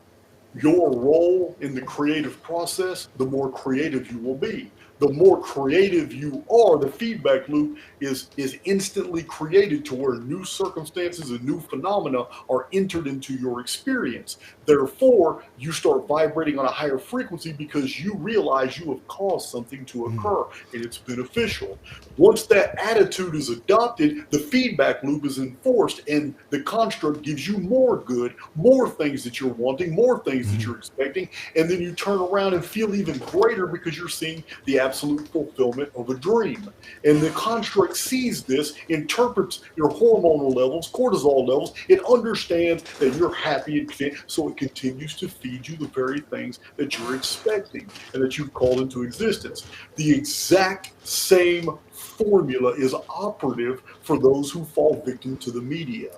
[SPEAKER 12] your role in the creative process, the more creative you will be. The more creative you are, the feedback loop is instantly created to where new circumstances and new phenomena are entered into your experience. Therefore, you start vibrating on a higher frequency because you realize you have caused something to occur and it's beneficial. Once that attitude is adopted, the feedback loop is enforced and the construct gives you more good, more things that you're wanting, more things that you're expecting, and then you turn around and feel even greater because you're seeing the absolute fulfillment of a dream. And the construct sees this, interprets your hormonal levels, cortisol levels, it understands that you're happy and content, so it continues to feed you the very things that you're expecting and that you've called into existence. The exact same formula is operative for those who fall victim to the media.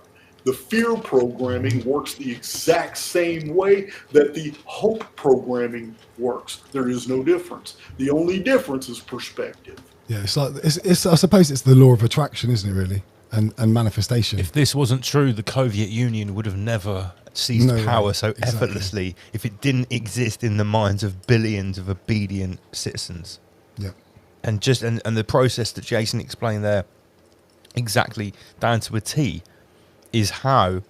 [SPEAKER 12] The fear programming works the exact same way that the hope programming works. There is no difference. The only difference is perspective.
[SPEAKER 11] Yeah, it's like it's I suppose it's the law of attraction, isn't it, really? And manifestation.
[SPEAKER 1] If this wasn't true, the Soviet Union would have never seized power so effortlessly if it didn't exist in the minds of billions of obedient citizens.
[SPEAKER 11] Yeah.
[SPEAKER 1] And the process that Jason explained there, exactly down to a T, is how,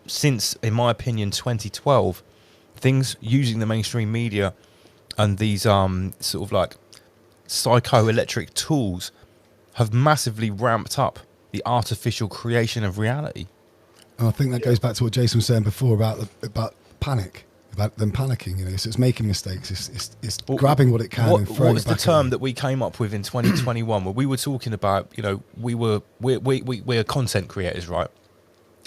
[SPEAKER 1] since, in my opinion, 2012, things using the mainstream media and these sort of like psychoelectric tools have massively ramped up the artificial creation of reality.
[SPEAKER 11] And I think that goes back to what Jason was saying before about panic, about them panicking. You know, so it's making mistakes. It's grabbing what it can and throwing
[SPEAKER 1] What was
[SPEAKER 11] it back
[SPEAKER 1] the term that we came up with in 2021 where we were talking about, you know, we're content creators, right?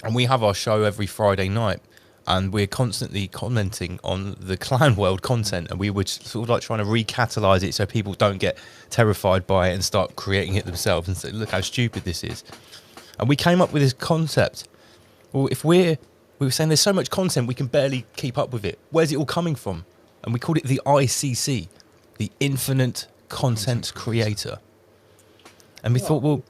[SPEAKER 1] And we have our show every Friday night, and we're constantly commenting on the clown world content, and we were sort of like trying to recatalyze it so people don't get terrified by it and start creating it themselves and say, look how stupid this is. And we came up with this concept. Well, we were saying there's so much content we can barely keep up with it. Where's it all coming from? And we called it the ICC, the Infinite Content Creator. And we thought, well,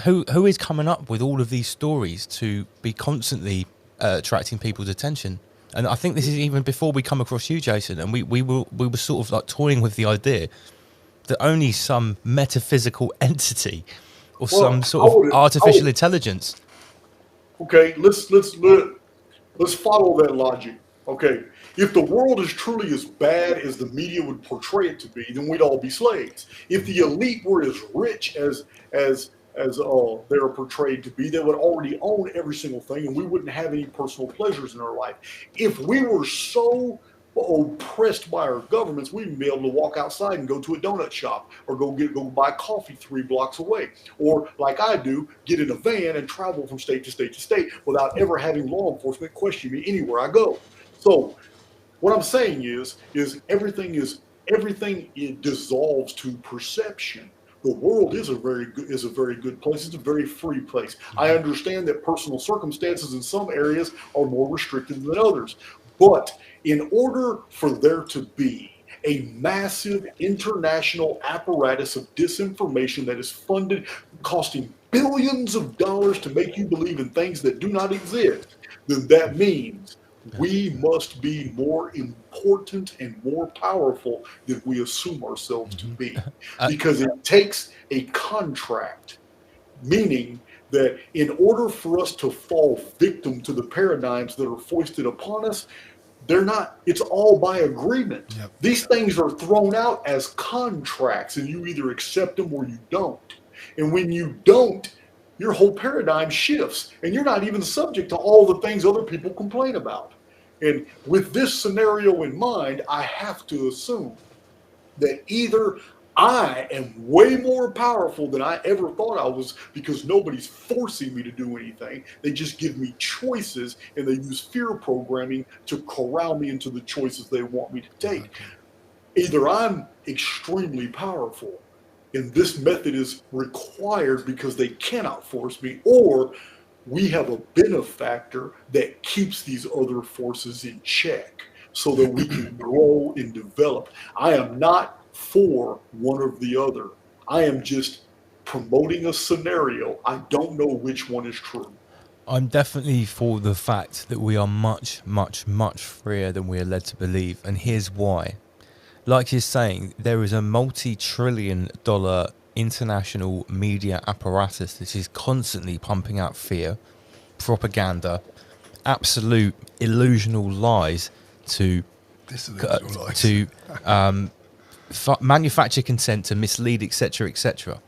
[SPEAKER 1] who is coming up with all of these stories to be constantly attracting people's attention? And I think this is even before we come across you, Jason. And we were sort of like toying with the idea that only some metaphysical entity or some sort of artificial intelligence.
[SPEAKER 12] Okay, let's follow that logic. Okay, if the world is truly as bad as the media would portray it to be, then we'd all be slaves. If the elite were as rich as they're portrayed to be, they would already own every single thing, and we wouldn't have any personal pleasures in our life. If we were so oppressed by our governments, we wouldn't be able to walk outside and go to a donut shop or go buy coffee 3 blocks away, or like I do, get in a van and travel from state to state to state without ever having law enforcement question me anywhere I go. So what I'm saying is everything dissolves to perception. the world is a very good place. It's a very free place. I understand that personal circumstances in some areas are more restricted than others. But in order for there to be a massive international apparatus of disinformation that is funded, costing billions of dollars to make you believe in things that do not exist, then that means we must be more important and more powerful than we assume ourselves to be. Because it takes a contract, meaning that in order for us to fall victim to the paradigms that are foisted upon us, they're not, it's all by agreement.
[SPEAKER 11] Yep.
[SPEAKER 12] These things are thrown out as contracts, and you either accept them or you don't. And when you don't, your whole paradigm shifts, and you're not even subject to all the things other people complain about. And with this scenario in mind, I have to assume that either I am way more powerful than I ever thought I was, because nobody's forcing me to do anything. They just give me choices, and they use fear programming to corral me into the choices they want me to take. Either I'm extremely powerful, and this method is required because they cannot force me, or we have a benefactor that keeps these other forces in check so that we can grow and develop. I am not for one or the other. I am just promoting a scenario. I don't know which one is true.
[SPEAKER 1] I'm definitely for the fact that we are much, much, much freer than we are led to believe. And here's why. Like you're saying, there is a multi-trillion-dollar international media apparatus that is constantly pumping out fear, propaganda, absolute illusional lies to manufacture consent, to mislead, etc., etc.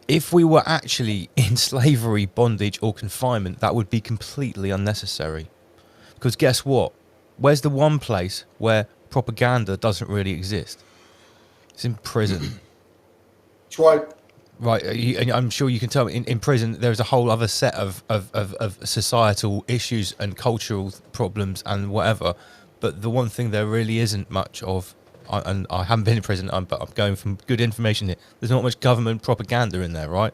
[SPEAKER 1] If we were actually in slavery, bondage, or confinement, that would be completely unnecessary. Because guess what? Where's the one place where propaganda doesn't really exist? It's in prison.
[SPEAKER 12] That's right.
[SPEAKER 1] Right, and I'm sure you can tell me, in prison there's a whole other set of societal issues and cultural problems and whatever. But the one thing there really isn't much of, and I haven't been in prison, but I'm going from good information here, there's not much government propaganda in there, right?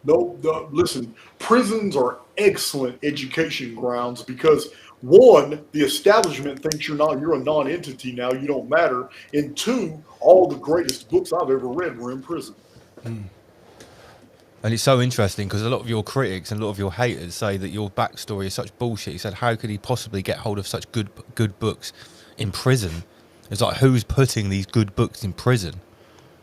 [SPEAKER 12] No, listen, prisons are excellent education grounds because, one, the establishment thinks you're a non-entity now, you don't matter, and two, all the greatest books I've ever read were in prison.
[SPEAKER 1] And it's so interesting because a lot of your critics and a lot of your haters say that your backstory is such bullshit. He said, how could he possibly get hold of such good books in prison? It's like, who's putting these good books in prison?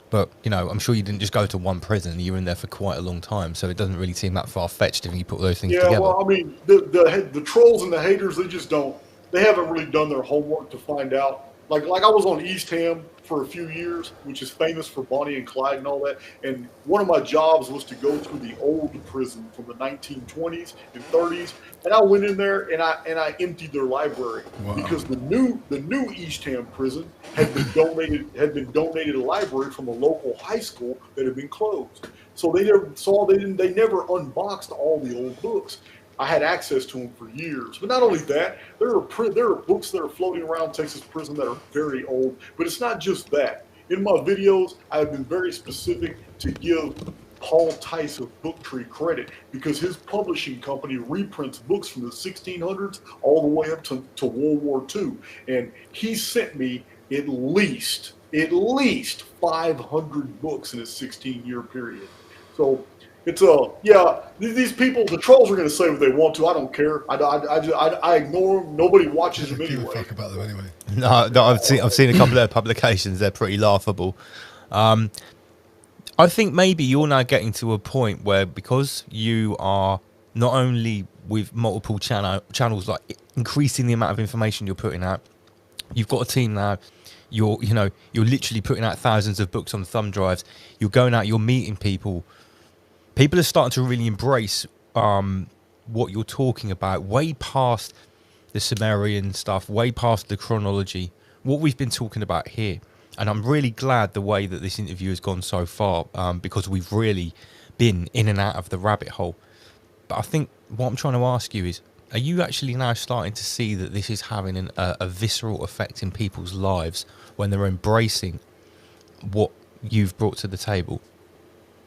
[SPEAKER 1] But, you know, I'm sure you didn't just go to one prison. You were in there for quite a long time, so it doesn't really seem that far-fetched if you put those things together.
[SPEAKER 12] Yeah, well, I mean, the trolls and the haters, they haven't really done their homework to find out. Like I was on East Ham for a few years, which is famous for Bonnie and Clyde and all that. And one of my jobs was to go to the old prison from the 1920s and 30s. And I went in there and I emptied their library. Wow. Because the new East Ham prison had been donated a library from a local high school that had been closed. So they never unboxed all the old books. I had access to them for years. But not only that, there are books that are floating around Texas prison that are very old. But it's not just that. In my videos, I have been very specific to give Paul Tice of Booktree credit because his publishing company reprints books from the 1600s all the way up to World War II. And he sent me at least 500 books in a 16-year period. So it's these people, the trolls are going to say what they want to. I don't care. I ignore them. Nobody watches them anyway.
[SPEAKER 11] Fuck about them anyway.
[SPEAKER 1] No, I've seen a couple of their publications. They're pretty laughable. I think maybe you're now getting to a point where, because you are not only with multiple channels, like increasing the amount of information you're putting out, you've got a team now. You're literally putting out thousands of books on thumb drives. You're going out. You're meeting people. People are starting to really embrace what you're talking about, way past the Sumerian stuff, way past the chronology, what we've been talking about here. And I'm really glad the way that this interview has gone so far, because we've really been in and out of the rabbit hole. But I think what I'm trying to ask you is, are you actually now starting to see that this is having a visceral effect in people's lives when they're embracing what you've brought to the table?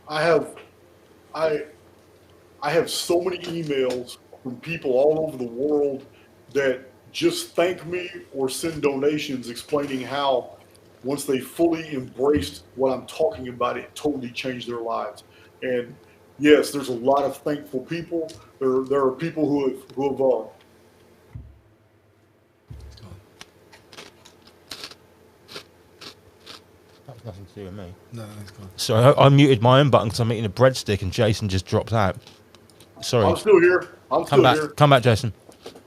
[SPEAKER 12] I have so many emails from people all over the world that just thank me or send donations explaining how once they fully embraced what I'm talking about, it totally changed their lives. And yes, there's a lot of thankful people. There are people who have
[SPEAKER 1] That's nothing to do with me.
[SPEAKER 11] No, it's gone.
[SPEAKER 1] Sorry, I muted my own button because I'm eating a breadstick and Jason just dropped out. Sorry.
[SPEAKER 12] I'm still here.
[SPEAKER 1] Come back, Jason.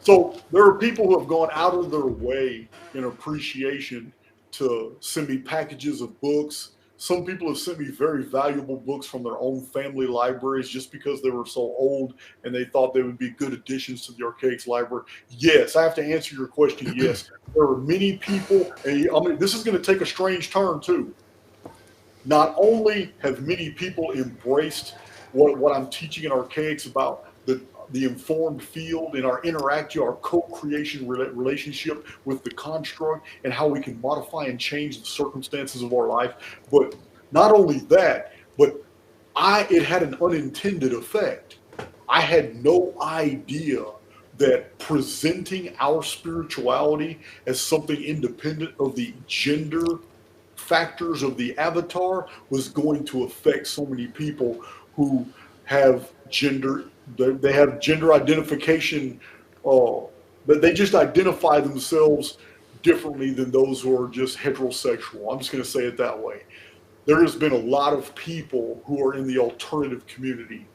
[SPEAKER 12] So there are people who have gone out of their way in appreciation to send me packages of books. Some people have sent me very valuable books from their own family libraries just because they were so old and they thought they would be good additions to the Archaix library. Yes, I have to answer your question. Yes, there are many people, and I mean, this is going to take a strange turn too. Not only have many people embraced what I'm teaching in Archaix about the informed field and our co-creation relationship with the construct and how we can modify and change the circumstances of our life. But not only that, but it had an unintended effect. I had no idea that presenting our spirituality as something independent of the gender factors of the avatar was going to affect so many people who have gender. They have gender identification, but they just identify themselves differently than those who are just heterosexual. I'm just going to say it that way. There has been a lot of people who are in the alternative community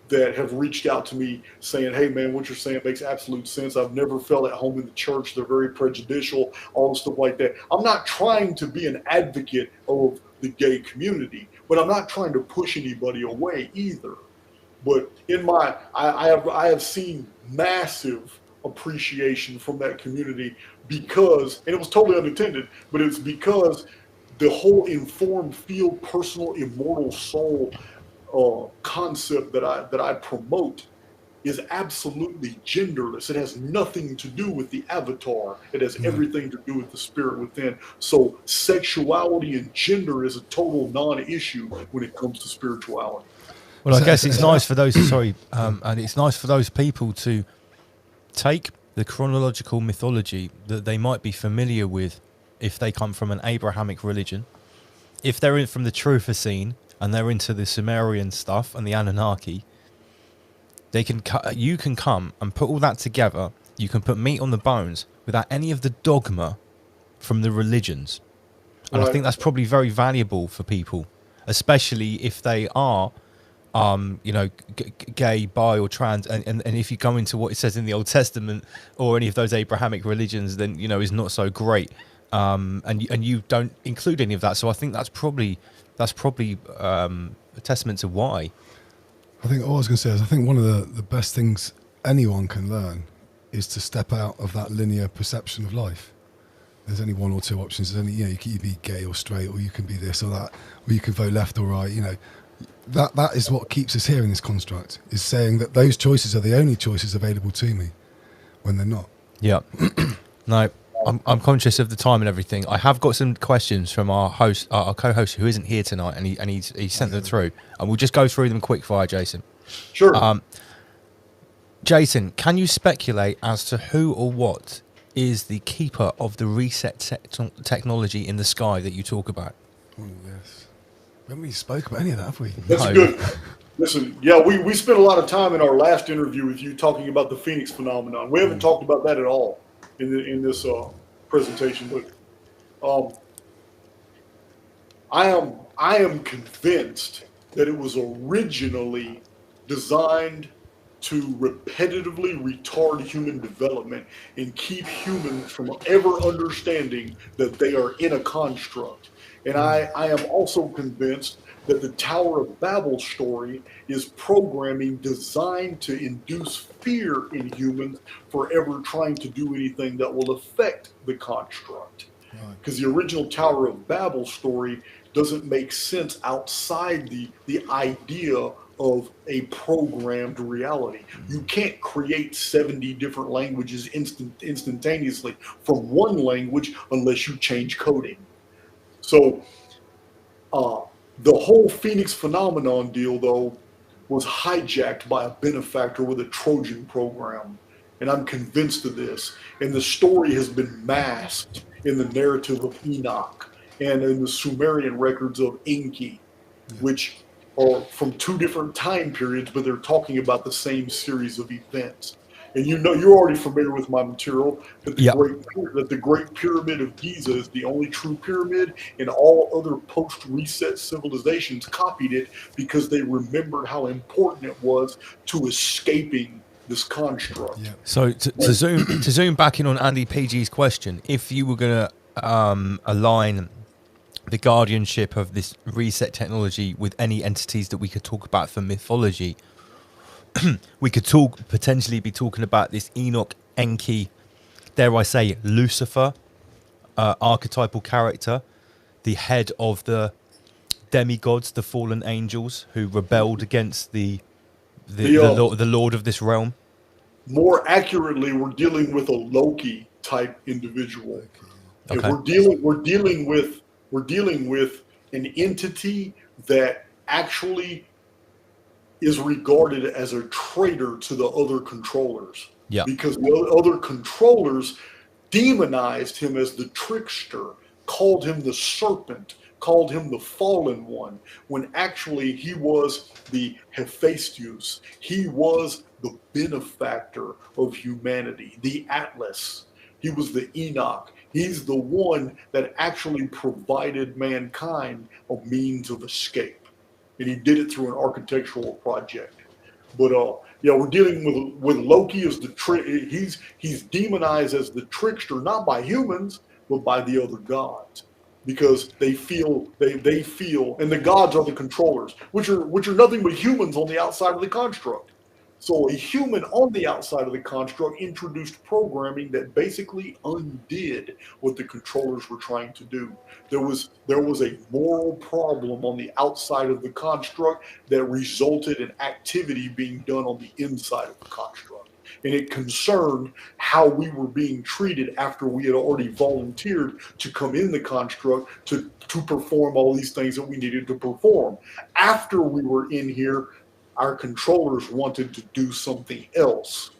[SPEAKER 12] that have reached out to me saying, hey man, what you're saying makes absolute sense. I've never felt at home in the church. They're very prejudicial, all the stuff like that. I'm not trying to be an advocate of the gay community, but I'm not trying to push anybody away either. But I have seen massive appreciation from that community because, and it was totally unintended, but it's because the whole informed field, personal, immortal soul concept that I promote is absolutely genderless. It has nothing to do with the avatar. It has everything to do with the spirit within. So sexuality and gender is a total non-issue when it comes to spirituality.
[SPEAKER 1] Well, I guess it's nice for those. And it's nice for those people to take the chronological mythology that they might be familiar with, if they come from an Abrahamic religion, if they're from the Truthocene and they're into the Sumerian stuff and the Anunnaki. You can come and put all that together. You can put meat on the bones without any of the dogma from the religions, and I think that's probably very valuable for people, especially if they are. Gay, bi, or trans, and if you go into what it says in the Old Testament or any of those Abrahamic religions, then is not so great, and you don't include any of that. So I think that's probably a testament to why.
[SPEAKER 11] I think all I was going to say is I think one of the best things anyone can learn is to step out of that linear perception of life. There's only one or two options. There's only you can be gay or straight, or you can be this or that, or you can vote left or right. That is what keeps us here in this construct, is saying that those choices are the only choices available to me when they're not. Yeah.
[SPEAKER 1] No, I'm conscious of the time and everything. I have got some questions from our host, our co-host, who isn't here tonight, and he sent them through, and we'll just go through them quick fire, Jason.
[SPEAKER 12] Sure.
[SPEAKER 1] Jason, can you speculate as to who or what is the keeper of the reset technology in the sky that you talk about?
[SPEAKER 11] Oh, yes. We haven't really spoke about any of that, have we?
[SPEAKER 12] That's good. Listen, yeah, we spent a lot of time in our last interview with you talking about the Phoenix phenomenon. We haven't talked about that at all in this presentation, but I am convinced that it was originally designed to repetitively retard human development and keep humans from ever understanding that they are in a construct. And I am also convinced that the Tower of Babel story is programming designed to induce fear in humans for ever trying to do anything that will affect the construct. Because the original Tower of Babel story doesn't make sense outside the idea of a programmed reality. You can't create 70 different languages instantaneously from one language unless you change coding. So The whole Phoenix phenomenon deal, though, was hijacked by a benefactor with a Trojan program. And I'm convinced of this. And the story has been masked in the narrative of Enoch and in the Sumerian records of Enki, which are from two different time periods, but they're talking about the same series of events. And you know, you're already familiar with my material, that the Great Pyramid of Giza is the only true pyramid, and all other post-reset civilizations copied it because they remembered how important it was to escaping this construct.
[SPEAKER 1] So to zoom back in on Andy PG's question, if you were going to align the guardianship of this reset technology with any entities that we could talk about for mythology, we could potentially be talking about this Enoch, Enki, dare I say Lucifer, archetypal character, the head of the demigods, the fallen angels who rebelled against the Lord of this realm.
[SPEAKER 12] More accurately, we're dealing with a Loki type individual.
[SPEAKER 1] Okay.
[SPEAKER 12] And we're dealing with an entity that actually is regarded as a traitor to the other controllers.
[SPEAKER 1] Yeah.
[SPEAKER 12] Because the other controllers demonized him as the trickster, called him the serpent, called him the fallen one, when actually he was the Hephaestus. He was the benefactor of humanity, the Atlas. He was the Enoch. He's the one that actually provided mankind a means of escape. And he did it through an architectural project. But yeah, we're dealing with Loki as the he's demonized as the trickster, not by humans, but by the other gods, because they feel, and the gods are the controllers, which are nothing but humans on the outside of the construct. So a human on the outside of the construct introduced programming that basically undid what the controllers were trying to do. There was a moral problem on the outside of the construct that resulted in activity being done on the inside of the construct. And it concerned how we were being treated after we had already volunteered to come in the construct to perform all these things that we needed to perform. After we were in here, our controllers wanted to do something else,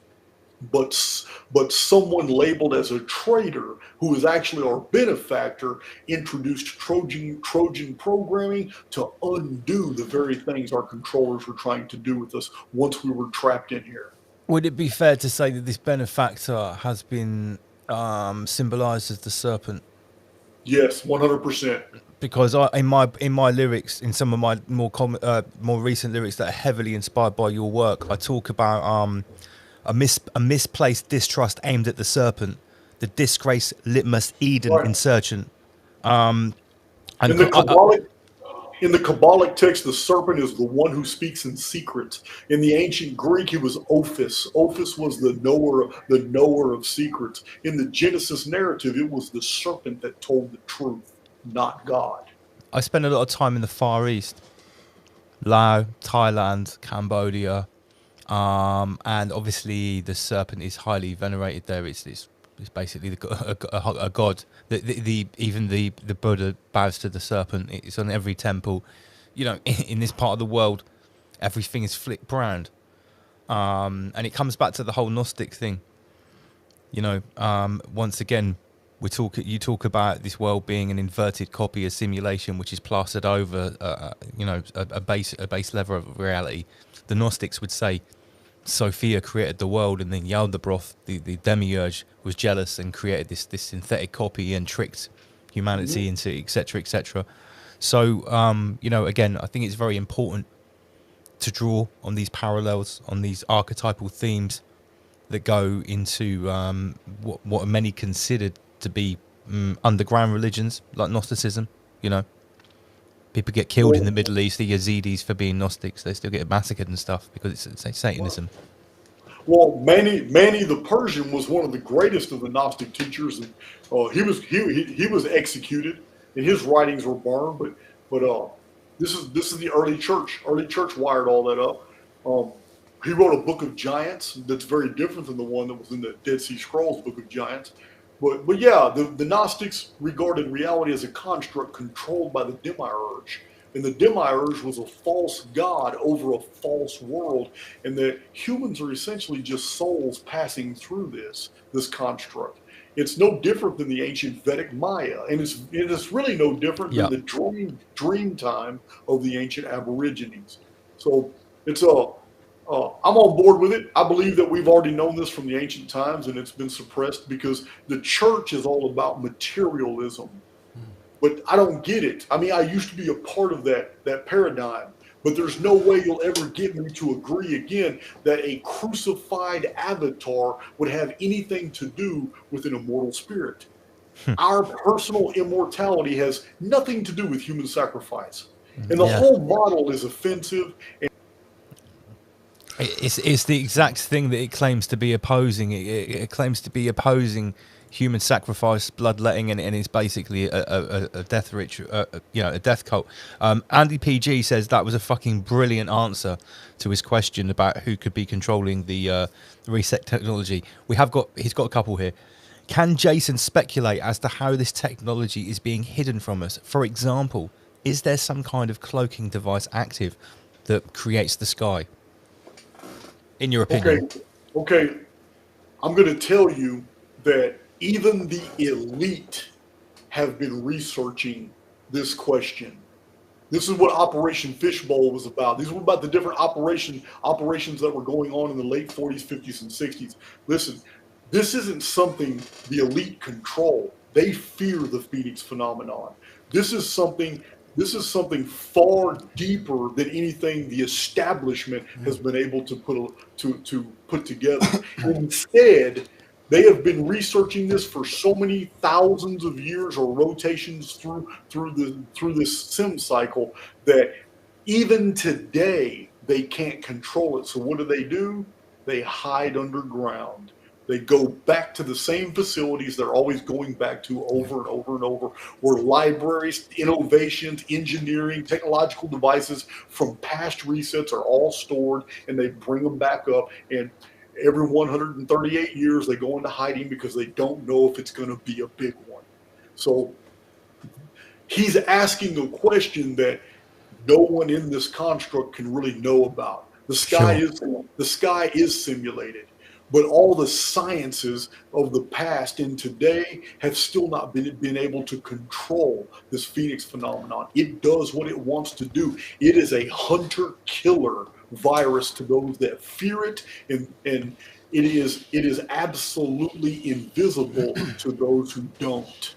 [SPEAKER 12] but someone labeled as a traitor, who is actually our benefactor, introduced Trojan programming to undo the very things our controllers were trying to do with us once we were trapped in here.
[SPEAKER 1] Would it be fair to say that this benefactor has been symbolized as the serpent?
[SPEAKER 12] Yes, 100%.
[SPEAKER 1] Because in my lyrics, in some of my more recent lyrics that are heavily inspired by your work, I talk about a misplaced distrust aimed at the serpent, the disgrace litmus Eden insurgent. And
[SPEAKER 12] in the Kabbalic text, the serpent is the one who speaks in secret. In the ancient Greek, it was Ophis. Ophis was the knower of secrets. In the Genesis narrative, it was the serpent that told the truth, not God.
[SPEAKER 1] I spent a lot of time in the Far East, Laos, Thailand, Cambodia, and obviously the serpent is highly venerated there. It's basically a god. Even the Buddha bows to the serpent. It's on every temple. You know, in this part of the world, everything is flipped round, and it comes back to the whole Gnostic thing. You know, once again, you talk about this world being an inverted copy, a simulation which is plastered over, a base level of reality. The Gnostics would say Sophia created the world, and then Yaldabaoth, the demiurge, was jealous and created this synthetic copy and tricked humanity into etc. etc. So again, I think it's very important to draw on these parallels, on these archetypal themes that go into what are many considered to be underground religions like Gnosticism. You know, people get killed in the Middle East, the Yazidis, for being Gnostics. They still get massacred and stuff because it's Satanism.
[SPEAKER 12] Well, Mani the Persian was one of the greatest of the Gnostic teachers, and he was executed, and his writings were burned. But this is the early church. Early church wired all that up. He wrote a book of giants that's very different than the one that was in the Dead Sea Scrolls, Book of Giants. But yeah, the Gnostics regarded reality as a construct controlled by the demiurge, And the Demiurge was a false god over a false world, and that humans are essentially just souls passing through this construct. It's no different than the ancient Vedic Maya, and it's really no different than the dream time of the ancient Aborigines. So it's I'm on board with it. I believe that we've already known this from the ancient times, and it's been suppressed because the church is all about materialism. But I don't get it. I mean, I used to be a part of that paradigm, but there's no way you'll ever get me to agree again that a crucified avatar would have anything to do with an immortal spirit. Our personal immortality has nothing to do with human sacrifice. And the whole model is offensive.
[SPEAKER 1] It's the exact thing that it claims to be opposing. It claims to be opposing human sacrifice, bloodletting, and it's basically a death ritual, a death cult. Andy PG says that was a fucking brilliant answer to his question about who could be controlling the reset technology. He's got a couple here. Can Jason speculate as to how this technology is being hidden from us? For example, is there some kind of cloaking device active that creates the sky? In your opinion?
[SPEAKER 12] Okay. I'm going to tell you that even the elite have been researching this question. This is what Operation Fishbowl was about. These were about the different operations that were going on in the late 40s, 50s, and 60s. Listen, this isn't something the elite control. They fear the Phoenix phenomenon. This is something far deeper than anything the establishment has been able to put together. Instead, they have been researching this for so many thousands of years or rotations through this sim cycle that even today they can't control it. So what do? They hide underground. They go back to the same facilities they're always going back to over and over and over, where libraries, innovations, engineering, technological devices from past resets are all stored, and they bring them back up. And every 138 years, they go into hiding because they don't know if it's going to be a big one. So he's asking a question that no one in this construct can really know about. The sky is simulated. But all the sciences of the past and today have still not been able to control this Phoenix phenomenon. It does what it wants to do. It is a hunter-killer virus to those that fear it, and it is absolutely invisible to those who don't.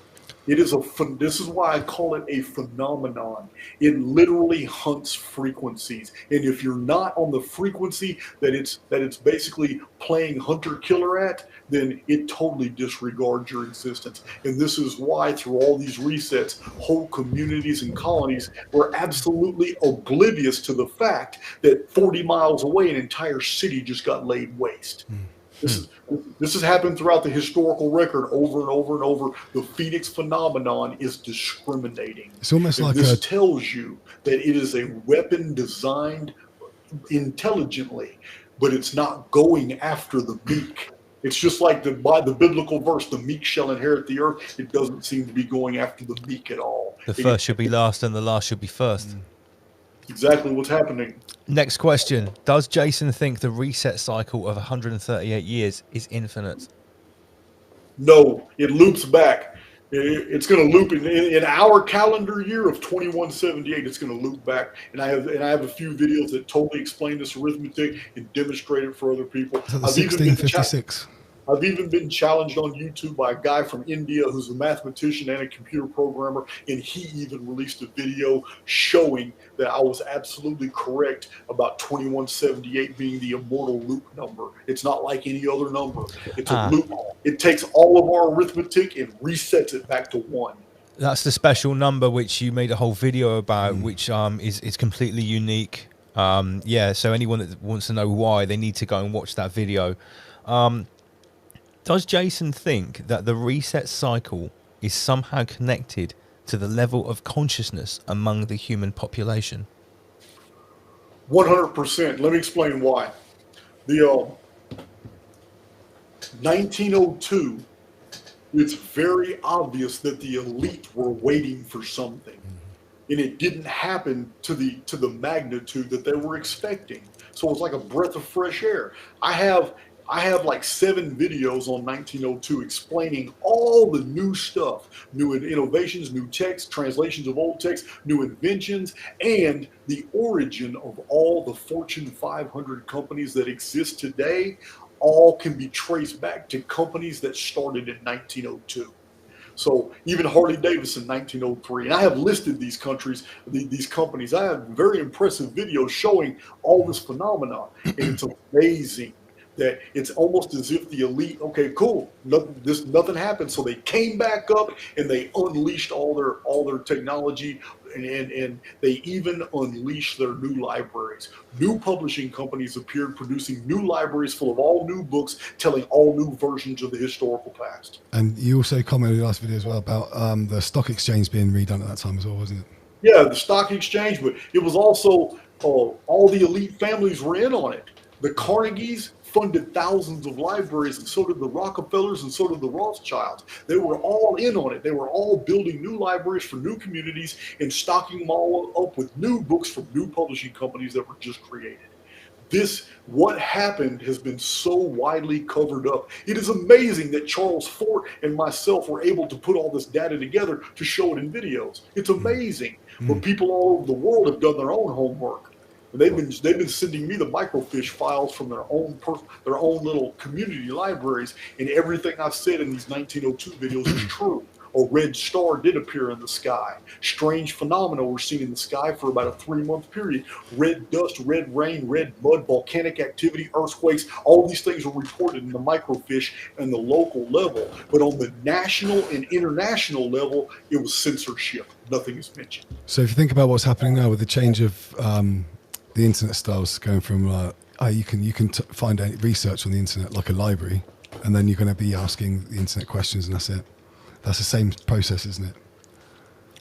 [SPEAKER 12] This is why I call it a phenomenon. It literally hunts frequencies, and if you're not on the frequency that it's basically playing hunter-killer at, then it totally disregards your existence. And this is why through all these resets, whole communities and colonies were absolutely oblivious to the fact that 40 miles away, an entire city just got laid waste. This has happened throughout the historical record over and over and over. The Phoenix phenomenon is discriminating.
[SPEAKER 11] It's almost like
[SPEAKER 12] this tells you that it is a weapon designed intelligently, but it's not going after the meek. It's just like by the biblical verse, the meek shall inherit the earth. It doesn't seem to be going after the meek at all.
[SPEAKER 1] The first should be last and the last should be first.
[SPEAKER 12] Exactly what's happening.
[SPEAKER 1] Next question. Does Jason think the reset cycle of 138 years is infinite?
[SPEAKER 12] No, it loops back. It's going to loop in our calendar year of 2178. It's going to loop back, and I have a few videos that totally explain this arithmetic and demonstrate it for other people.
[SPEAKER 11] So 1656.
[SPEAKER 12] I've even been challenged on YouTube by a guy from India who's a mathematician and a computer programmer, and he even released a video showing that I was absolutely correct about 2178 being the immortal loop number. It's not like any other number. It's a loop. It takes all of our arithmetic and resets it back to 1.
[SPEAKER 1] That's the special number which you made a whole video about, which is completely unique. So anyone that wants to know why, they need to go and watch that video. Does Jason think that the reset cycle is somehow connected to the level of consciousness among the human population?
[SPEAKER 12] 100%. Let me explain why. The 1902, it's very obvious that the elite were waiting for something. and it didn't happen to the magnitude that they were expecting. So it's like a breath of fresh air. I have like 7 videos on 1902 explaining all the new stuff, new innovations, new texts, translations of old texts, new inventions, and the origin of all the Fortune 500 companies that exist today. All can be traced back to companies that started in 1902. So even Harley Davidson, 1903, and I have listed these countries, these companies. I have very impressive videos showing all this phenomenon, and it's amazing that it's almost as if the elite, okay, cool, nothing happened, so they came back up and they unleashed all their technology, and they even unleashed their new libraries. New publishing companies appeared, producing new libraries full of all new books, telling all new versions of the historical past.
[SPEAKER 11] And you also commented in the last video as well about the stock exchange being redone at that time as well, wasn't it?
[SPEAKER 12] Yeah, the stock exchange, but it was also all the elite families were in on it. The Carnegies funded thousands of libraries, and so did the Rockefellers, and so did the Rothschilds. They were all in on it. They were all building new libraries for new communities and stocking them all up with new books from new publishing companies that were just created. What happened has been so widely covered up. It is amazing that Charles Fort and myself were able to put all this data together to show it in videos. It's amazing. But people all over the world have done their own homework. They've been sending me the microfiche files from their own little community libraries, and everything I've said in these 1902 videos is true. A red star did appear in the sky. Strange phenomena were seen in the sky for about a 3-month period. Red dust, red rain, red mud, volcanic activity, earthquakes, all these things were reported in the microfiche and the local level. But on the national and international level, it was censorship. Nothing is mentioned.
[SPEAKER 11] So if you think about what's happening now with the change of the internet styles, going from you can find research on the internet like a library, and then you're going to be asking the internet questions, and that's it. That's the same process, isn't it?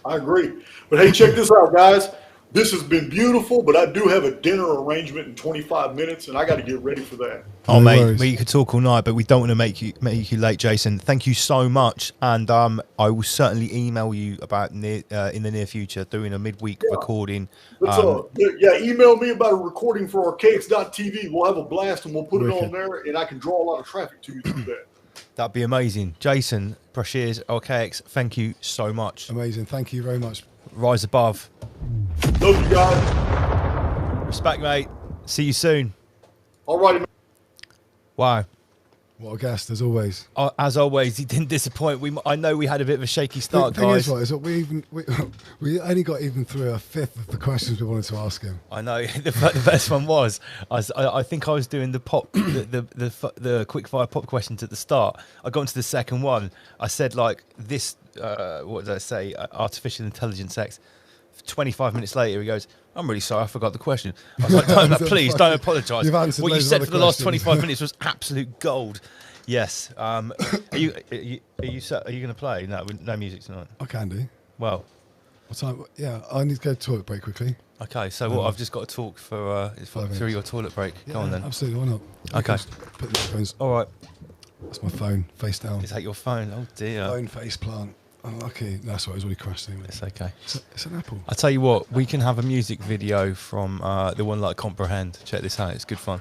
[SPEAKER 12] I agree. But hey, check this out, guys. This has been beautiful, but I do have a dinner arrangement in 25 minutes, and I got to get ready for that.
[SPEAKER 1] Oh, no mate, we could talk all night, but we don't want to make you late, Jason. Thank you so much, and I will certainly email you about in the near future doing a midweek recording.
[SPEAKER 12] Email me about a recording for Archaix.tv. We'll have a blast, and we'll put it on there, and I can draw a lot of traffic to you through that.
[SPEAKER 1] That'd be amazing. Jason Brashears, Archaix, thank you so much.
[SPEAKER 11] Amazing. Thank you very much.
[SPEAKER 1] Rise above.
[SPEAKER 12] Love you guys.
[SPEAKER 1] Respect, mate. See you soon.
[SPEAKER 12] All righty.
[SPEAKER 11] Wow. What a guest, as always.
[SPEAKER 1] As always, he didn't disappoint. I know we had a bit of a shaky start,
[SPEAKER 11] the thing
[SPEAKER 1] guys.
[SPEAKER 11] Is we only got even through a fifth of the questions we wanted to ask him.
[SPEAKER 1] I know. The first one was, I think I was doing the pop, the quick fire pop questions at the start. I got into the second one. I said like this. What did I say? Artificial intelligence X. 25 minutes later, he goes, "I'm really sorry, I forgot the question." I was like, please don't apologise. What you said for the last 25 minutes was absolute gold. Yes. Are you going to play? No music tonight.
[SPEAKER 11] I can do.
[SPEAKER 1] Well,
[SPEAKER 11] what time? Yeah, I need to go to toilet break quickly.
[SPEAKER 1] Okay, so what? I've just got to talk for through your toilet break.
[SPEAKER 11] Yeah,
[SPEAKER 1] go on then.
[SPEAKER 11] Absolutely, why not?
[SPEAKER 1] Okay.
[SPEAKER 11] Put the headphones.
[SPEAKER 1] All right.
[SPEAKER 11] That's my phone, face down.
[SPEAKER 1] Is that your phone? Oh dear.
[SPEAKER 11] Phone face plant. Oh, okay. That's what, it's already crashed anyway.
[SPEAKER 1] It's okay.
[SPEAKER 11] It's an Apple.
[SPEAKER 1] I tell you what, we can have a music video from the one like Comprehend. Check this out. It's good fun.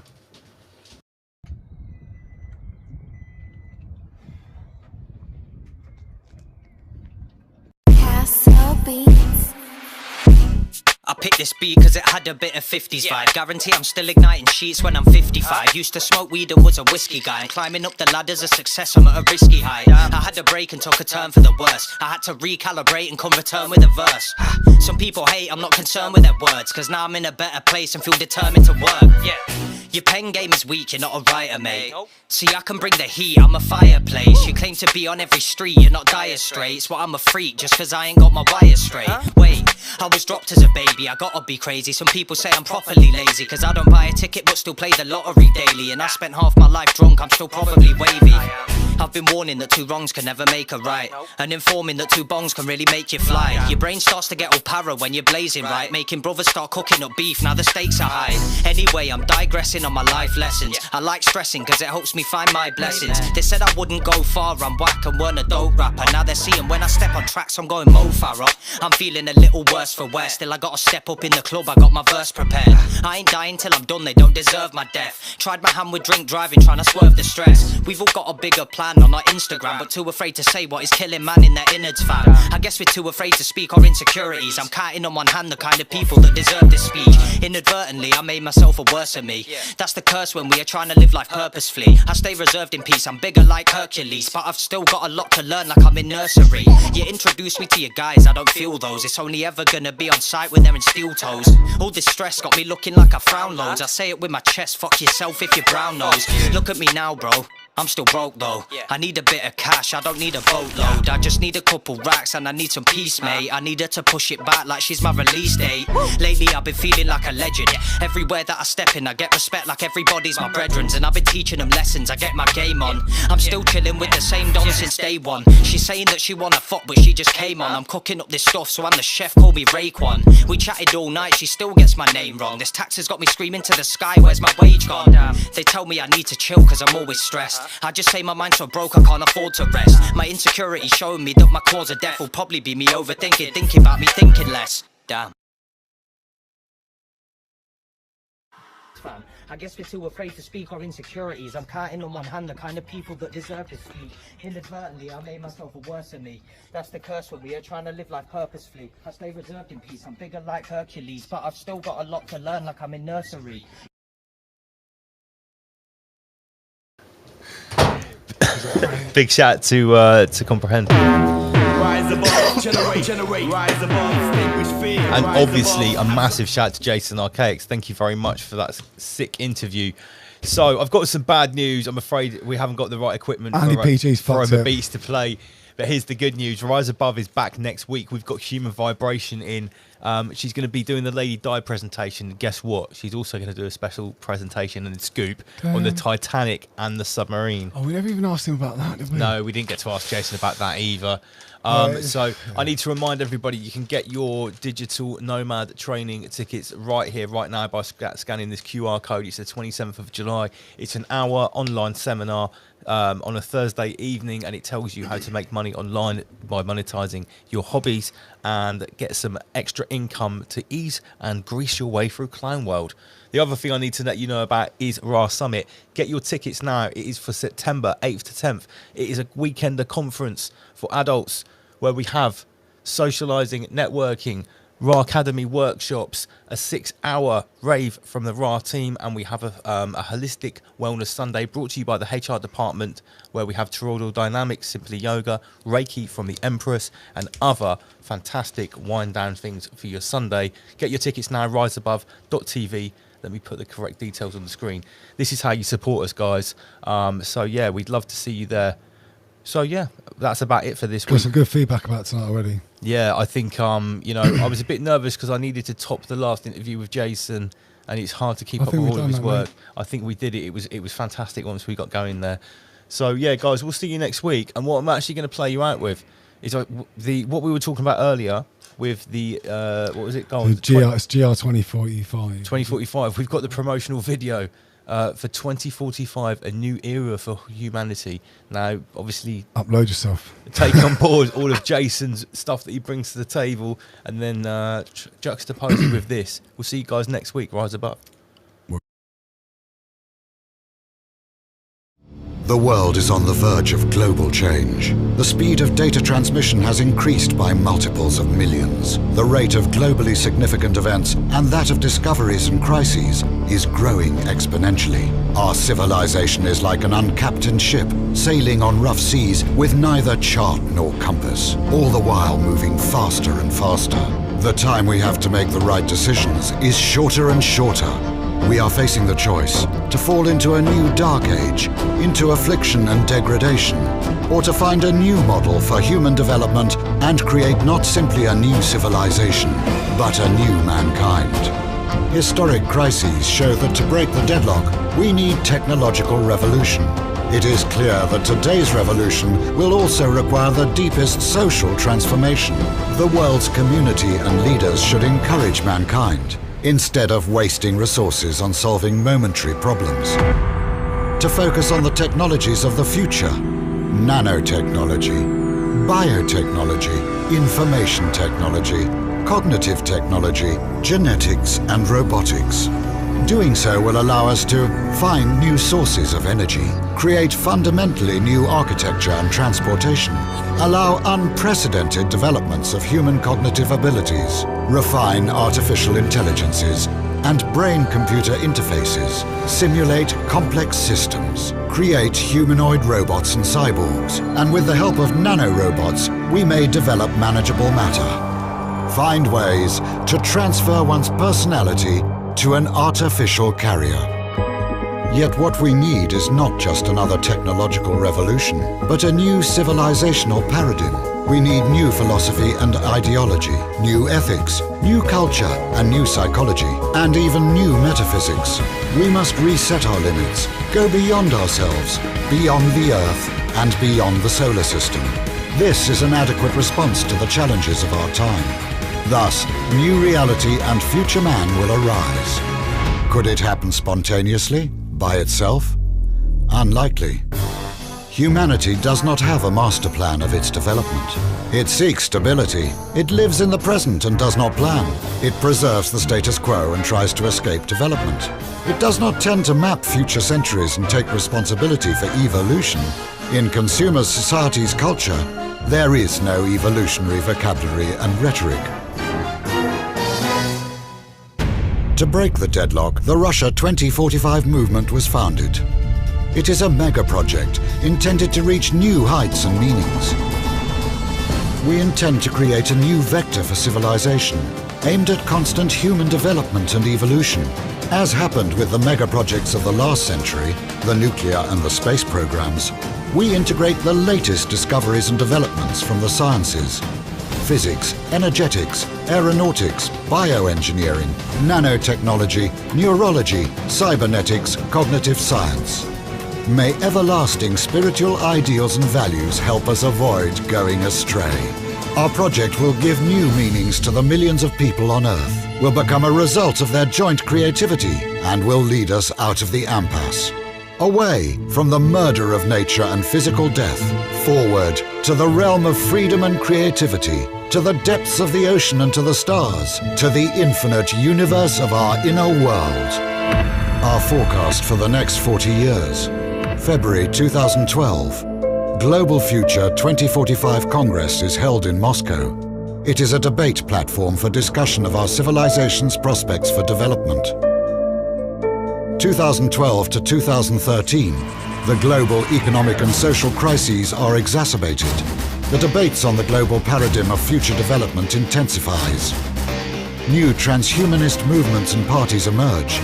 [SPEAKER 17] I picked this beat cause it had a bit of 50s vibe. Guarantee I'm still igniting sheets when I'm 55. Used to smoke weed and was a whiskey guy, and climbing up the ladders of success I'm at a risky height. I had to break and took a turn for the worse. I had to recalibrate and come return with a verse. Some people hate, I'm not concerned with their words, cause now I'm in a better place and feel determined to work. Your pen game is weak, you're not a writer, mate. See, I can bring the heat, I'm a fireplace. You claim to be on every street, you're not dire straits. Well, I'm a freak just cause I ain't got my wires straight. Wait, I was dropped as a baby, I gotta be crazy. Some people say I'm properly lazy, cause I don't buy a ticket but still play the lottery daily. And I spent half my life drunk, I'm still probably wavy. I've been warning that 2 wrongs can never make a right, and informing that 2 bongs can really make you fly. Your brain starts to get all para when you're blazing right, making brothers start cooking up beef, now the stakes are high. Anyway, I'm digressing on my life lessons. I like stressing cause it helps me find my blessings. They said I wouldn't go far, I'm whack and weren't a dope rapper. Now they're seeing when I step on tracks I'm going mo far up. I'm feeling a little worse for wear, still I gotta step up in the club, I got my verse prepared. I ain't dying till I'm done, they don't deserve my death. Tried my hand with drink driving, trying to swerve the stress. We've all got a bigger plan on our Instagram, but too afraid to say what is killing man in their innards, fam. I guess we're too afraid to speak our insecurities. I'm counting on one hand the kind of people that deserve this speech. Inadvertently, I made myself a worse of me. That's the curse when we are trying to live life purposefully. I stay reserved in peace, I'm bigger like Hercules, but I've still got a lot to learn like I'm in nursery. You introduce me to your guys, I don't feel those. It's only ever gonna be on sight when they're in steel toes. All this stress got me looking like I frown loads. I say it with my chest, fuck yourself if you're brown nose. Look at me now, bro, I'm still broke though. I need a bit of cash, I don't need a boatload. I just need a couple racks and I need some peace, mate. I need her to push it back like she's my release date. Lately I've been feeling like a legend. Everywhere that I step in I get respect like everybody's my brethrens. And I've been teaching them lessons, I get my game on. I'm still chilling with the same don since day one. She's saying that she wanna fuck but she just came on. I'm cooking up this stuff so I'm the chef, call me Raekwon. We chatted all night, she still gets my name wrong. This tax has got me screaming to the sky, where's my wage gone? They tell me I need to chill cause I'm always stressed. I just say my mind's so broke I can't afford to rest. My insecurity showing me that my cause of death will probably be me overthinking, thinking about me thinking less. Damn. I guess we're too afraid to speak our insecurities. I'm counting on one hand the kind of people that deserve to speak. Inadvertently, I made myself a worse of me. That's the curse when we are trying to live life purposefully. I stay reserved in peace, I'm bigger like Hercules, but I've still got a lot to learn like I'm in nursery.
[SPEAKER 1] Big shout to Comprehend.
[SPEAKER 3] Rise above, generate, rise above, extinguish fear.
[SPEAKER 1] And obviously a massive shout to Jason Archaix. Thank you very much for that sick interview. So I've got some bad news. I'm afraid we haven't got the right equipment for the beats to play. But here's the good news. Rise Above is back next week. We've got Human Vibration in. She's going to be doing the Lady Di presentation. Guess what? She's also going to do a special presentation and scoop on the Titanic and the submarine.
[SPEAKER 11] Oh, we never even asked him about that, did we?
[SPEAKER 1] No, we didn't get to ask Jason about that either. So I need to remind everybody, you can get your digital nomad training tickets right here, right now by scanning this QR code. It's the 27th of July. It's an hour online seminar on a Thursday evening, and it tells you how to make money online by monetizing your hobbies and get some extra income to ease and grease your way through clown world. The other thing I need to let you know about is RA Summit. Get your tickets now. It is for September 8th to 10th. It is a weekender conference for adults where we have socializing, networking, RA Academy workshops, a 6-hour rave from the RA team, and we have a holistic wellness Sunday brought to you by the HR department, where we have toroidal dynamics, simply yoga, Reiki from the Empress, and other fantastic wind down things for your Sunday. Get your tickets now, riseabove.tv. Let me put the correct details on the screen. This is how you support us, guys. So yeah, we'd love to see you there. So yeah, that's about it for this week.
[SPEAKER 11] Got some good feedback about tonight already.
[SPEAKER 1] Yeah, I think you know, I was a bit nervous because I needed to top the last interview with Jason, and it's hard to keep up with all of his work. Mate. I think we did it. It was fantastic once we got going there. So yeah, guys, we'll see you next week. And what I'm actually going to play you out with is what we were talking about earlier with the what was it called?
[SPEAKER 11] It's GR 2045.
[SPEAKER 1] 2045. We've got the promotional video. For 2045, a new era for humanity. Now, obviously,
[SPEAKER 11] upload yourself.
[SPEAKER 1] Take on board all of Jason's stuff that he brings to the table, and then juxtapose it with this. We'll see you guys next week. Rise Above.
[SPEAKER 18] The world is on the verge of global change. The speed of data transmission has increased by multiples of millions. The rate of globally significant events and that of discoveries and crises is growing exponentially. Our civilization is like an uncaptained ship sailing on rough seas with neither chart nor compass, all the while moving faster and faster. The time we have to make the right decisions is shorter and shorter. We are facing the choice to fall into a new dark age, into affliction and degradation, or to find a new model for human development and create not simply a new civilization, but a new mankind. Historic crises show that to break the deadlock, we need technological revolution. It is clear that today's revolution will also require the deepest social transformation. The world's community and leaders should encourage mankind, instead of wasting resources on solving momentary problems, to focus on the technologies of the future: nanotechnology, biotechnology, information technology, cognitive technology, genetics and robotics. Doing so will allow us to find new sources of energy, create fundamentally new architecture and transportation, allow unprecedented developments of human cognitive abilities, refine artificial intelligences and brain-computer interfaces, simulate complex systems, create humanoid robots and cyborgs, and with the help of nanorobots, we may develop manageable matter. Find ways to transfer one's personality to an artificial carrier. Yet what we need is not just another technological revolution, but a new civilizational paradigm. We need new philosophy and ideology, new ethics, new culture and new psychology, and even new metaphysics. We must reset our limits, go beyond ourselves, beyond the Earth, and beyond the solar system. This is an adequate response to the challenges of our time. Thus, new reality and future man will arise. Could it happen spontaneously, by itself? Unlikely. Humanity does not have a master plan of its development. It seeks stability. It lives in the present and does not plan. It preserves the status quo and tries to escape development. It does not tend to map future centuries and take responsibility for evolution. In consumer society's culture, there is no evolutionary vocabulary and rhetoric. To break the deadlock, the Russia 2045 movement was founded. It is a mega project intended to reach new heights and meanings. We intend to create a new vector for civilization, aimed at constant human development and evolution. As happened with the mega projects of the last century, the nuclear and the space programs, we integrate the latest discoveries and developments from the sciences: physics, energetics, aeronautics, bioengineering, nanotechnology, neurology, cybernetics, cognitive science. May everlasting spiritual ideals and values help us avoid going astray. Our project will give new meanings to the millions of people on Earth, will become a result of their joint creativity, and will lead us out of the impasse. Away from the murder of nature and physical death, forward to the realm of freedom and creativity, to the depths of the ocean and to the stars, to the infinite universe of our inner world. Our forecast for the next 40 years. February 2012. Global Future 2045 Congress is held in Moscow. It is a debate platform for discussion of our civilization's prospects for development. 2012 to 2013, the global economic and social crises are exacerbated. The debates on the global paradigm of future development intensifies. New transhumanist movements and parties emerge.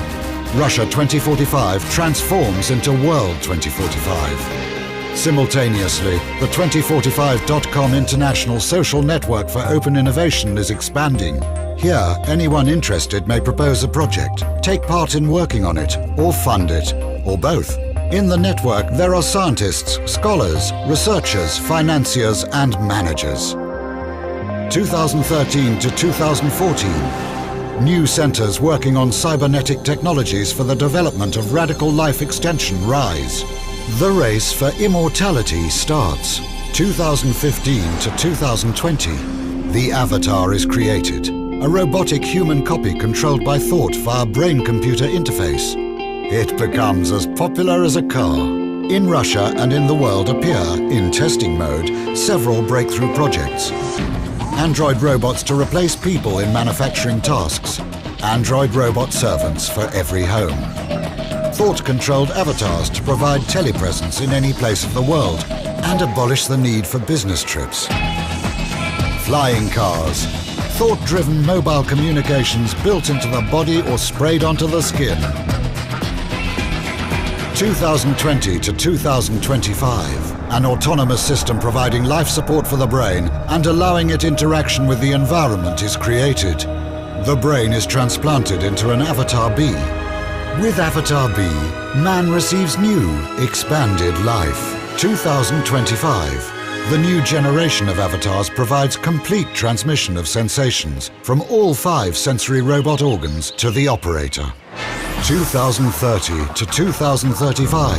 [SPEAKER 18] Russia 2045 transforms into World 2045. Simultaneously, the 2045.com international social network for open innovation is expanding. Here, anyone interested may propose a project, take part in working on it, or fund it, or both. In the network, there are scientists, scholars, researchers, financiers, and managers. 2013 to 2014. New centers working on cybernetic technologies for the development of radical life extension rise. The race for immortality starts. 2015 to 2020. The Avatar is created. A robotic human copy controlled by thought via brain-computer interface. It becomes as popular as a car. In Russia and in the world appear, in testing mode, several breakthrough projects. Android robots to replace people in manufacturing tasks. Android robot servants for every home. Thought-controlled avatars to provide telepresence in any place of the world and abolish the need for business trips. Flying cars. Thought-driven mobile communications built into the body or sprayed onto the skin. 2020 to 2025. An autonomous system providing life support for the brain and allowing it interaction with the environment is created. The brain is transplanted into an avatar bee. With Avatar B, man receives new, expanded life. 2025. The new generation of avatars provides complete transmission of sensations from all 5 sensory robot organs to the operator. 2030 to 2035.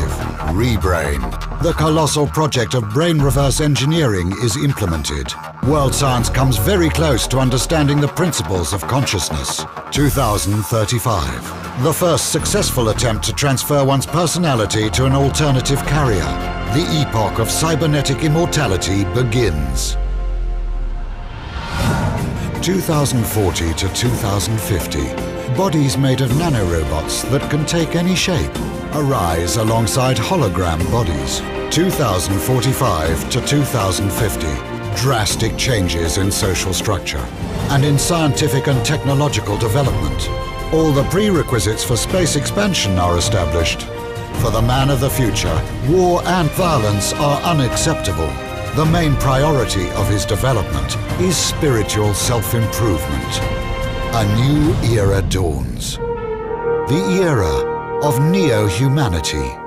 [SPEAKER 18] Rebrain. The colossal project of brain reverse engineering is implemented. World science comes very close to understanding the principles of consciousness. 2035. The first successful attempt to transfer one's personality to an alternative carrier. The epoch of cybernetic immortality begins. 2040 to 2050. Bodies made of nanorobots that can take any shape arise alongside hologram bodies. 2045 to 2050. Drastic changes in social structure and in scientific and technological development. All the prerequisites for space expansion are established. For the man of the future, war and violence are unacceptable. The main priority of his development is spiritual self-improvement. A new era dawns. The era of neo-humanity.